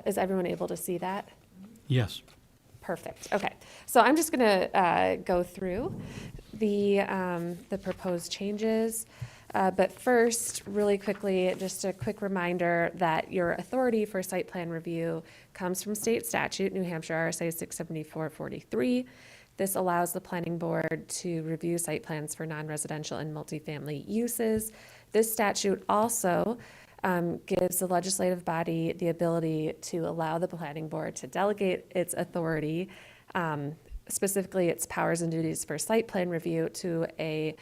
Speaker 2: Is everyone able to see that?
Speaker 1: Yes.
Speaker 2: Perfect. Okay. So I'm just going to go through the proposed changes. But first, really quickly, just a quick reminder that your authority for site plan review comes from state statute, New Hampshire RSA 674-43. This allows the planning board to review site plans for non-residential and multifamily uses. This statute also gives the legislative body the ability to allow the planning board to delegate its authority, specifically its powers and duties for site plan review, to a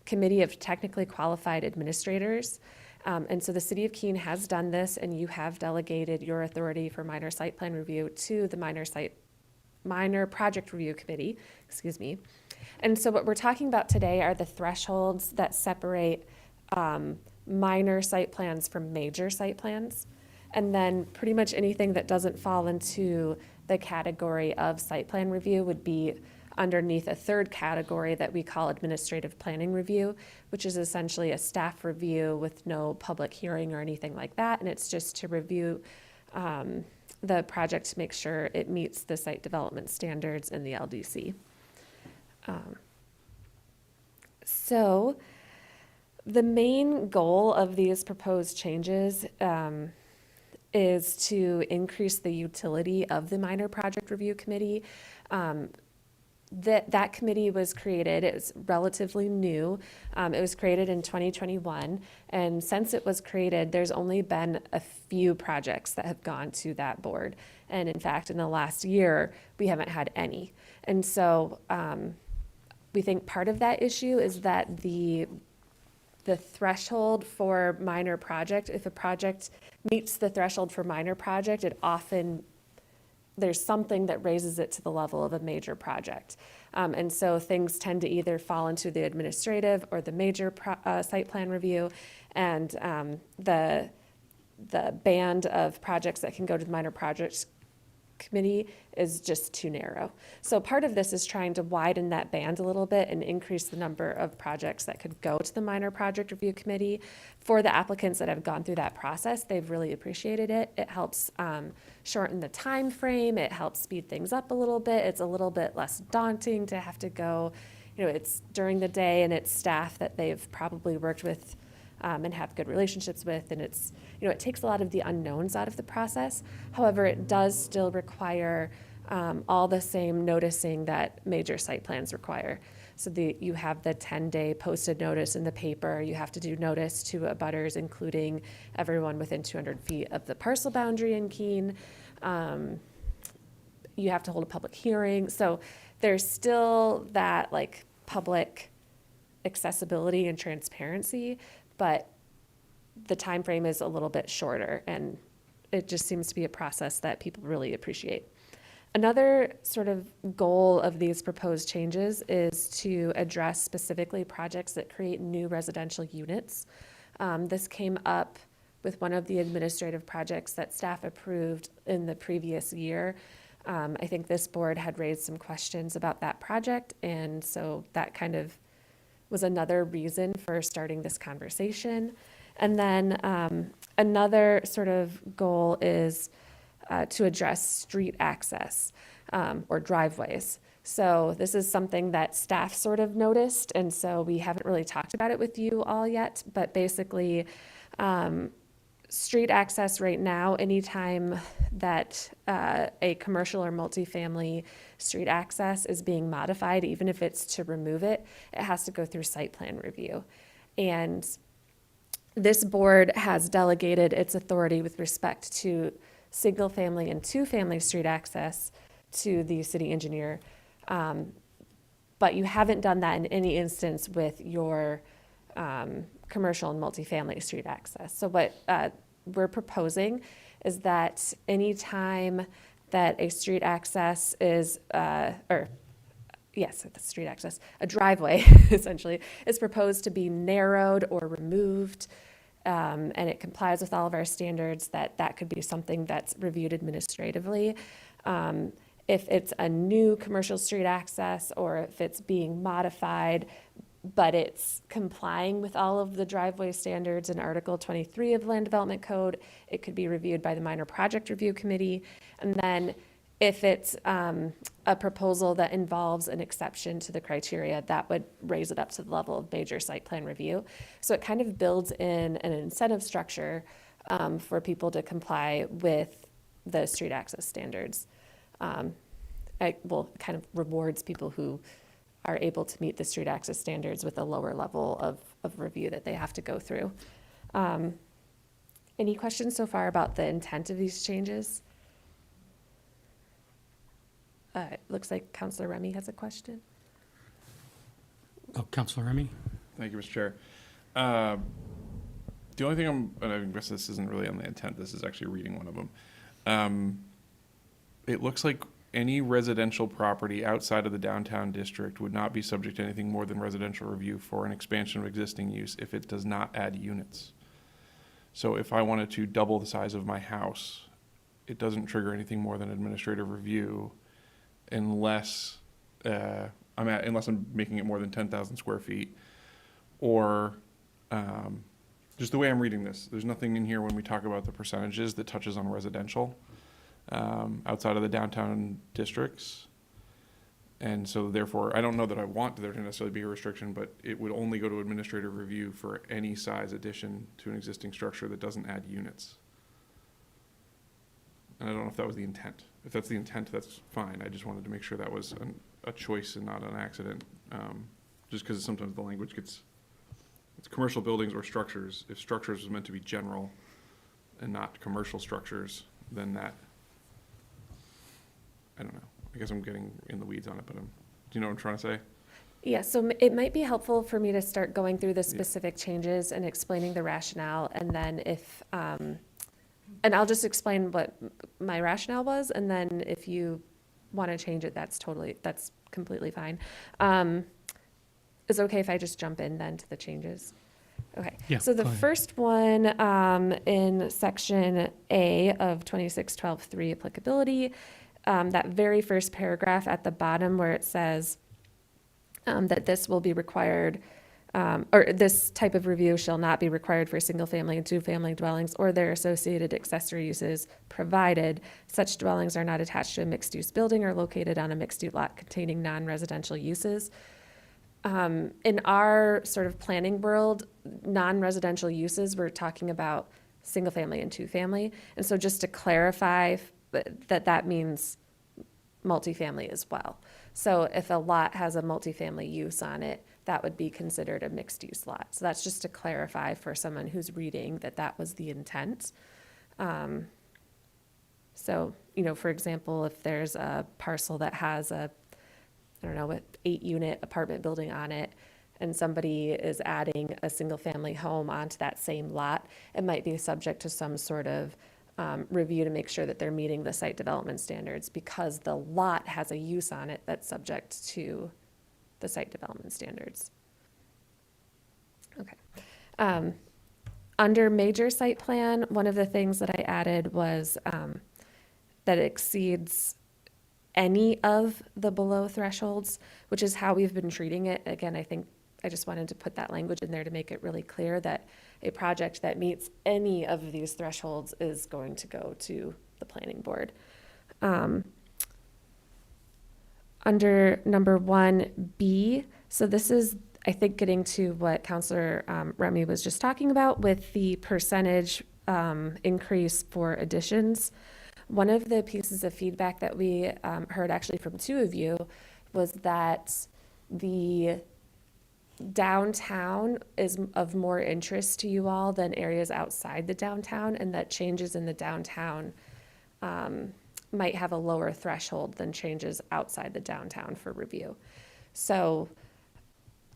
Speaker 2: committee of technically qualified administrators. And so the City of Keene has done this, and you have delegated your authority for minor site plan review to the minor project review committee, excuse me. And so what we're talking about today are the thresholds that separate minor site plans from major site plans. And then pretty much anything that doesn't fall into the category of site plan review would be underneath a third category that we call administrative planning review, which is essentially a staff review with no public hearing or anything like that. And it's just to review the project to make sure it meets the site development standards in the LDC. So the main goal of these proposed changes is to increase the utility of the minor project review committee. That committee was created, it's relatively new. It was created in 2021, and since it was created, there's only been a few projects that have gone to that board. And in fact, in the last year, we haven't had any. And so we think part of that issue is that the the threshold for minor project, if a project meets the threshold for minor project, it often, there's something that raises it to the level of a major project. And so things tend to either fall into the administrative or the major site plan review. And the band of projects that can go to the minor projects committee is just too narrow. So part of this is trying to widen that band a little bit and increase the number of projects that could go to the minor project review committee. For the applicants that have gone through that process, they've really appreciated it. It helps shorten the time frame. It helps speed things up a little bit. It's a little bit less daunting to have to go, it's during the day, and it's staff that they've probably worked with and have good relationships with, and it's, it takes a lot of the unknowns out of the process. However, it does still require all the same noticing that major site plans require. So you have the 10-day posted notice in the paper. You have to do notice to abutters, including everyone within 200 feet of the parcel boundary in Keene. You have to hold a public hearing. So there's still that public accessibility and transparency, but the time frame is a little bit shorter, and it just seems to be a process that people really appreciate. Another sort of goal of these proposed changes is to address specifically projects that create new residential units. This came up with one of the administrative projects that staff approved in the previous year. I think this board had raised some questions about that project, and so that kind of was another reason for starting this conversation. And then another sort of goal is to address street access or driveways. So this is something that staff sort of noticed, and so we haven't really talked about it with you all yet, but basically street access right now, anytime that a commercial or multifamily street access is being modified, even if it's to remove it, it has to go through site plan review. And this board has delegated its authority with respect to single-family and two-family street access to the city engineer. But you haven't done that in any instance with your commercial and multifamily street access. So what we're proposing is that any time that a street access is, the street access, a driveway essentially, is proposed to be narrowed or removed, and it complies with all of our standards, that could be something that's reviewed administratively. If it's a new commercial street access, or if it's being modified, but it's complying with all of the driveway standards in Article 23 of the Land Development Code, it could be reviewed by the Minor Project Review Committee. And then if it's a proposal that involves an exception to the criteria, that would raise it up to the level of major site plan review. So it kind of builds in an incentive structure for people to comply with the street access standards. Kind of rewards people who are able to meet the street access standards with a lower level of review that they have to go through. Any questions so far about the intent of these changes? It looks like Councilor Remy has a question.
Speaker 1: Oh, Councilor Remy?
Speaker 6: Thank you, Mr. Chair. The only thing and I guess this isn't really on the intent, this is actually reading one of them. It looks like any residential property outside of the downtown district would not be subject to anything more than residential review for an expansion of existing use if it does not add units. So if I wanted to double the size of my house, it doesn't trigger anything more than administrative review unless I'm making it more than 10,000 square feet, or just the way I'm reading this, there's nothing in here when we talk about the percentages that touches on residential outside of the downtown districts. And so therefore, I don't know that I want there to necessarily be a restriction, but it would only go to administrative review for any size addition to an existing structure that doesn't add units. And I don't know if that was the intent. If that's the intent, that's fine. I just wanted to make sure that was a choice and not an accident. Just because sometimes the language it's commercial buildings or structures. If structures was meant to be general and not commercial structures, then that, I don't know. I guess I'm getting in the weeds on it, but do you know what I'm trying to say?
Speaker 2: Yeah, so it might be helpful for me to start going through the specific changes and explaining the rationale, and then if, and I'll just explain what my rationale was, and then if you want to change it, that's completely fine. Is it okay if I just jump in then to the changes? Okay.
Speaker 1: Yeah,
Speaker 2: So the
Speaker 1: go ahead.
Speaker 2: first one, in section A of 2612.3 applicability, that very first paragraph at the bottom where it says that this will be required, or this type of review shall not be required for single-family and two-family dwellings or their associated accessory uses, provided such dwellings are not attached to a mixed-use building or located on a mixed-use lot containing non-residential uses. In our sort of planning world, non-residential uses, we're talking about single-family and two-family. And so just to clarify that means multifamily as well. So if a lot has a multifamily use on it, that would be considered a mixed-use lot. So that's just to clarify for someone who's reading that was the intent. So, for example, if there's a parcel that has an 8-unit apartment building on it, and somebody is adding a single-family home onto that same lot, it might be subject to some sort of review to make sure that they're meeting the site development standards because the lot has a use on it that's subject to the site development standards. Okay. Under major site plan, one of the things that I added was that it exceeds any of the below thresholds, which is how we've been treating it. Again, I think I just wanted to put that language in there to make it really clear that a project that meets any of these thresholds is going to go to the planning board. Under number 1B, so this is, I think, getting to what Councilor Remy was just talking about with the percentage increase for additions. One of the pieces of feedback that we heard actually from two of you was that the downtown is of more interest to you all than areas outside the downtown, and that changes in the downtown might have a lower threshold than changes outside the downtown for review. So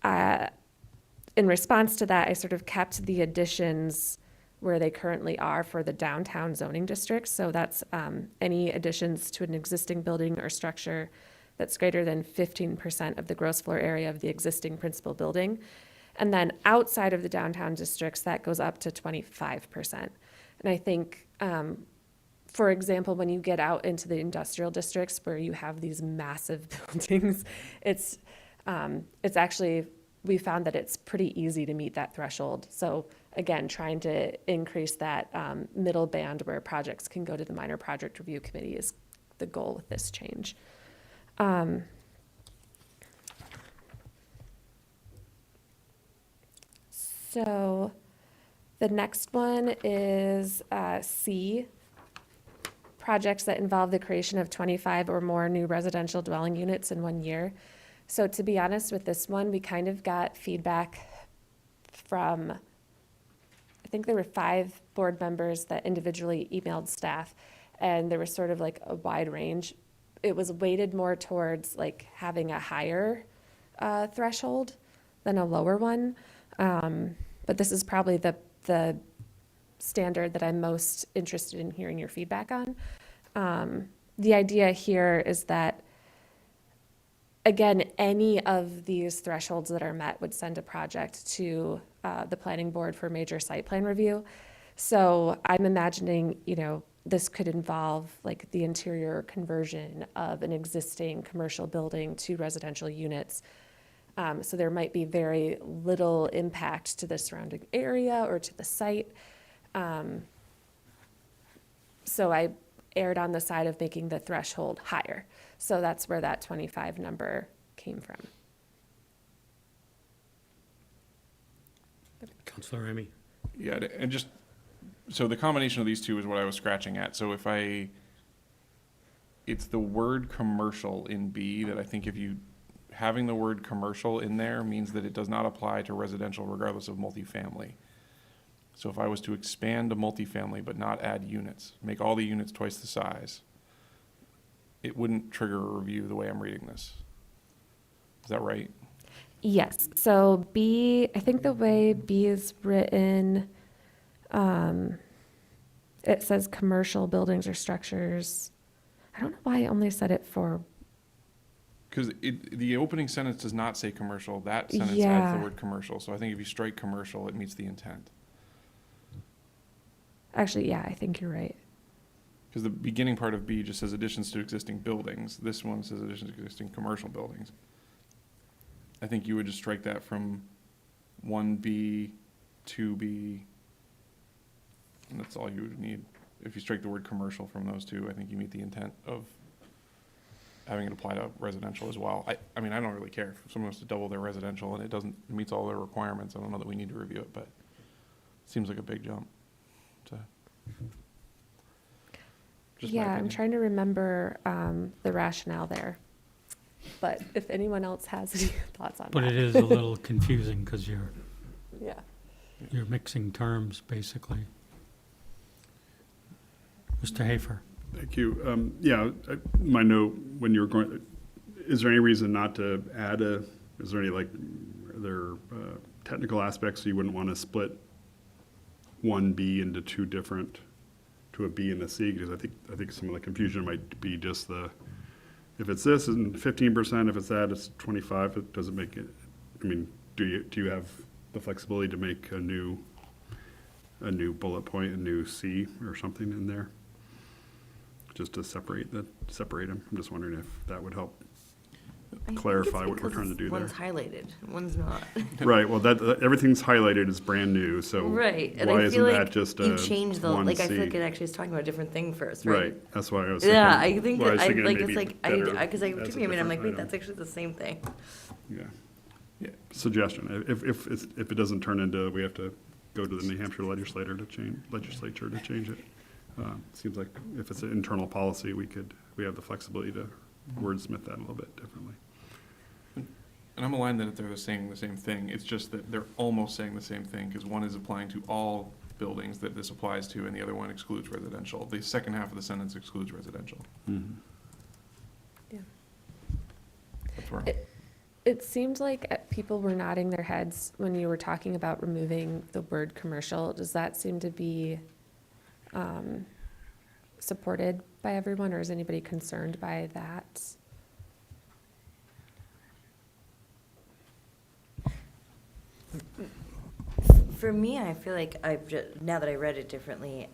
Speaker 2: in response to that, I sort of kept the additions where they currently are for the downtown zoning districts. So that's any additions to an existing building or structure that's greater than 15% of the gross floor area of the existing principal building. And then outside of the downtown districts, that goes up to 25%. And I think, for example, when you get out into the industrial districts where you have these massive buildings, it's actually, we found that it's pretty easy to meet that threshold. So again, trying to increase that middle band where projects can go to the minor project review committee is the goal with this change. So the next one is C, projects that involve the creation of 25 or more new residential dwelling units in 1 year. So to be honest with this one, we kind of got feedback from, I think there were 5 board members that individually emailed staff, and there was sort of like a wide range. It was weighted more towards like having a higher threshold than a lower one. But this is probably the standard that I'm most interested in hearing your feedback on. The idea here is that, again, any of these thresholds that are met would send a project to the planning board for major site plan review. So I'm imagining, this could involve like the interior conversion of an existing commercial building to residential units. So there might be very little impact to the surrounding area or to the site. So I erred on the side of making the threshold higher. So that's where that 25 number came from.
Speaker 1: Councilor Remy.
Speaker 6: Yeah, and just, so the combination of these two is what I was scratching at. So it's the word commercial in B that I think having the word commercial in there means that it does not apply to residential regardless of multifamily. So if I was to expand to multifamily but not add units, make all the units twice the size, it wouldn't trigger a review the way I'm reading this. Is that right?
Speaker 2: Yes, so B, I think the way B is written, it says commercial buildings or structures. I don't know why I only said it for,
Speaker 6: Because the opening sentence does not say commercial. That sentence adds
Speaker 2: Yeah.
Speaker 6: the word commercial. So I think if you strike commercial, it meets the intent.
Speaker 2: actually, yeah, I think you're right.
Speaker 6: Because the beginning part of B just says additions to existing buildings. This one says additions to existing commercial buildings. I think you would just strike that from 1B, 2B, and that's all you would need. If you strike the word commercial from those two, I think you meet the intent of having it apply to residential as well. I mean, I don't really care if someone wants to double their residential and it meets all their requirements. I don't know that we need to review it, but it seems like a big jump. So, just my
Speaker 2: Yeah, I'm
Speaker 6: opinion.
Speaker 2: trying to remember the rationale there. But if anyone else has any thoughts on that.
Speaker 1: But it is a little confusing because you're
Speaker 2: Yeah.
Speaker 1: mixing terms, basically. Mr. Hafer?
Speaker 5: Thank you. Yeah, my note, when you were going, is there any reason not to add is there any are there technical aspects you wouldn't want to split 1B into two different, to a B and a C? Because I think some of the confusion might be just if it's this and 15%, if it's that, it's 25. It doesn't make it, I mean, do you have the flexibility to make a new bullet point, a new C or something in there? Just to separate them. I'm just wondering if that would help clarify what we're trying to do there.
Speaker 8: One's highlighted, one's not.
Speaker 5: Right, well, everything's highlighted is brand new, so
Speaker 8: Right, and
Speaker 5: why
Speaker 8: I
Speaker 5: isn't
Speaker 8: feel
Speaker 5: that
Speaker 8: like
Speaker 5: just
Speaker 8: you
Speaker 5: a
Speaker 8: change the,
Speaker 5: one
Speaker 8: like, I feel like
Speaker 5: C?
Speaker 8: it actually is talking about a different thing first, right?
Speaker 5: Right, that's why I was thinking.
Speaker 8: Yeah, I think
Speaker 5: well, I
Speaker 8: that,
Speaker 5: was thinking
Speaker 8: like,
Speaker 5: maybe
Speaker 8: it's like,
Speaker 5: better
Speaker 8: because I
Speaker 5: as a
Speaker 8: took me a minute, I'm like, wait,
Speaker 5: different
Speaker 8: that's actually the same thing.
Speaker 5: item. Yeah, suggestion, if it doesn't turn into, we have to go to the New Hampshire legislature to change it. Seems like if it's an internal policy, we have the flexibility to wordsmith that a little bit differently.
Speaker 6: And I'm aligned that they're saying the same thing. It's just that they're almost saying the same thing because one is applying to all buildings that this applies to and the other one excludes residential. The second half of the sentence excludes residential.
Speaker 2: Yeah.
Speaker 6: That's where
Speaker 2: It seemed like people were nodding their heads when you were talking about removing the word commercial. Does that seem to be supported by everyone, or is anybody concerned by that?
Speaker 8: For me, I feel like now that I read it differently,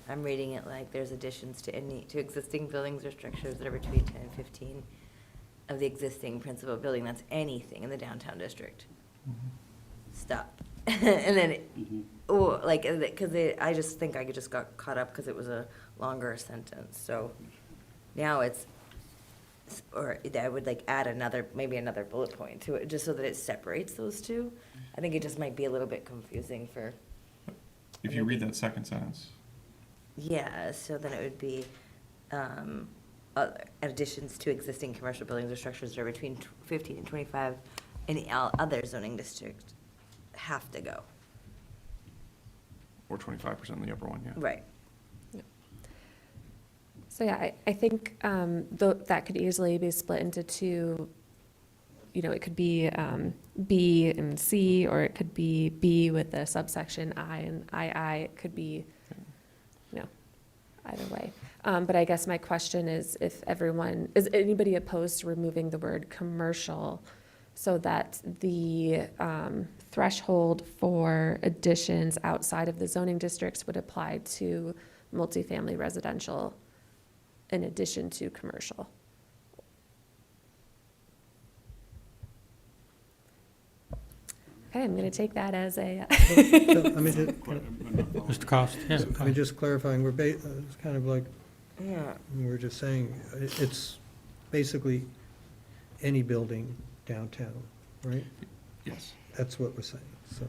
Speaker 8: I'm reading it like there's additions to existing buildings or structures that are between 10 and 15 of the existing principal building. That's anything in the downtown district. Stop. And then, because I just think I just got caught up because it was a longer sentence. So now I would like add maybe another bullet point to it, just so that it separates those two. I think it just might be a little bit confusing for.
Speaker 6: if you read that second sentence,
Speaker 8: Yeah, so then it would be additions to existing commercial buildings or structures that are between 15 and 25 in all other zoning districts have to go.
Speaker 6: or 25% in the upper one, yeah.
Speaker 8: Right.
Speaker 2: So yeah, I think that could easily be split into two. It could be B and C, or it could be B with the subsection I and II. It could be, either way. But I guess my question is is anybody opposed to removing the word commercial so that the threshold for additions outside of the zoning districts would apply to multifamily residential in addition to commercial? Okay, I'm going to take that as a.
Speaker 1: Mr. Cost? Yeah.
Speaker 9: I mean, just clarifying, it's kind of like,
Speaker 8: Yeah.
Speaker 9: we were just saying, it's basically any building downtown, right?
Speaker 6: Yes.
Speaker 9: That's what we're saying, so.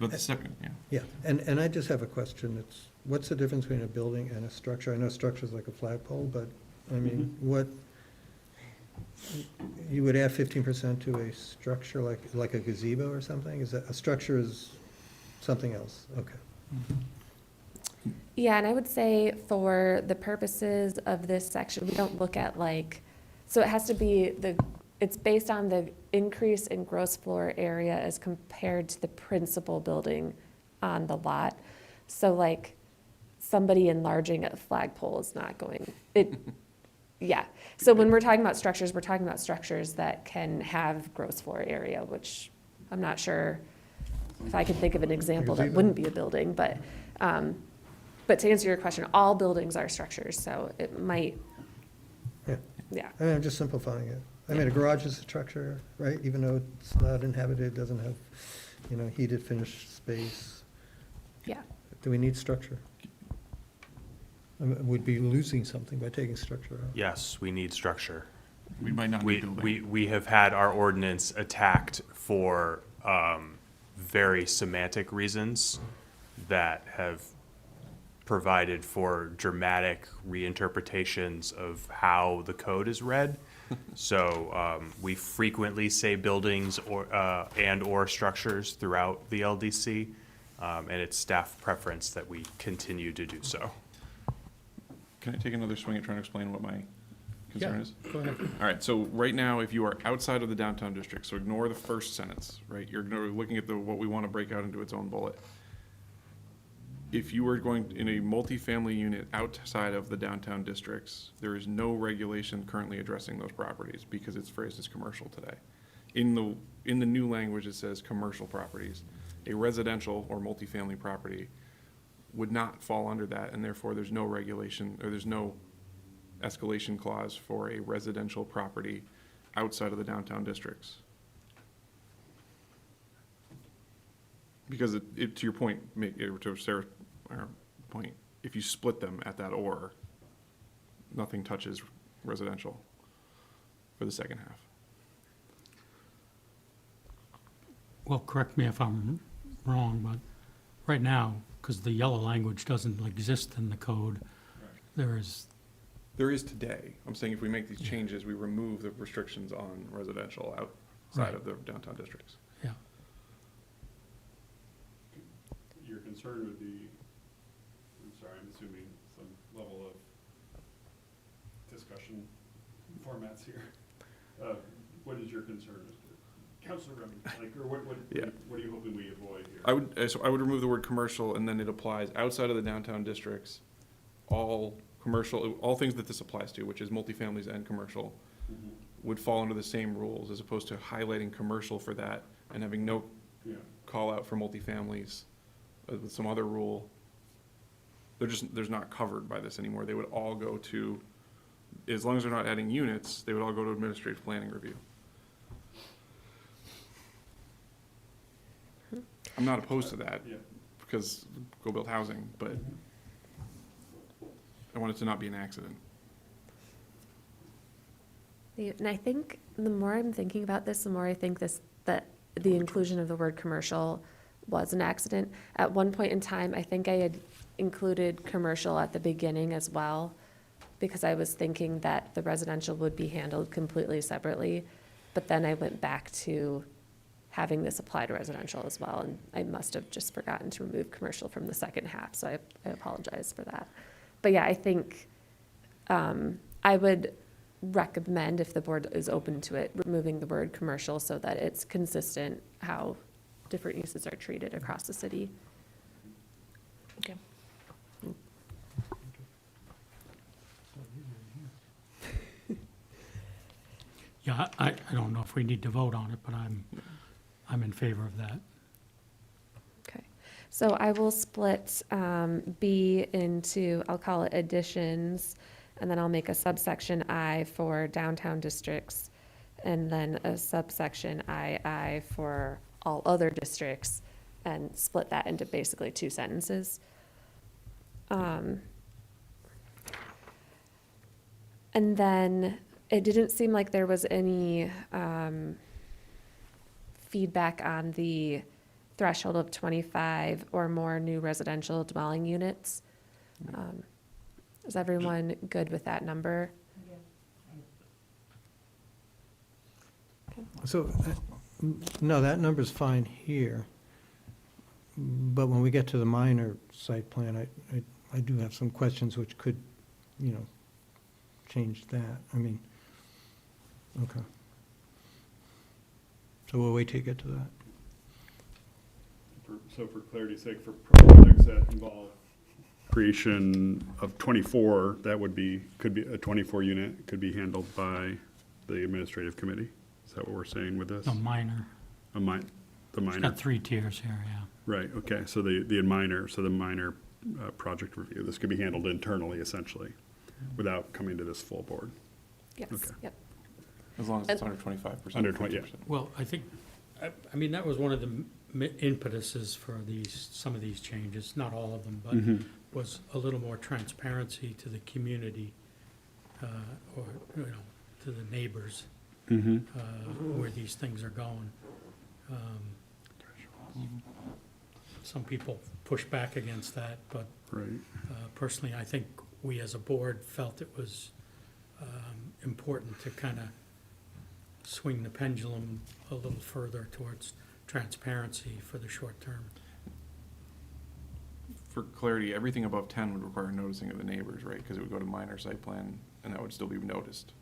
Speaker 6: But the second, yeah.
Speaker 9: Yeah, and I just have a question. What's the difference between a building and a structure? I know structure's like a flagpole, but, I mean, you would add 15% to a structure like a gazebo or something? Is that, a structure is something else? Okay.
Speaker 2: Yeah, and I would say for the purposes of this section, we don't look at so it has to be it's based on the increase in gross floor area as compared to the principal building on the lot. So like, somebody enlarging a flagpole is not going, yeah. So when we're talking about structures, we're talking about structures that can have gross floor area, which I'm not sure if I could think of an example that wouldn't be a building, but to answer your question, all buildings are structures, so it might,
Speaker 9: Yeah.
Speaker 2: yeah.
Speaker 9: I mean, I'm just simplifying it. I mean, a garage is a structure, right? Even though it's not inhabited, doesn't have, heated finished space.
Speaker 2: Yeah.
Speaker 9: Do we need structure? I mean, we'd be losing something by taking structure out.
Speaker 10: Yes, we need structure.
Speaker 6: We might not need building.
Speaker 10: We have had our ordinance attacked for very semantic reasons that have provided for dramatic reinterpretations of how the code is read. So we frequently say buildings or structures throughout the LDC, and it's staff preference that we continue to do so.
Speaker 6: Can I take another swing at trying to explain what my concern
Speaker 1: Yeah,
Speaker 6: is?
Speaker 1: go ahead.
Speaker 6: All right, so right now, if you are outside of the downtown district, so ignore the first sentence, right? You're looking at what we want to break out into its own bullet. If you are going in a multifamily unit outside of the downtown districts, there is no regulation currently addressing those properties because it's phrased as commercial today. In the new language, it says commercial properties. A residential or multifamily property would not fall under that, and therefore there's no regulation, or there's no escalation clause for a residential property outside of the downtown districts. Because to your point, to Sarah's point, if you split them at that or, nothing touches residential for the second half.
Speaker 1: Well, correct me if I'm wrong, but right now, because the yellow language doesn't exist in the code, there is,
Speaker 6: There is today. I'm saying if we make these changes, we remove the restrictions on residential outside of the downtown districts.
Speaker 1: yeah.
Speaker 5: Your concern would be, I'm sorry, I'm assuming some level of discussion formats here. What is your concern, Mr. Councilor Remy? Like, or what are you hoping we avoid here?
Speaker 6: I would remove the word commercial, and then it applies outside of the downtown districts, all commercial, all things that this applies to, which is multifamilies and commercial, would fall under the same rules, as opposed to highlighting commercial for that and having no call out for multifamilies with some other rule. They're not covered by this anymore. They would all go to, as long as they're not adding units, they would all go to administrative planning review. I'm not opposed to that, because go build housing, but I want it to not be an accident.
Speaker 2: And I think the more I'm thinking about this, the more I think that the inclusion of the word commercial was an accident. At one point in time, I think I had included commercial at the beginning as well, because I was thinking that the residential would be handled completely separately. But then I went back to having this apply to residential as well, and I must have just forgotten to remove commercial from the second half, so I apologize for that. But yeah, I think I would recommend, if the board is open to it, removing the word commercial so that it's consistent how different uses are treated across the city.
Speaker 8: Okay.
Speaker 1: Yeah, I don't know if we need to vote on it, but I'm in favor of that.
Speaker 2: Okay, so I will split B into, I'll call it additions, and then I'll make a subsection I for downtown districts, and then a subsection II for all other districts, and split that into basically two sentences. And then it didn't seem like there was any feedback on the threshold of 25 or more new residential dwelling units. Is everyone good with that number?
Speaker 9: So, no, that number's fine here. But when we get to the minor site plan, I do have some questions which could, change that. I mean, okay. So we'll wait till you get to that.
Speaker 5: So for clarity's sake, for projects that involve creation of 24, that would be, could be a 24 unit, could be handled by the administrative committee? Is that what we're saying with this?
Speaker 1: A minor.
Speaker 5: The
Speaker 1: It's
Speaker 5: minor,
Speaker 1: got 3 tiers here, yeah.
Speaker 5: right, okay, so the minor project review, this could be handled internally essentially, without coming to this full board.
Speaker 2: Yes,
Speaker 5: Okay.
Speaker 2: yep.
Speaker 6: As long as it's under 25%.
Speaker 5: Under 20, yeah.
Speaker 1: Well, I think, I mean, that was one of the impetuses for some of these changes, not all of them,
Speaker 5: Mhm.
Speaker 1: but was a little more transparency to the community, or, to the neighbors,
Speaker 5: Mm-hmm.
Speaker 1: where these things are going. Some people push back against that, but
Speaker 5: Right.
Speaker 1: personally, I think we as a board felt it was important to kind of swing the pendulum a little further towards transparency for the short term.
Speaker 6: For clarity, everything above 10 would require noticing of the neighbors, right? Because it would go to minor site plan, and that would still be noticed.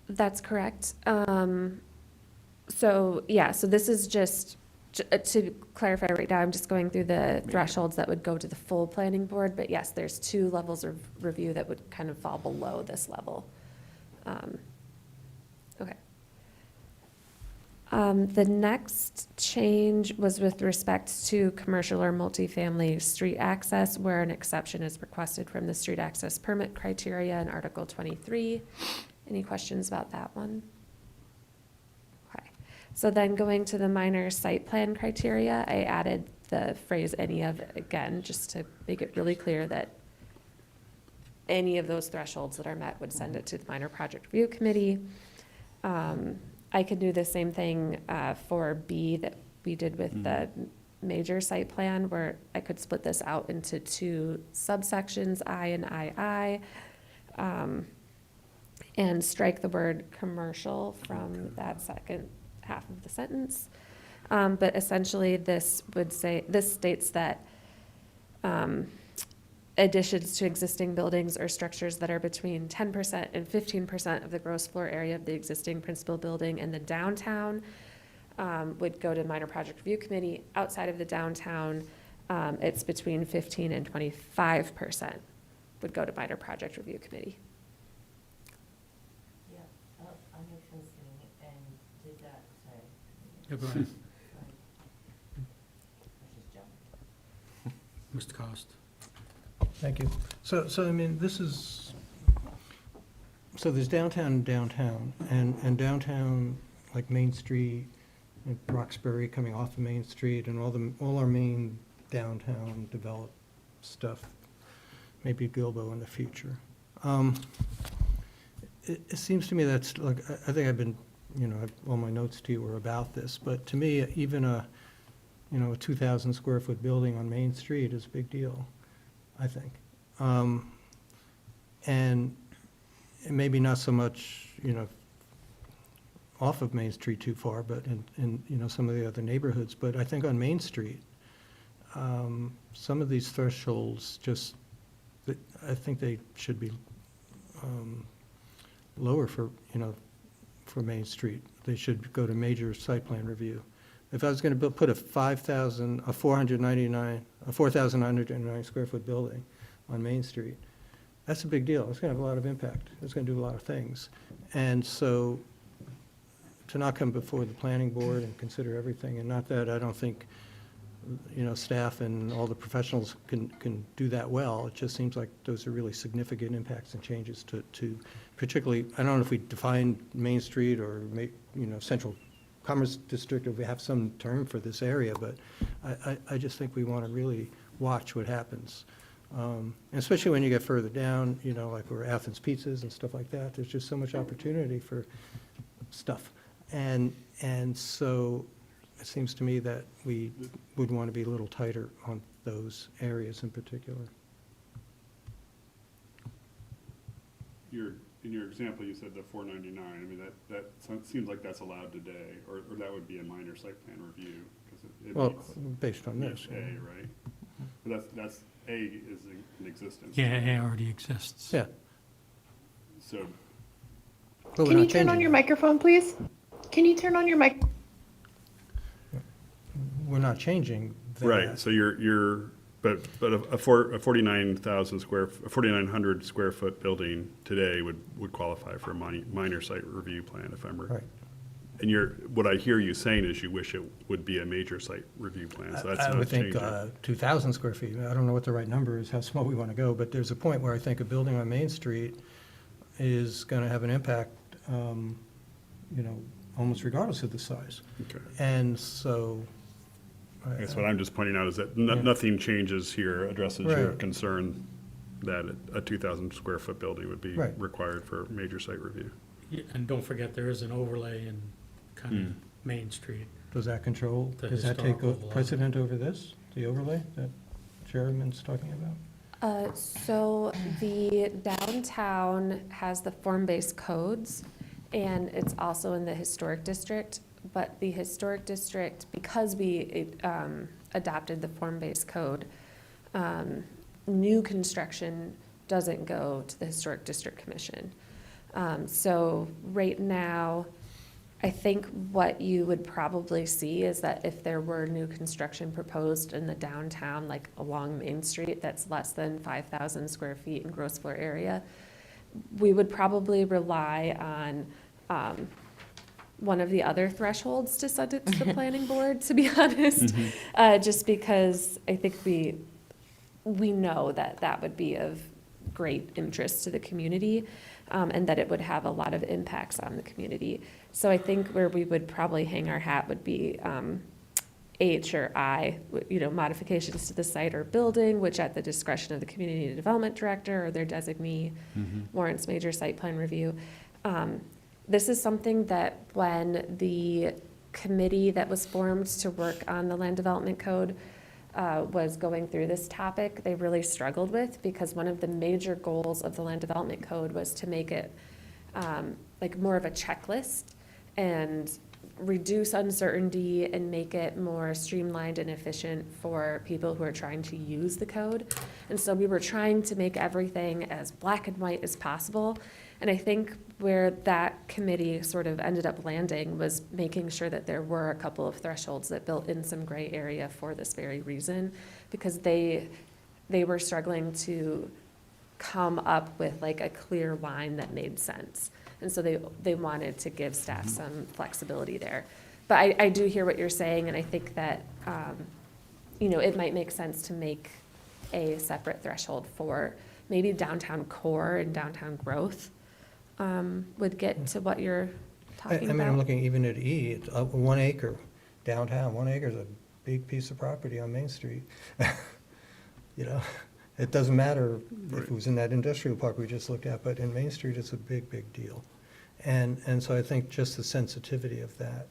Speaker 2: That's correct. So, yeah, so this is just, to clarify right now, I'm just going through the thresholds that would go to the full planning board, but yes, there's 2 levels of review that would kind of fall below this level. Okay. The next change was with respect to commercial or multifamily street access, where an exception is requested from the street access permit criteria in Article 23. Any questions about that one? Okay. So then going to the minor site plan criteria, I added the phrase "any of" again, just to make it really clear that any of those thresholds that are met would send it to the minor project review committee. I could do the same thing for B that we did with the major site plan, where I could split this out into 2 subsections, I and II, and strike the word commercial from that second half of the sentence. But essentially, this states that additions to existing buildings or structures that are between 10% and 15% of the gross floor area of the existing principal building in the downtown would go to minor project review committee. Outside of the downtown, it's between 15 and 25% would go to minor project review committee.
Speaker 8: Yeah, that makes sense to me, and did that, sorry.
Speaker 1: Yeah, go ahead.
Speaker 8: Let's just jump.
Speaker 1: Mr. Cost.
Speaker 9: Thank you. So I mean, so there's downtown, and downtown, like Main Street, and Roxbury coming off of Main Street, and all our main downtown developed stuff, maybe Gilbo in the future. It seems to me that's, like, I think I've been, all my notes to you were about this, but to me, even a 2,000 square foot building on Main Street is a big deal, I think. And maybe not so much, off of Main Street too far, but in some of the other neighborhoods. But I think on Main Street, some of these thresholds I think they should be lower for Main Street. They should go to major site plan review. If I was going to put a 4,909 square foot building on Main Street, that's a big deal. It's going to have a lot of impact. It's going to do a lot of things. And so to not come before the planning board and consider everything, and not that I don't think, staff and all the professionals can do that well. It just seems like those are really significant impacts and changes to particularly, I don't know if we define Main Street or, Central Commerce District, if we have some term for this area, but I just think we want to really watch what happens. And especially when you get further down, like where Athens Pizzas and stuff like that, there's just so much opportunity for stuff. And so it seems to me that we would want to be a little tighter on those areas in particular.
Speaker 5: In your example, you said the 499, I mean, that seems like that's allowed today, or that would be a minor site plan review, because it
Speaker 9: Well,
Speaker 5: meets
Speaker 9: based on this.
Speaker 5: A, right? But that's A is in existence.
Speaker 1: Yeah, it already exists.
Speaker 9: Yeah.
Speaker 5: So,
Speaker 9: But we're
Speaker 17: Can you
Speaker 9: not
Speaker 17: turn on
Speaker 9: changing
Speaker 17: your
Speaker 9: it.
Speaker 17: microphone, please? Can you turn on your mic?
Speaker 9: We're not changing that.
Speaker 5: Right, so but a 4,900 square foot building today would qualify for a minor site review plan, if I'm
Speaker 9: Right.
Speaker 5: And what I hear you saying is you wish it would be a major site review plan, so that's
Speaker 9: I
Speaker 5: not
Speaker 9: would think
Speaker 5: changing.
Speaker 9: 2,000 square feet. I don't know what the right number is, how small we want to go, but there's a point where I think a building on Main Street is going to have an impact, almost regardless of the size.
Speaker 5: Okay.
Speaker 9: And so.
Speaker 5: I guess what I'm just pointing out is that nothing changes here, addresses your
Speaker 9: Right.
Speaker 5: concern that a 2,000 square foot building would be
Speaker 9: Right.
Speaker 5: required for major site review.
Speaker 1: Yeah, and don't forget, there is an overlay in kind of Main Street.
Speaker 9: Does that control,
Speaker 1: The
Speaker 9: does that take
Speaker 1: historical overlay.
Speaker 9: precedent over this, the overlay that Chairman's talking about?
Speaker 2: So the downtown has the form-based codes, and it's also in the historic district. But the historic district, because we adopted the form-based code, new construction doesn't go to the Historic District Commission. So right now, I think what you would probably see is that if there were new construction proposed in the downtown, like along Main Street, that's less than 5,000 square feet in gross floor area, we would probably rely on one of the other thresholds to send it to the planning board, to be honest. Just because I think we know that that would be of great interest to the community, and that it would have a lot of impacts on the community. So I think where we would probably hang our hat would be H or I, modifications to the site or building, which at the discretion of the community development director or their designee warrants major site plan review. This is something that when the committee that was formed to work on the land development code was going through this topic, they really struggled with, because one of the major goals of the land development code was to make it like more of a checklist and reduce uncertainty and make it more streamlined and efficient for people who are trying to use the code. And so we were trying to make everything as black and white as possible. And I think where that committee sort of ended up landing was making sure that there were a couple of thresholds that built in some gray area for this very reason, because they were struggling to come up with like a clear line that made sense. And so they wanted to give staff some flexibility there. But I do hear what you're saying, and I think that, it might make sense to make a separate threshold for maybe downtown core and downtown growth would get to what you're talking
Speaker 9: I mean, I'm
Speaker 2: about.
Speaker 9: looking even at E, it's 1 acre downtown. 1 acre is a big piece of property on Main Street. It doesn't matter if it was in that industrial park we just looked at, but in Main Street, it's a big, big deal. And so I think just the sensitivity of that,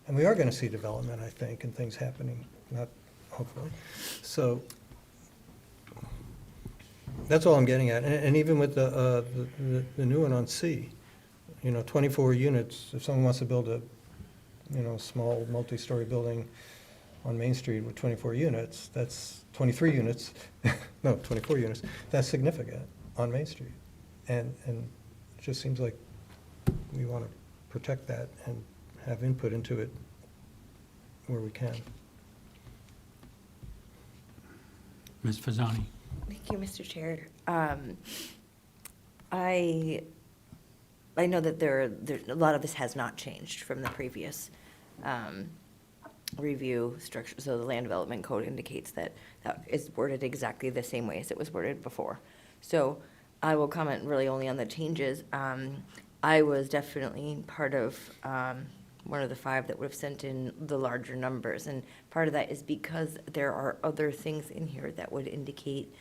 Speaker 9: and we are going to see development, I think, and things happening, not hopefully. So that's all I'm getting at. And even with the new one on C, 24 units, if someone wants to build a, small multi-story building on Main Street with 24 units, that's 23 units, no, 24 units, that's significant on Main Street. And it just seems like we want to protect that and have input into it where we can.
Speaker 1: Ms. Fasani?
Speaker 8: Thank you, Mr. Chair. I know that there a lot of this has not changed from the previous review structure. So the land development code indicates that that is worded exactly the same way as it was worded before. So I will comment really only on the changes. I was definitely part of one of the 5 that would have sent in the larger numbers. And part of that is because there are other things in here that would indicate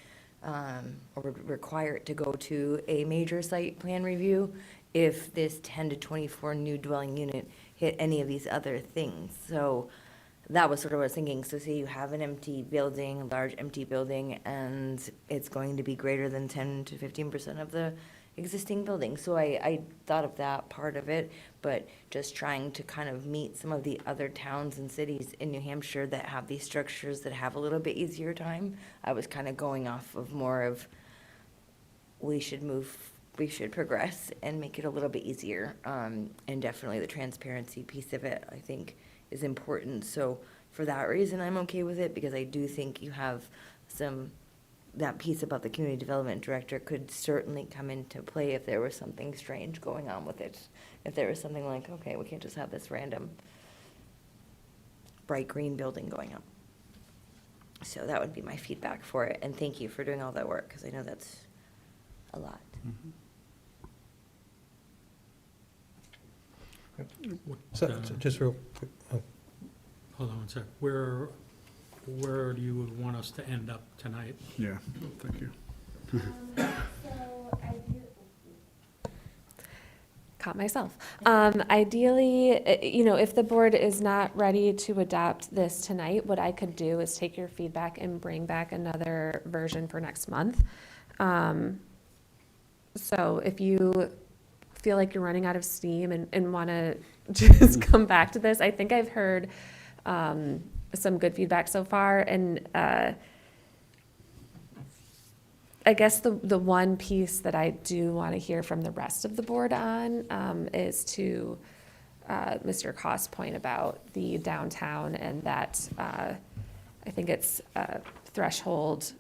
Speaker 8: or would require it to go to a major site plan review if this 10 to 24 new dwelling unit hit any of these other things. So that was sort of what I was thinking. So say you have an empty building, a large empty building, and it's going to be greater than 10 to 15% of the existing building. So I thought of that part of it, but just trying to kind of meet some of the other towns and cities in New Hampshire that have these structures that have a little bit easier time. I was kind of going off of more of we should move we should progress and make it a little bit easier. And definitely the transparency piece of it, I think, is important. So for that reason, I'm okay with it, because I do think you have that piece about the community development director could certainly come into play if there was something strange going on with it. If there was something like, okay, we can't just have this random bright green building going up. So that would be my feedback for it, and thank you for doing all that work, because I know that's a lot.
Speaker 9: So,
Speaker 1: Uh,
Speaker 9: just real quick,
Speaker 1: Hold on one sec. Where do you want us to end up tonight?
Speaker 5: Yeah, thank you.
Speaker 2: Caught myself. Ideally, if the board is not ready to adopt this tonight, what I could do is take your feedback and bring back another version for next month. So if you feel like you're running out of steam and want to just come back to this, I think I've heard some good feedback so far, and I guess the one piece that I do want to hear from the rest of the board on is to Mr. Cost's point about the downtown, and that I think it's threshold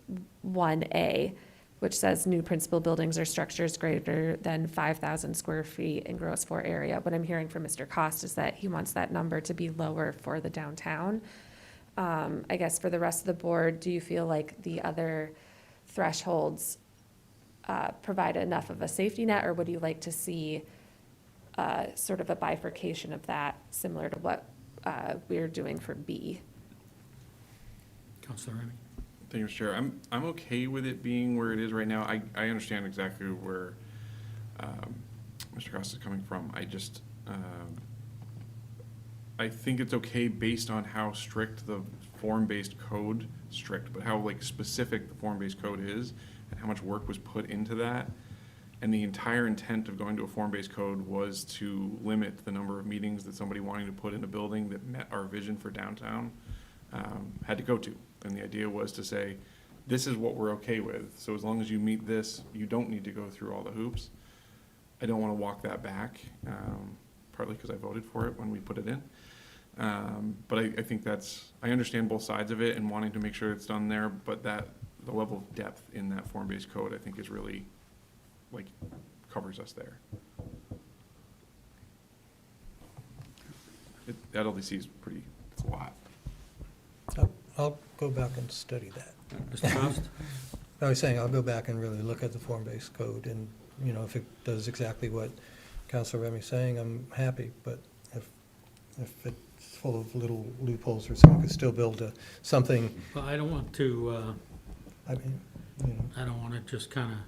Speaker 2: 1A, which says new principal buildings or structures greater than 5,000 square feet in gross floor area. What I'm hearing from Mr. Cost is that he wants that number to be lower for the downtown. I guess for the rest of the board, do you feel like the other thresholds provide enough of a safety net, or would you like to see sort of a bifurcation of that, similar to what we're doing for B?
Speaker 1: Counselor Remy?
Speaker 6: Thank you, Mr. Chair. I'm okay with it being where it is right now. I understand exactly where Mr. Costa is coming from. I think it's okay based on how strict the form-based code, but how like specific the form-based code is and how much work was put into that. And the entire intent of going to a form-based code was to limit the number of meetings that somebody wanting to put in a building that met our vision for downtown had to go to. And the idea was to say, this is what we're okay with. So as long as you meet this, you don't need to go through all the hoops. I don't want to walk that back, partly because I voted for it when we put it in. But I think I understand both sides of it and wanting to make sure it's done there, but the level of depth in that form-based code, I think, is really, covers us there. That LDC is it's a lot.
Speaker 9: I'll go back and study that.
Speaker 1: Mr. Cost?
Speaker 9: I was saying, I'll go back and really look at the form-based code, and, if it does exactly what Councilor Remy's saying, I'm happy, but if it's full of little loopholes, or someone could still build something,
Speaker 1: Well, I don't want to,
Speaker 9: I mean,
Speaker 1: I don't want to just kind of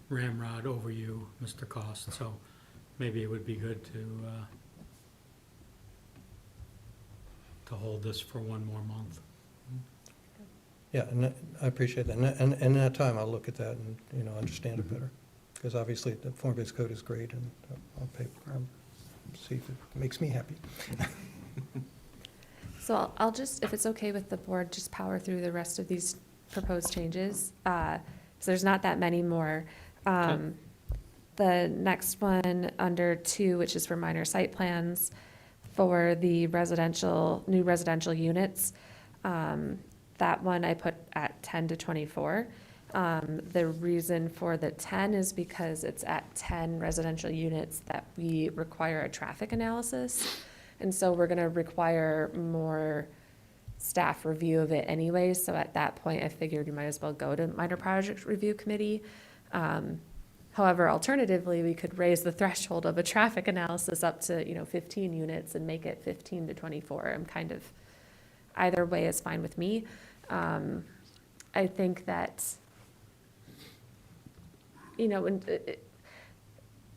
Speaker 1: ramrod over you, Mr. Cost, so maybe it would be good to hold this for one more month.
Speaker 9: yeah, and I appreciate that. And in that time, I'll look at that and, understand it better. Because obviously, the form-based code is great, and I'll see if it makes me happy.
Speaker 2: So I'll just, if it's okay with the board, just power through the rest of these proposed changes. So there's not that many more. The next one under 2, which is for minor site plans for the new residential units. That one I put at 10 to 24. The reason for the 10 is because it's at 10 residential units that we require a traffic analysis. And so we're going to require more staff review of it anyway. So at that point, I figured you might as well go to minor project review committee. However, alternatively, we could raise the threshold of a traffic analysis up to, 15 units and make it 15 to 24. I'm kind of, either way is fine with me. I think that,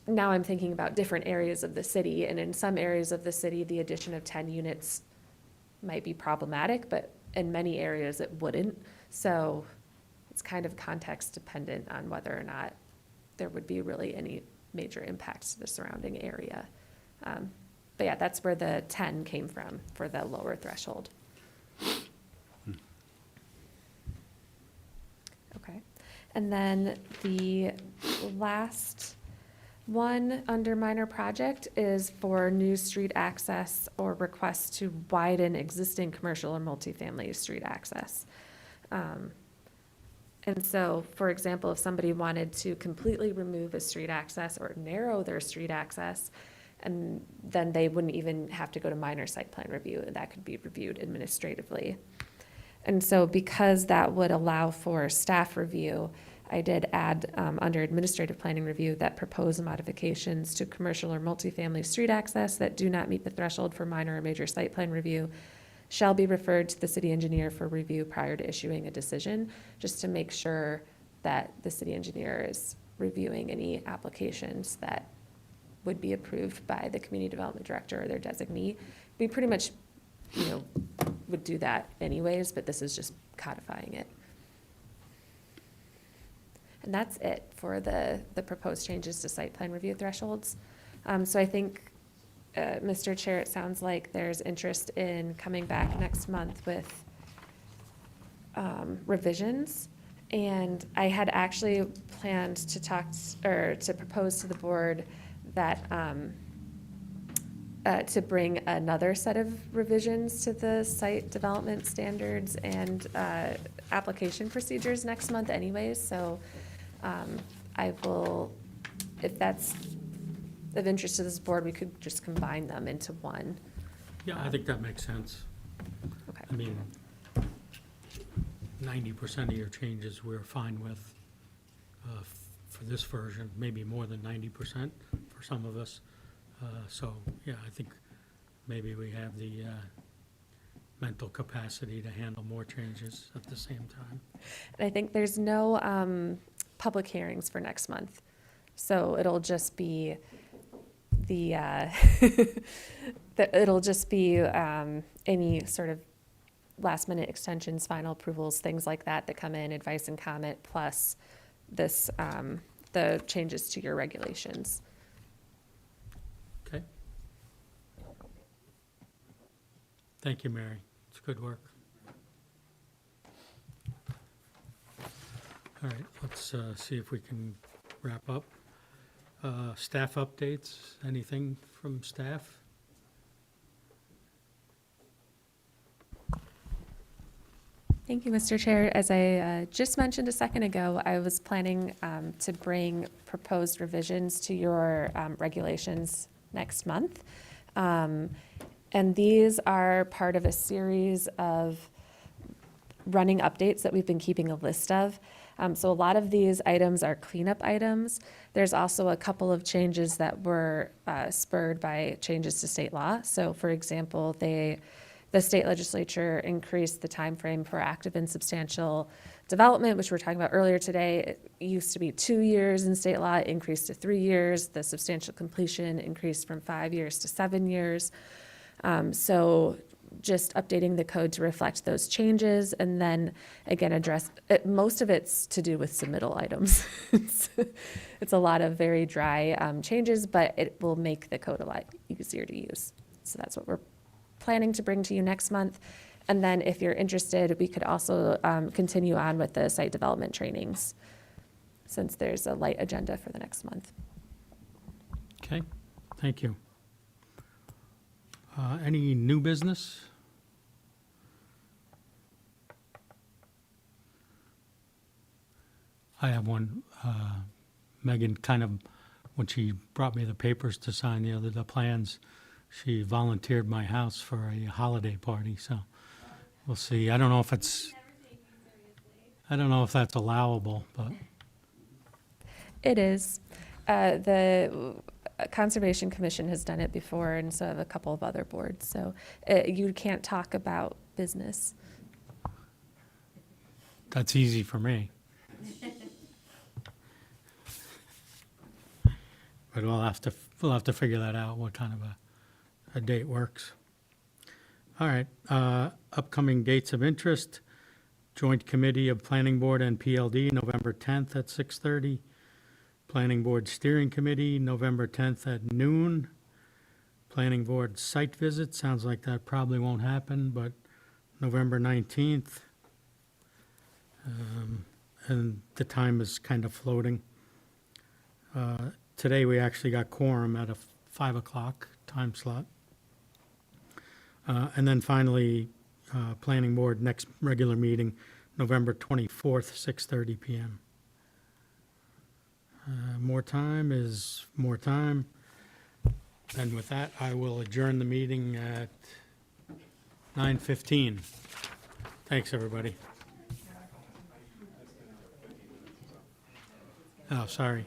Speaker 2: now I'm thinking about different areas of the city, and in some areas of the city, the addition of 10 units might be problematic, but in many areas it wouldn't. So it's kind of context dependent on whether or not there would be really any major impacts to the surrounding area. But yeah, that's where the 10 came from for the lower threshold. Okay. And then the last one under minor project is for new street access or requests to widen existing commercial or multifamily street access. And so, for example, if somebody wanted to completely remove a street access or narrow their street access, and then they wouldn't even have to go to minor site plan review, and that could be reviewed administratively. And so because that would allow for staff review, I did add under administrative planning review that proposed modifications to commercial or multifamily street access that do not meet the threshold for minor or major site plan review shall be referred to the city engineer for review prior to issuing a decision, just to make sure that the city engineer is reviewing any applications that would be approved by the community development director or their designee. We pretty much, would do that anyways, but this is just codifying it. And that's it for the proposed changes to site plan review thresholds. So I think, Mr. Chair, it sounds like there's interest in coming back next month with revisions. And I had actually planned to to propose to the board that to bring another set of revisions to the site development standards and application procedures next month anyways. So I will, if that's of interest to this board, we could just combine them into one.
Speaker 1: Yeah, I think that makes sense.
Speaker 2: Okay.
Speaker 1: I mean, 90% of your changes we're fine with for this version, maybe more than 90% for some of us. So, yeah, I think maybe we have the mental capacity to handle more changes at the same time.
Speaker 2: And I think there's no public hearings for next month. So it'll just be it'll just be any sort of last minute extensions, final approvals, things like that come in, advice and comment, plus this, the changes to your regulations.
Speaker 1: Okay. Thank you, Mary. It's good work. All right, let's see if we can wrap up. Staff updates, anything from staff?
Speaker 2: Thank you, Mr. Chair. As I just mentioned a second ago, I was planning to bring proposed revisions to your regulations next month. And these are part of a series of running updates that we've been keeping a list of. So a lot of these items are cleanup items. There's also a couple of changes that were spurred by changes to state law. So for example, the state legislature increased the time frame for active and substantial development, which we were talking about earlier today. It used to be 2 years in state law, it increased to 3 years. The substantial completion increased from 5 years to 7 years. So just updating the code to reflect those changes, and then again address it. Most of it's to do with submittal items. It's a lot of very dry changes, but it will make the code a lot easier to use. So that's what we're planning to bring to you next month. And then if you're interested, we could also continue on with the site development trainings, since there's a light agenda for the next month.
Speaker 1: Okay, thank you. Any new business? I have one. Megan kind of, when she brought me the papers to sign the plans, she volunteered my house for a holiday party, so we'll see. I don't know if that's allowable, but.
Speaker 2: It is. The Conservation Commission has done it before, and so have a couple of other boards. So you can't talk about business.
Speaker 1: That's easy for me. But we'll have to figure that out, what kind of a date works. All right, upcoming dates of interest, Joint Committee of Planning Board and PLD, November 10th at 6:30. Planning Board Steering Committee, November 10th at noon. Planning Board Site Visit, sounds like that probably won't happen, but November 19th. and the time is kind of floating. Today, we actually got quorum at a 5 o'clock time slot. And then finally, Planning Board, next regular meeting, November 24th, 6:30 PM. More time is more time. And with that, I will adjourn the meeting at 9:15. Thanks, everybody. Oh, sorry.